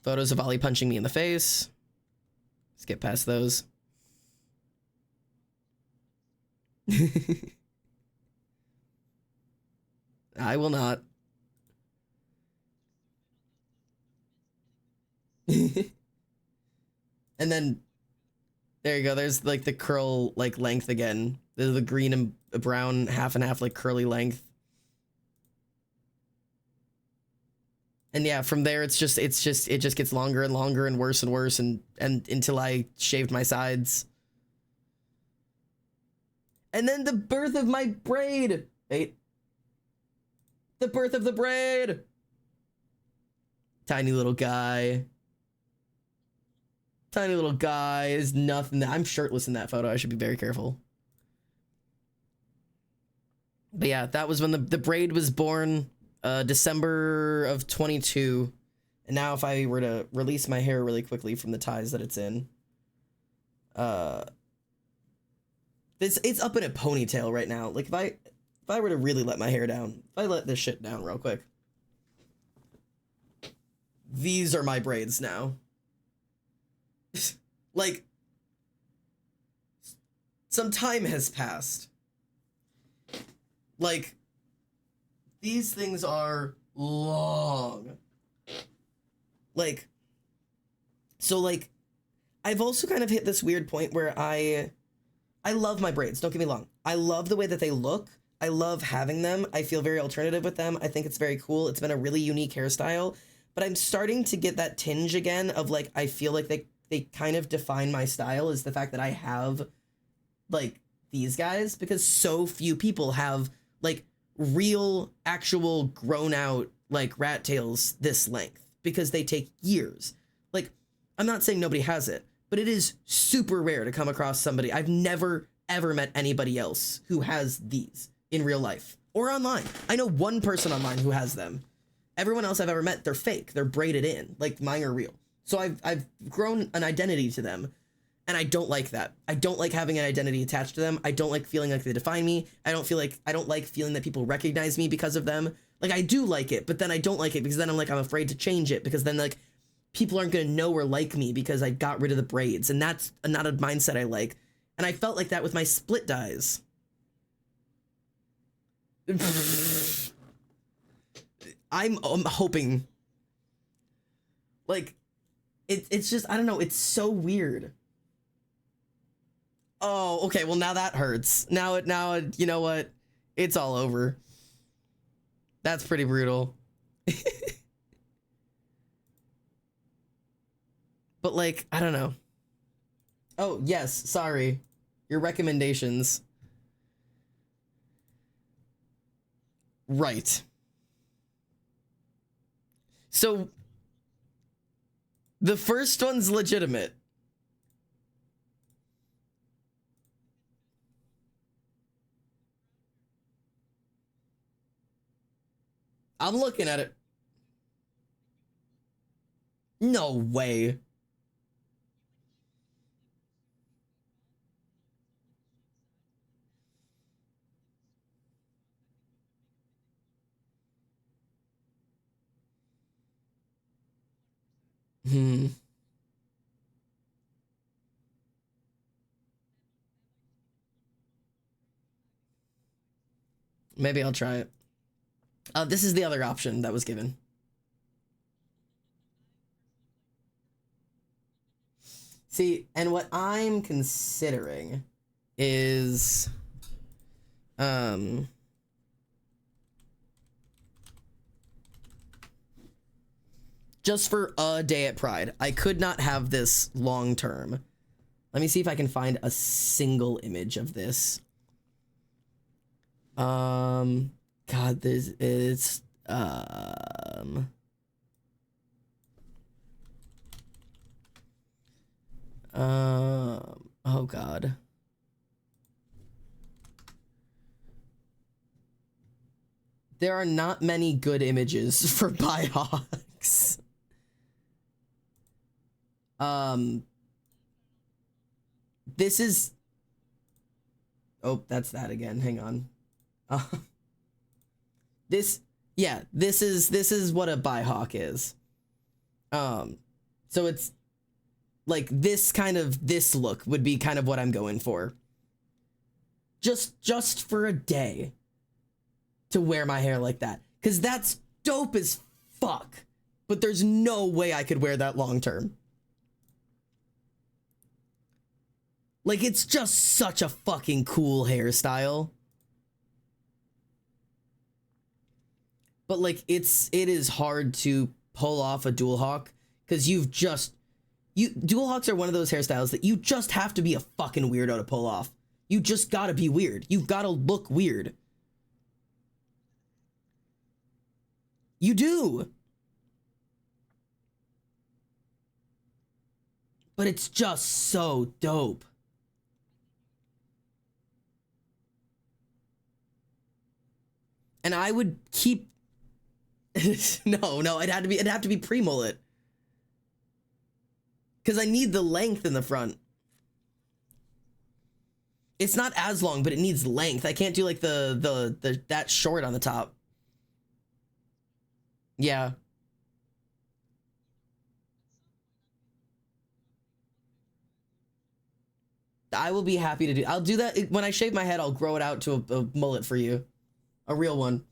Photos of Ollie punching me in the face. Let's get past those. I will not. And then there you go. There's like the curl like length again. There's the green and brown half and half like curly length. And yeah, from there it just gets longer and longer and worse and until I shaved my sides. And then the birth of my braid. Wait. The birth of the braid. Tiny little guy. Tiny little guy is nothing. I'm shirtless in that photo. I should be very careful. But yeah, that was when the braid was born, December of 22. And now if I were to release my hair really quickly from the ties that it's in, it's up in a ponytail right now. Like if I were to really let my hair down, if I let this shit down real quick, these are my braids now. Like, some time has passed. Like, these things are long. Like, so like, I've also kind of hit this weird point where I love my braids, don't get me wrong. I love the way that they look. I love having them. I feel very alternative with them. I think it's very cool. It's been a really unique hairstyle, but I'm starting to get that tinge again of like, I feel like they kind of define my style is the fact that I have like these guys, because so few people have like real actual grown out like rat tails this length, because they take years. Like, I'm not saying nobody has it, but it is super rare to come across somebody. I've never ever met anybody else who has these in real life or online. I know one person online who has them. Everyone else I've ever met, they're fake. They're braided in. Like, mine are real. So I've grown an identity to them, and I don't like that. I don't like having an identity attached to them. I don't like feeling like they define me. I don't like feeling that people recognize me because of them. Like, I do like it, but then I don't like it because then I'm afraid to change it, because then like people aren't gonna know or like me because I got rid of the braids, and that's not a mindset I like. And I felt like that with my split dyes. I'm hoping, like, it's just, I don't know, it's so weird. Oh, okay, well now that hurts. Now you know what? It's all over. That's pretty brutal. But like, I don't know. Oh, yes, sorry. Your recommendations. Right. So, the first one's legitimate. I'm looking at it. No way. Maybe I'll try it. This is the other option that was given. See, and what I'm considering is, just for a day at Pride. I could not have this long term. Let me see if I can find a single image of this. God, this is, oh God. There are not many good images for Bihawks. This is, oh, that's that again. Hang on. This is what a Bihawk is. So it's like this look would be kind of what I'm going for. Just for a day to wear my hair like that. 'Cause that's dope as fuck. but there's no way I could wear that long term. Like, it's just such a fucking cool hairstyle. But like, it is hard to pull off a dual hawk because dual hawks are one of those hairstyles that you just have to be a fucking weirdo to pull off. You just gotta be weird. You've gotta look weird. You do. But it's just so dope. And I would keep no, it'd have to be pre-mullet. Cause I need the length in the front. It's not as long, but it needs length. I can't do like the that short on the top. Yeah. I will be happy to do. I'll do that when I shave my head. I'll grow it out to a mullet for you, a real one.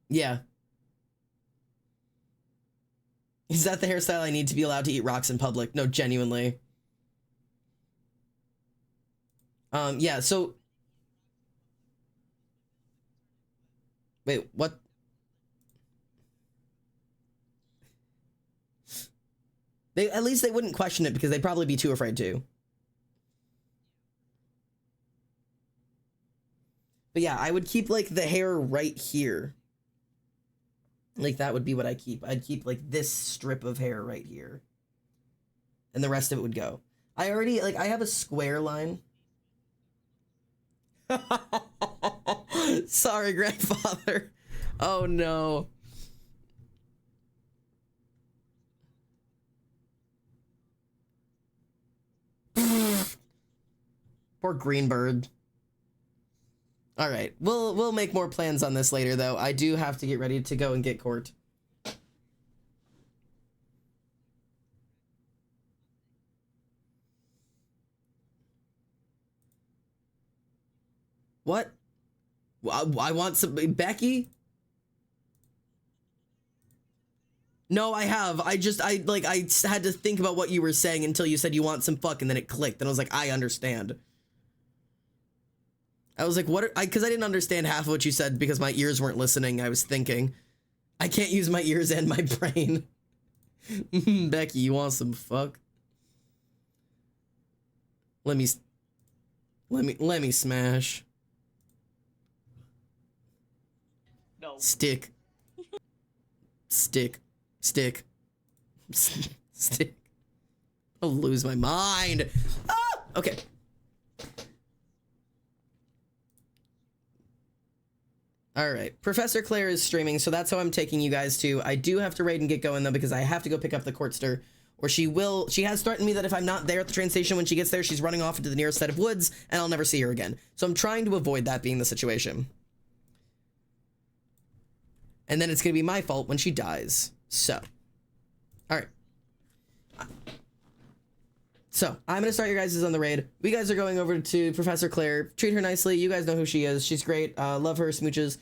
Yeah. Is that the hairstyle I need to be allowed to eat rocks in public? No, genuinely. Yeah, so... Wait, what? At least they wouldn't question it because they'd probably be too afraid to. But yeah, I would keep, like, the hair right here. Like, that would be what I keep. I'd keep, like, this strip of hair right here. And the rest of it would go. I already, like, I have a square line. Sorry, grandfather. Oh, no. Poor Greenbird. All right, we'll make more plans on this later, though. I do have to get ready to go and get court. What? I want some Becky? No, I have. I had to think about what you were saying until you said you want some fuck, and then it clicked, and I was like, I understand. I was like, what? Because I didn't understand half of what you said because my ears weren't listening. I was thinking. I can't use my ears and my brain. Becky, you want some fuck? Let me smash. No. Stick. Stick. I'll lose my mind. Ah! Okay. All right, Professor Claire is streaming, so that's how I'm taking you guys to. I do have to raid and get going though because I have to go pick up the Courtster, or she has threatened me that if I'm not there at the train station when she gets there, she's running off into the nearest set of woods and I'll never see her again. So I'm trying to avoid that being the situation. And then it's gonna be my fault when she dies. So, all right. So, I'm going to start your guys' on the raid. We guys are going over to Professor Claire. Treat her nicely. You guys know who she is. She's great. Love her, smooches.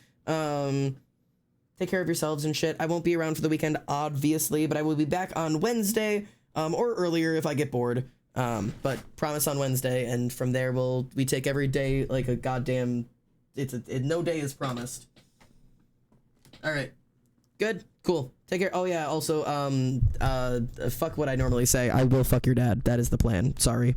Take care of yourselves and shit. I won't be around for the weekend, obviously, but I will be back on Wednesday, or earlier if I get bored. But promise on Wednesday, and from there we take every day like a goddamn... no day is promised. All right. Good? Cool. Take care. Oh, yeah, also, fuck what I normally say. I will fuck your dad. That is the plan. Sorry.